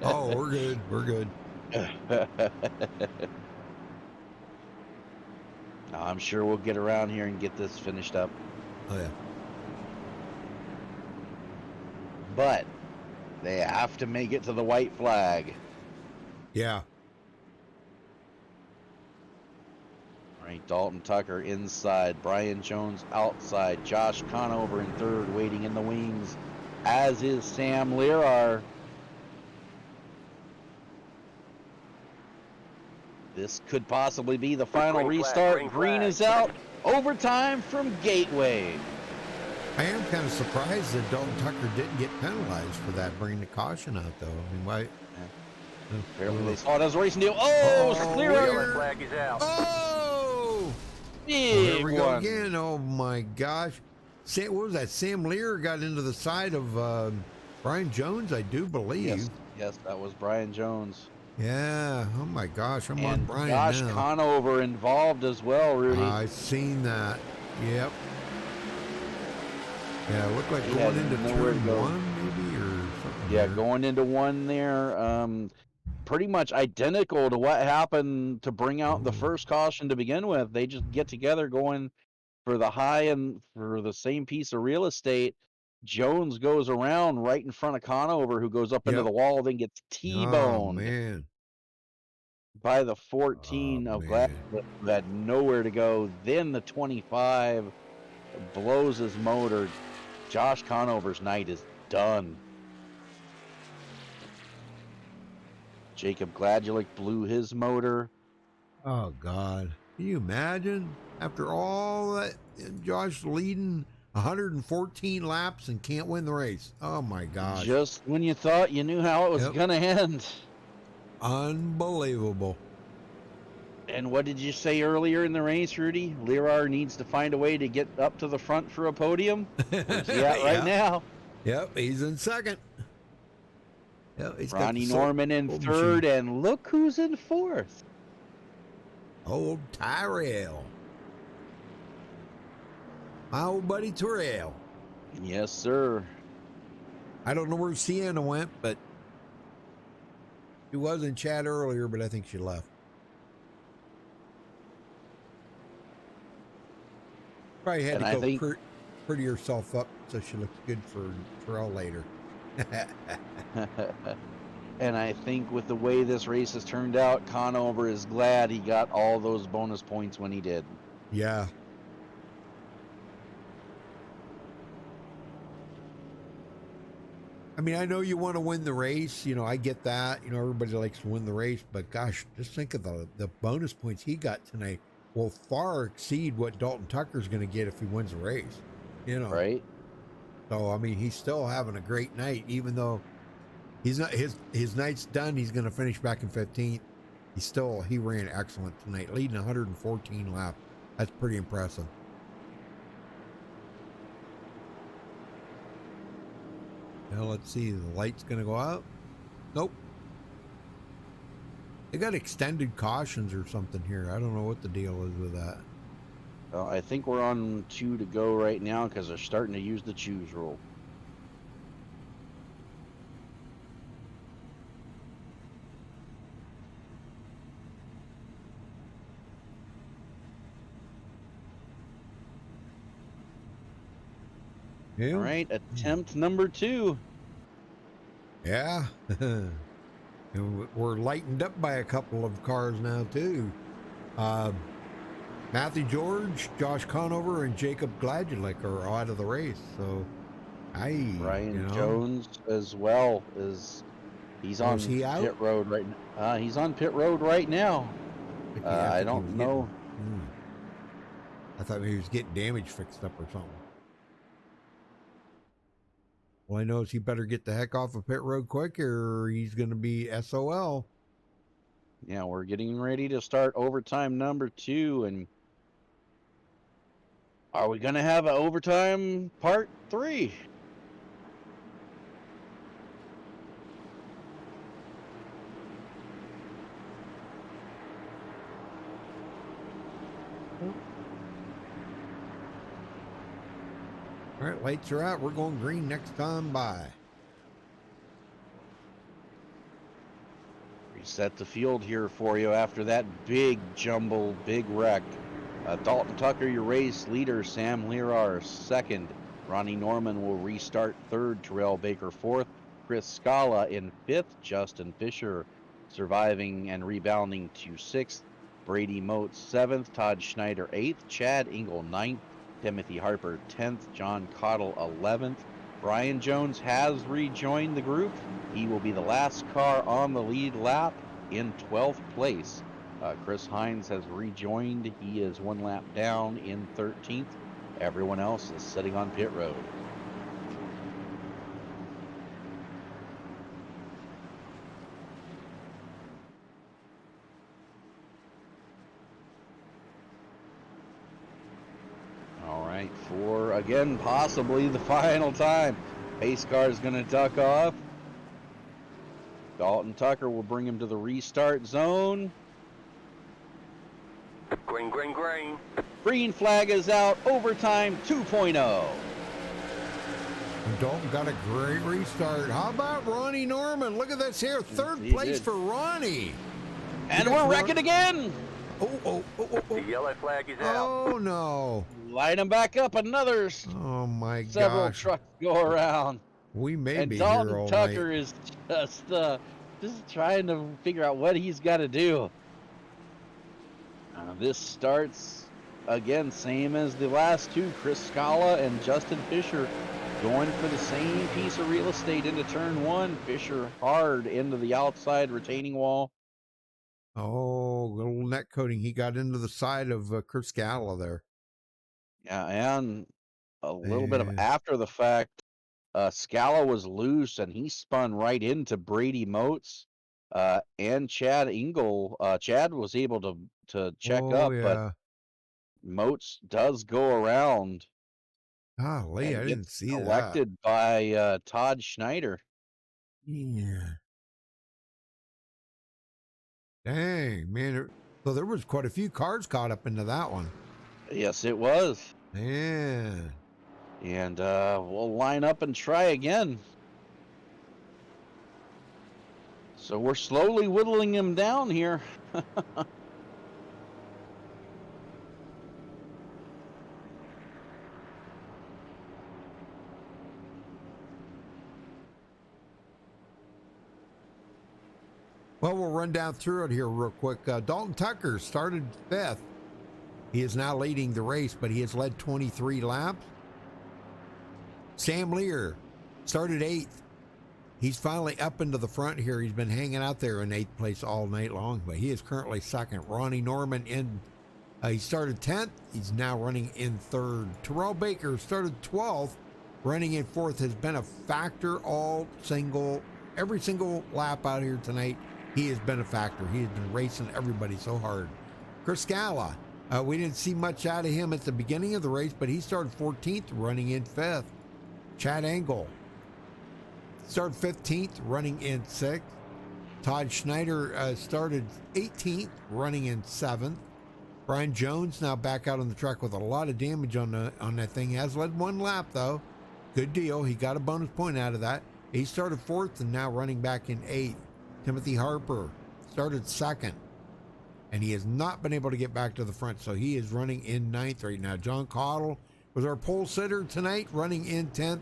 Oh, we're good. We're good. I'm sure we'll get around here and get this finished up. Oh, yeah. But they have to make it to the white flag. Yeah. All right, Dalton Tucker inside, Brian Jones outside, Josh Conover in third, waiting in the wings, as is Sam Lirar. This could possibly be the final Green flag, restart. green Green flag. is out. Overtime from Gateway. I am kind of surprised that Dalton Tucker didn't get penalized for that, bringing the caution out, though. I mean, why? Apparently they saw it as a racing deal. Oh, Weird. Lirar. Flag is out. Oh! Big Here we go one. again. Oh, my gosh. What was that? Sam Lear got into the side of Brian Jones, I do believe. Yes, that was Brian Jones. Yeah. Oh, my gosh. I'm on And Brian Josh now. Conover involved as well, Rudy. I've seen that. Yep. Yeah, it looked like He going had into nowhere to turn go. 1, maybe, or something. Yeah, there. going into one there. Pretty much identical to what happened to bring out the first caution to begin with. They just get together going for the high and for the same piece of real estate. Jones goes around right in front of Conover, who goes up into Yep. the wall, then gets Oh, T-boned man. by the 14 Oh, of man. Glass, who had nowhere to go. Then the 25 blows his motor. Josh Conover's night is done. Jacob Gladulik blew his motor. Oh, God. Can you imagine? After all that, Josh leading 114 laps and can't win the race. Oh, my gosh. Just when you thought you knew how it was Yep. going to end. Unbelievable. And what did you say earlier in the race, Rudy? Lirar needs to find a way to get up to the front for a podium. Where's he at right now? Yep, he's in second. Yep, he's got Ronnie the Norman in old third, machine. and look who's in fourth. Old Tyrell. My old buddy Tyrell. Yes, sir. I don't know where Sienna went, but she was in chat earlier, but I think she left. Probably had And to I go think- pretty herself up so she looks good for Terrell later. And I think with the way this race has turned out, Conover is glad he got all those bonus points when he did. Yeah. I mean, I know you want to win the race. You know, I get that. You know, everybody likes to win the race. But gosh, just think of the bonus points he got tonight will far exceed what Dalton Tucker's going to get if he wins the race. You know, Right? So I mean, he's still having a great night, even though he's not his night's done. He's going to finish back in 15th. He ran excellent tonight, leading 114 laps. That's pretty impressive. Now let's see, the light's gonna go out. Nope. They got extended cautions or something here. I don't know what the deal is with that. I think we're on 2 to go right now because they're starting to use the choose rule. Yeah. All right, attempt number 2. Yeah. And we're lightened up by a couple of cars now too. Matthew George, Josh Conover, and Jacob Gladulik are out of the race. So, Brian Jones as well is on he out? pit road right now. He's on pit road right now. I don't know. I thought maybe he was getting damage fixed up or something. All I know is he better get the heck off of pit road quick or he's going to be SOL. Yeah, we're getting ready to start overtime number 2. And are we going to have an overtime part 3? All right, lights are out. We're going green next time by. Reset the field here for you after that big wreck. Dalton Tucker, your race leader. Sam Lerar, second. Ronnie Norman will restart third. Terrell Baker, fourth. Chris Scala in fifth. Justin Fisher surviving and rebounding to sixth. Brady Moat, seventh. Todd Schneider, eighth. Chad Engel, ninth. Timothy Harper, 10th. John Cottle, 11th. Brian Jones has rejoined the group. He will be the last car on the lead lap in 12th place. Chris Hines has rejoined. He is 1 lap down in 13th. Everyone else is sitting on pit road. For, again, possibly the final time. Pace car is going to duck off. Dalton Tucker will bring him to the restart zone. Green, green, green. Green flag is out. Overtime 2.0. Dalton got a great restart. How about Ronnie Norman? Look at this here. Third place for Ronnie. And we're wrecking again. Oh. The yellow flag is out. Oh, no. Light him back up. Another my several gosh. trucks go around. We may And be Dalton here all Tucker night. is just trying to figure out what he's got to do. This starts again, same as the last two. Chris Scala and Justin Fisher going for the same piece of real estate into turn one. Fisher hard into the outside retaining wall. Oh, little net coating. He got into the side of Chris Scala there. Yeah, and a little bit of after the fact, Scala was loose and he spun right into Brady Moats and Chad Engel. Chad was able to check up, but Moats does go around. Golly, I didn't see that. Elected by Todd Schneider. Yeah. Dang, man. So there was quite a few cars caught up into that one. Yes, it was. Man. And we'll line up and try again. So we're slowly whittling him down here. Well, we'll run down through it here real quick. Dalton Tucker started 5th. He is now leading the race, but he has led 23 laps. Sam Lear started 8th. He's finally up into the front here. He's been hanging out there in 8th place all night long, but he is currently 2nd. Ronnie Norman he started 10th. He's now running in 3rd. Terrell Baker started 12th, running in 4th. Has been a factor every single lap out here tonight. He has been a factor. He has been racing everybody so hard. Chris Scala, we didn't see much out of him at the beginning of the race, but he started 14th, running in 5th. Chad Engel started 15th, running in 6th. Todd Schneider started 18th, running in 7th. Brian Jones now back out on the track with a lot of damage on that thing. He has led 1 lap, though. Good deal. He got a bonus point out of that. He started 4th and now running back in 8th. Timothy Harper started 2nd, and he has not been able to get back to the front, so he is running in 9th right now. John Cottle was our pole sitter tonight, running in 10th.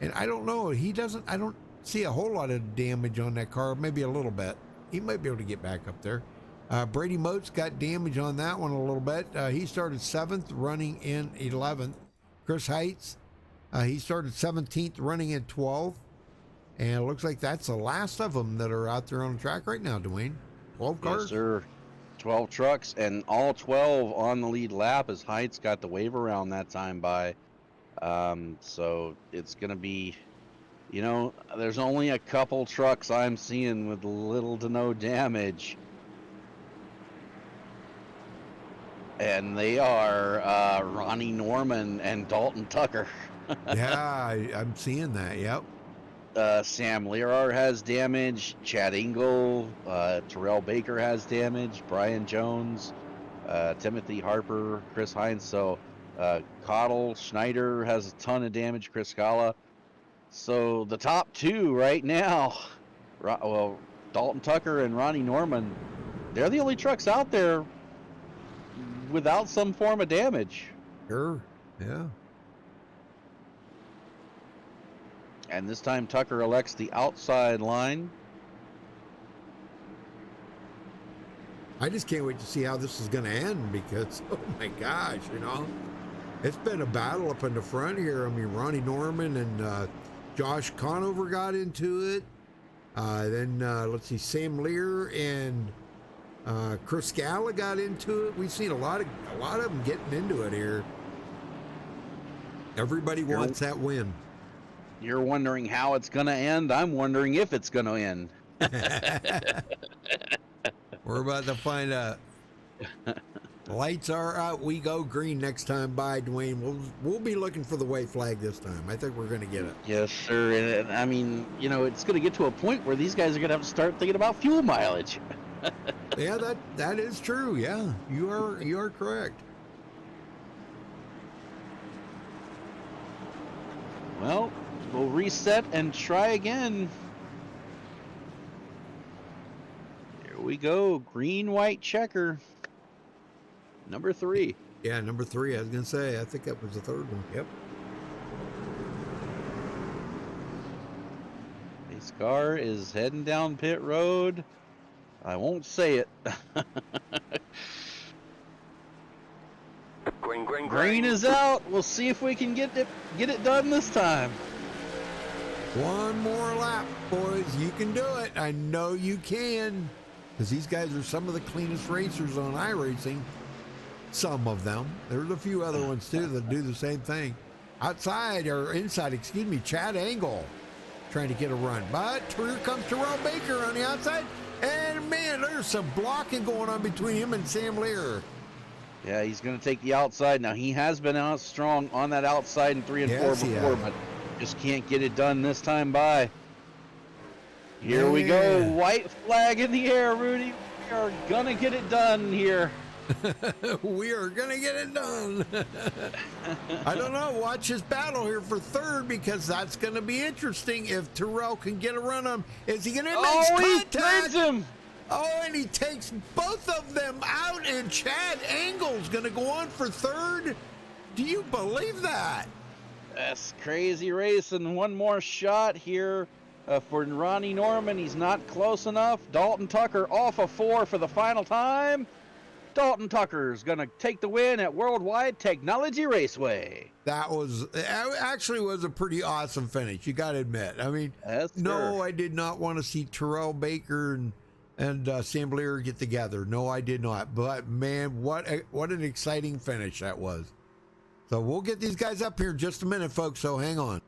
And I don't know, I don't see a whole lot of damage on that car, maybe a little bit. He might be able to get back up there. Brady Moats got damage on that one a little bit. He started 7th, running in 11th. Chris Heights, he started 17th, running in 12th. And it looks like that's the last of them that are out there on the track right now, Dwayne. 12 cars? Yes, sir. 12 trucks, and all 12 on the lead lap as Heights got the wave around that time by. So it's going to be, you know, there's only a couple trucks I'm seeing with little to no damage. And they are Ronnie Norman and Dalton Tucker. Yeah, I'm seeing that, yep. Sam Lerar has damage. Chad Engel, Terrell Baker has damage. Brian Jones, Timothy Harper, Chris Hines. So Cottle, Schneider has a ton of damage. Chris Scala. So the top 2 right now, well, Dalton Tucker and Ronnie Norman, they're the only trucks out there without some form of damage. Sure, yeah. And this time Tucker elects the outside line. I just can't wait to see how this is going to end because, oh my gosh, you know, it's been a battle up in the front here. I mean, Ronnie Norman and Josh Conover got into it. Then let's see, Sam Lear and Chris Scala got into it. We've seen a lot of them getting into it here. Everybody wants that win. You're wondering how it's going to end. I'm wondering if it's going to end. We're about to find out. Lights are out. We go green next time by, Dwayne. We'll be looking for the white flag this time. I think we're going to get it. Yes, sir. And I mean, you know, it's going to get to a point where these guys are going to have to start thinking about fuel mileage. Yeah, that is true. Yeah, you are correct. Well, we'll reset and try again. Here we go. Green, white checker. Number 3. Yeah, number 3. I was going to say, I think that was the third one. Yep. This car is heading down pit road. I won't say it. Green, green, Green is out. We'll see if we can get it done this time. One more lap, boys. You can do it. I know you can. Because these guys are some of the cleanest racers on iRacing. Some of them. There's a few other ones, too, that do the same thing. Outside, or inside, excuse me, Chad Angle trying to get a run. But here comes Terrell Baker on the outside. And, man, there's some blocking going on between him and Sam Lear. Yeah, he's going to take the outside. Now, he has been out strong on that outside in 3 and 4 before, but just can't get it done this time by. Here we go. White flag in the air, Rudy. We are going to get it done here. We are going to get it done. I don't know. Watch his battle here for third because that's going to be interesting if Terrell can get a run on him. Is he going to make contact? He turns him. Oh, and he takes both of them out, and Chad Angle's going to go on for third. Do you believe that? That's crazy racing. One more shot here for Ronnie Norman. He's not close enough. Dalton Tucker off of 4 for the final time. Dalton Tucker's going to take the win at Worldwide Technology Raceway. That actually was a pretty awesome finish, you got to admit. I mean, no, I did not want to see Terrell Baker and Sam Lear get together. No, I did not. But, man, what an exciting finish that was. So we'll get these guys up here in just a minute, folks, so hang on.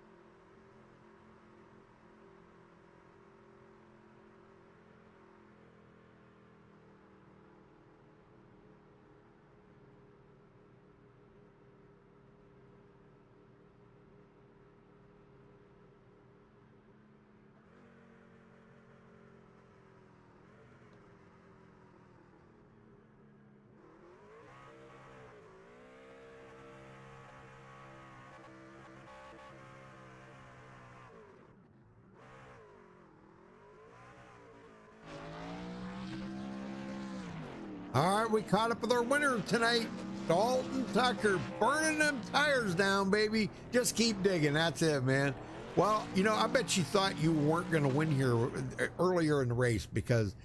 All right, we caught up with our winner tonight, Dalton Tucker, burning them tires down, baby. Just keep digging. That's it, man. Well, you know, I bet you thought you weren't going to win here earlier in the race because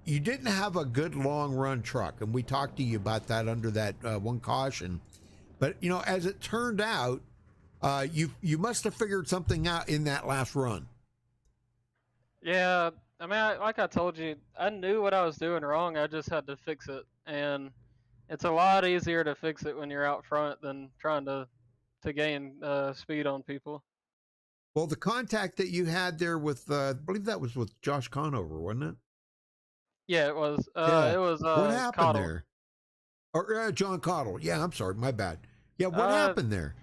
you didn't have a good long run truck, and we talked to you about that under that one caution. But you know, as it turned out, you must have figured something out in that last run. Yeah, I mean, like I told you, I knew what I was doing wrong. I just had to fix it, and it's a lot easier to fix it when you're out front than trying to gain speed on people. Well, the contact that you had there with, I believe that was with Josh Conover, wasn't it? Yeah, it was. Yeah. It was What happened Cottle. there? Or John Cottle. Yeah, I'm sorry, my bad. Yeah, what Uh, happened there?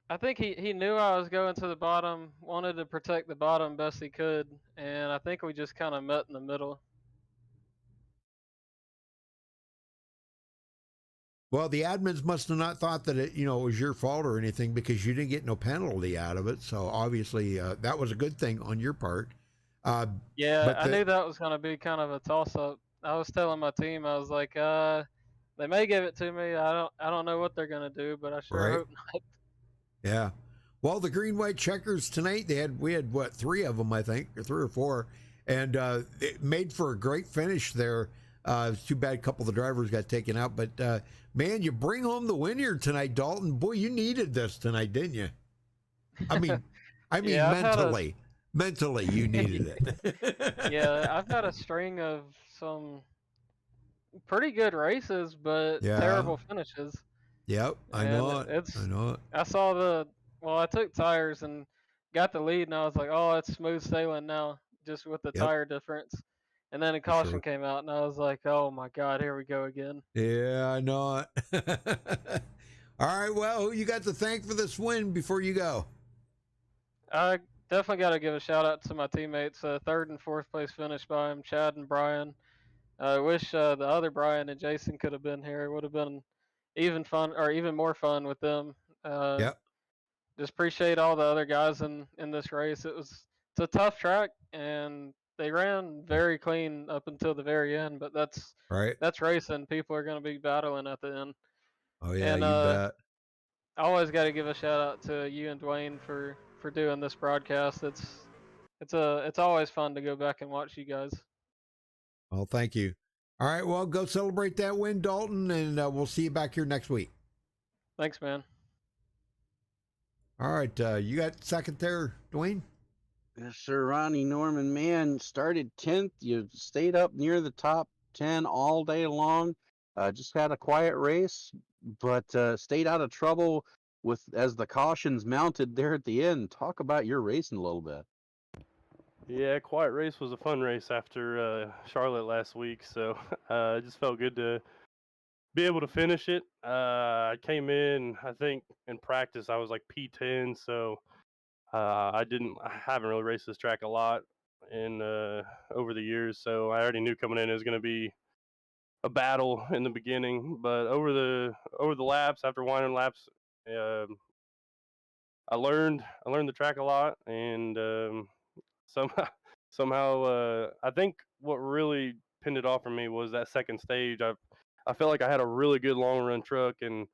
I think he knew I was going to the bottom, wanted to protect the bottom best he could, and I think we just kind of met in the middle. Well, the admins must have not thought that it, you know, was your fault or anything because you didn't get no penalty out of it. So obviously, that was a good thing on your part. Yeah, But I knew that was going to be kind of a toss-up. I was telling my team, I was like, they may give it to me. I don't know what they're going to do, but I sure Right. hope not. Yeah. Well, the green white checkers tonight, we had what, 3 of them, I think, or 3 or 4, and it made for a great finish there. It's too bad a couple of the drivers got taken out, but man, you bring home the win here tonight, Dalton. Boy, you needed this tonight, didn't you? I mean, Yeah, mentally, you needed it. yeah, I've had a string of some pretty good races, but Yeah. terrible finishes. Yep, I And know it. I know it. I saw I took tires and got the lead, and I was like, oh, it's smooth sailing now, just with the Yep. tire difference. And then a For caution sure. came out, and I was like, oh my God, here we go again. Yeah, I know it. All right, well, who you got to thank for this win before you go? I definitely got to give a shout out to my teammates. 3rd and 4th place finish by them, Chad and Brian. I wish the other Brian and Jason could have been here. It would have been even more fun with them. Yep. Just appreciate all the other guys in this race. It's a tough track, and they ran very clean up until the very end. But Right. that's racing. People are going to be battling at the end. Oh yeah, And you bet. I always got to give a shout out to you and Dwayne for doing this broadcast. It's always fun to go back and watch you guys. Well, thank you. All right, well, go celebrate that win, Dalton, and we'll see you back here next week. Thanks, man. All right, you got second there, Dwayne? Yes, sir, Ronnie Norman, man, started 10th. You stayed up near the top 10 all day long. Just had a quiet race, but stayed out of trouble as the cautions mounted there at the end. Talk about your racing a little bit. Yeah, Quiet Race was a fun race after Charlotte last week, so it just felt good to be able to finish it. I came in, I think, in practice I was like P10, so I haven't really raced this track a lot in over the years, so I already knew coming in it was going to be a battle in the beginning. But over the laps, after winding laps, I learned the track a lot, and somehow I think what really pinned it off for me was that second stage. I felt like I had a really good long run truck, and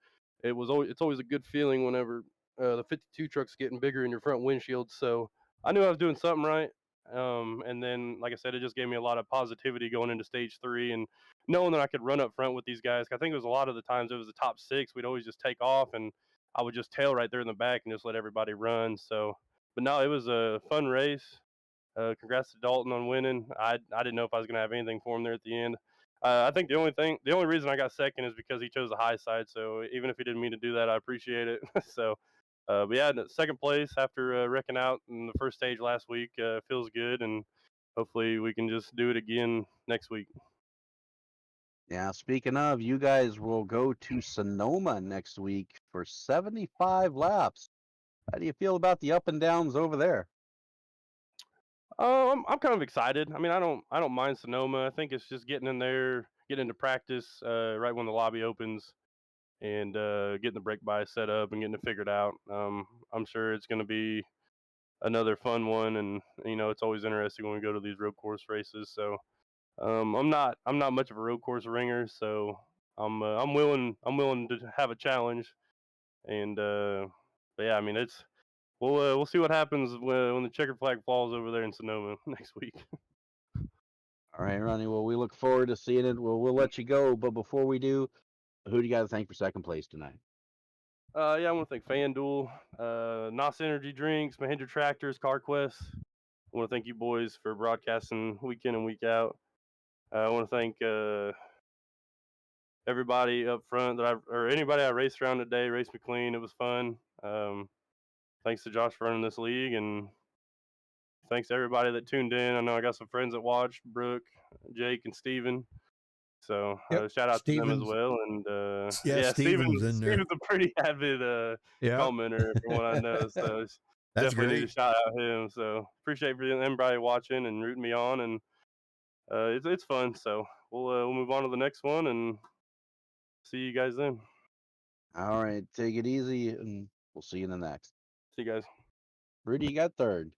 it's always a good feeling whenever the 52 truck's getting bigger in your front windshield. So I knew I was doing something right. And then, like I said, it just gave me a lot of positivity going into stage 3, and knowing that I could run up front with these guys. I think it was a lot of the times it was the top 6. We'd always just take off, and I would just tail right there in the back and just let everybody run. So, but no, it was a fun race. Congrats to Dalton on winning. I didn't know if I was going to have anything for him there at the end. I think the only reason I got second is because he chose the high side. So even if he didn't mean to do that, I appreciate it. So, but yeah, second place after wrecking out in the first stage last week feels good, and hopefully we can just do it again next week. Yeah, speaking of, you guys will go to Sonoma next week for 75 laps. How do you feel about the up and downs over there? I'm kind of excited. I mean, I don't mind Sonoma. I think it's just getting in there, getting into practice right when the lobby opens, and getting the brake bias set up and getting it figured out. I'm sure it's going to be another fun one, and it's always interesting when we go to these road course races. So I'm not much of a road course ringer, so I'm willing to have a challenge. And but yeah, I mean we'll see what happens when the checker flag falls over there in Sonoma next week. All right, Ronnie. Well, we look forward to seeing it. We'll let you go, but before we do, who do you got to thank for second place tonight? Yeah, I want to thank FanDuel, NOS Energy Drinks, Mahindra Tractors, CarQuest. I want to thank you boys for broadcasting week in and week out. I want to thank everybody up front or anybody I raced around today. Race McLean, it was fun. Thanks to Josh for running this league, and thanks to everybody that tuned in. I know I got some friends that watched, Brooke, Jake, and Steven. So Yep. shout out to them as Steven's- well. And Yeah, Steven's in there. Steven's a pretty avid Yeah. commenter from what I know. So That's definitely need great. to shout out him. So appreciate everybody watching and rooting me on, and it's fun. So we'll move on to the next one and see you guys then. All right, take it easy, and we'll see you in the next. See you guys. Rudy, you got third.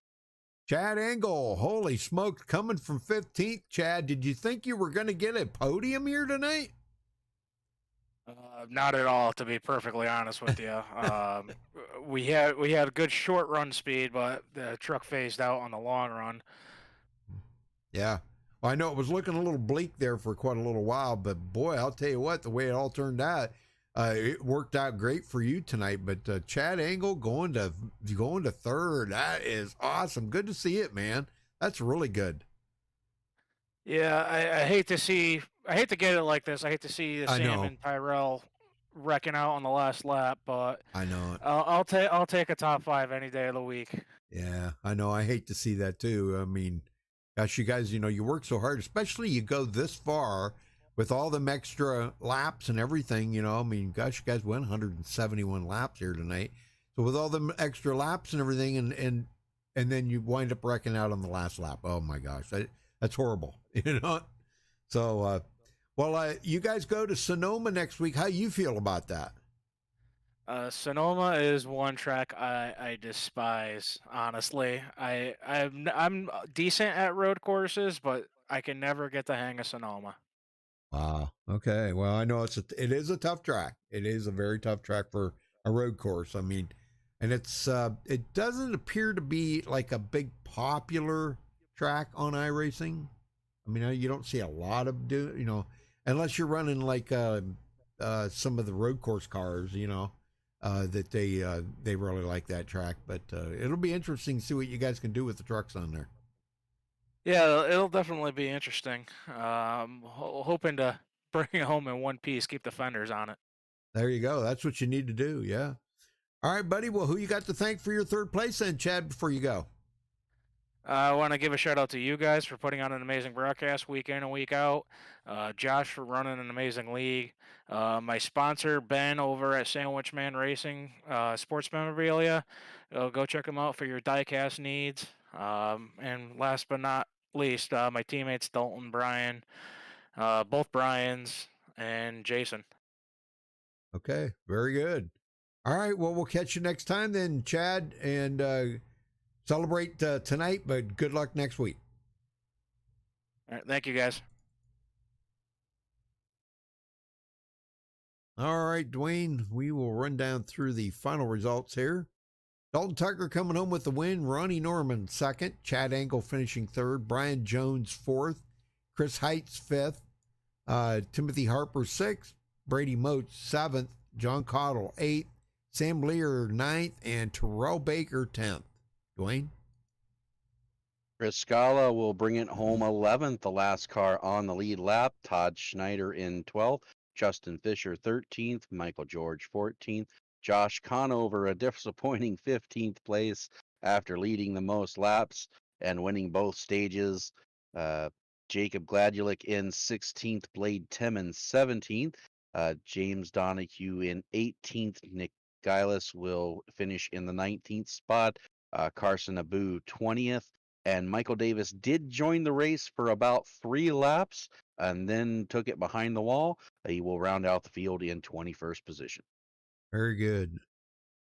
Chad Engel, holy smokes, coming from 15th. Chad, did you think you were going to get a podium here tonight? Not at all, to be perfectly honest with you. We had good short run speed, but the truck phased out on the long run. Yeah. Well, I know it was looking a little bleak there for quite a little while, but boy, I'll tell you what, the way it all turned out, it worked out great for you tonight. But Chad Engel going to third, that is awesome. Good to see it, man. That's really good. Yeah, I hate to get it like this. I hate to see I Sam know. and Tyrell wrecking out on the last lap, but I know it. I'll take a top 5 any day of the week. Yeah, I know. I hate to see that too. I mean, gosh, you guys, you work so hard, especially you go this far with all them extra laps and everything, I mean, gosh, you guys went 171 laps here tonight. So with all them extra laps and everything, and then you wind up wrecking out on the last lap. Oh my gosh, that's horrible, So, you guys go to Sonoma next week. How you feel about that? Sonoma is one track I despise, honestly. I'm decent at road courses, but I can never get the hang of Sonoma. Wow. Okay. Well, I know it is a tough track. It is a very tough track for a road course. I mean, and it doesn't appear to be like a big popular track on iRacing. I mean, you don't see a lot of unless you're running like some of the road course cars, that they really like that track. But it'll be interesting to see what you guys can do with the trucks on there. Yeah, it'll definitely be interesting. Hoping to bring it home in one piece, keep the fenders on it. There you go. That's what you need to do. Yeah. All right, buddy. Well, who you got to thank for your third place then, Chad, before you go? I want to give a shout out to you guys for putting on an amazing broadcast week in and week out. Josh for running an amazing league. My sponsor, Ben, over at Sandwich Man Racing Sports Memorabilia. Go check them out for your diecast needs. And last but not least, my teammates Dalton, Brian, both Brians, and Jason. Okay, very good. All right, well, we'll catch you next time then, Chad, and celebrate tonight, but good luck next week. All right, thank you, guys. All right, Dwayne, we will run down through the final results here. Dalton Tucker coming home with the win. Ronnie Norman second. Chad Engel finishing third. Brian Jones fourth. Chris Heights fifth. Timothy Harper sixth. Brady Moats seventh. John Cottle eighth. Sam Lear ninth. And Terrell Baker 10th. Dwayne? Chris Scala will bring it home 11th, the last car on the lead lap. Todd Schneider in 12th. Justin Fisher 13th. Michael George 14th. Josh Conover, a disappointing 15th place after leading the most laps and winning both stages. Jacob Gladulik in 16th. Blade Timmons 17th. James Donahue in 18th. Nick Gillis will finish in the 19th spot. Carson Abu 20th. And Michael Davis did join the race for about 3 laps and then took it behind the wall. He will round out the field in 21st position. Very good.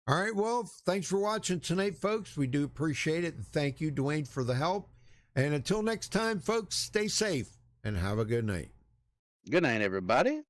All right, well, thanks for watching tonight, folks. We do appreciate it. And thank you, Dwayne, for the help. And until next time, folks, stay safe. and have a good night. Good night, everybody.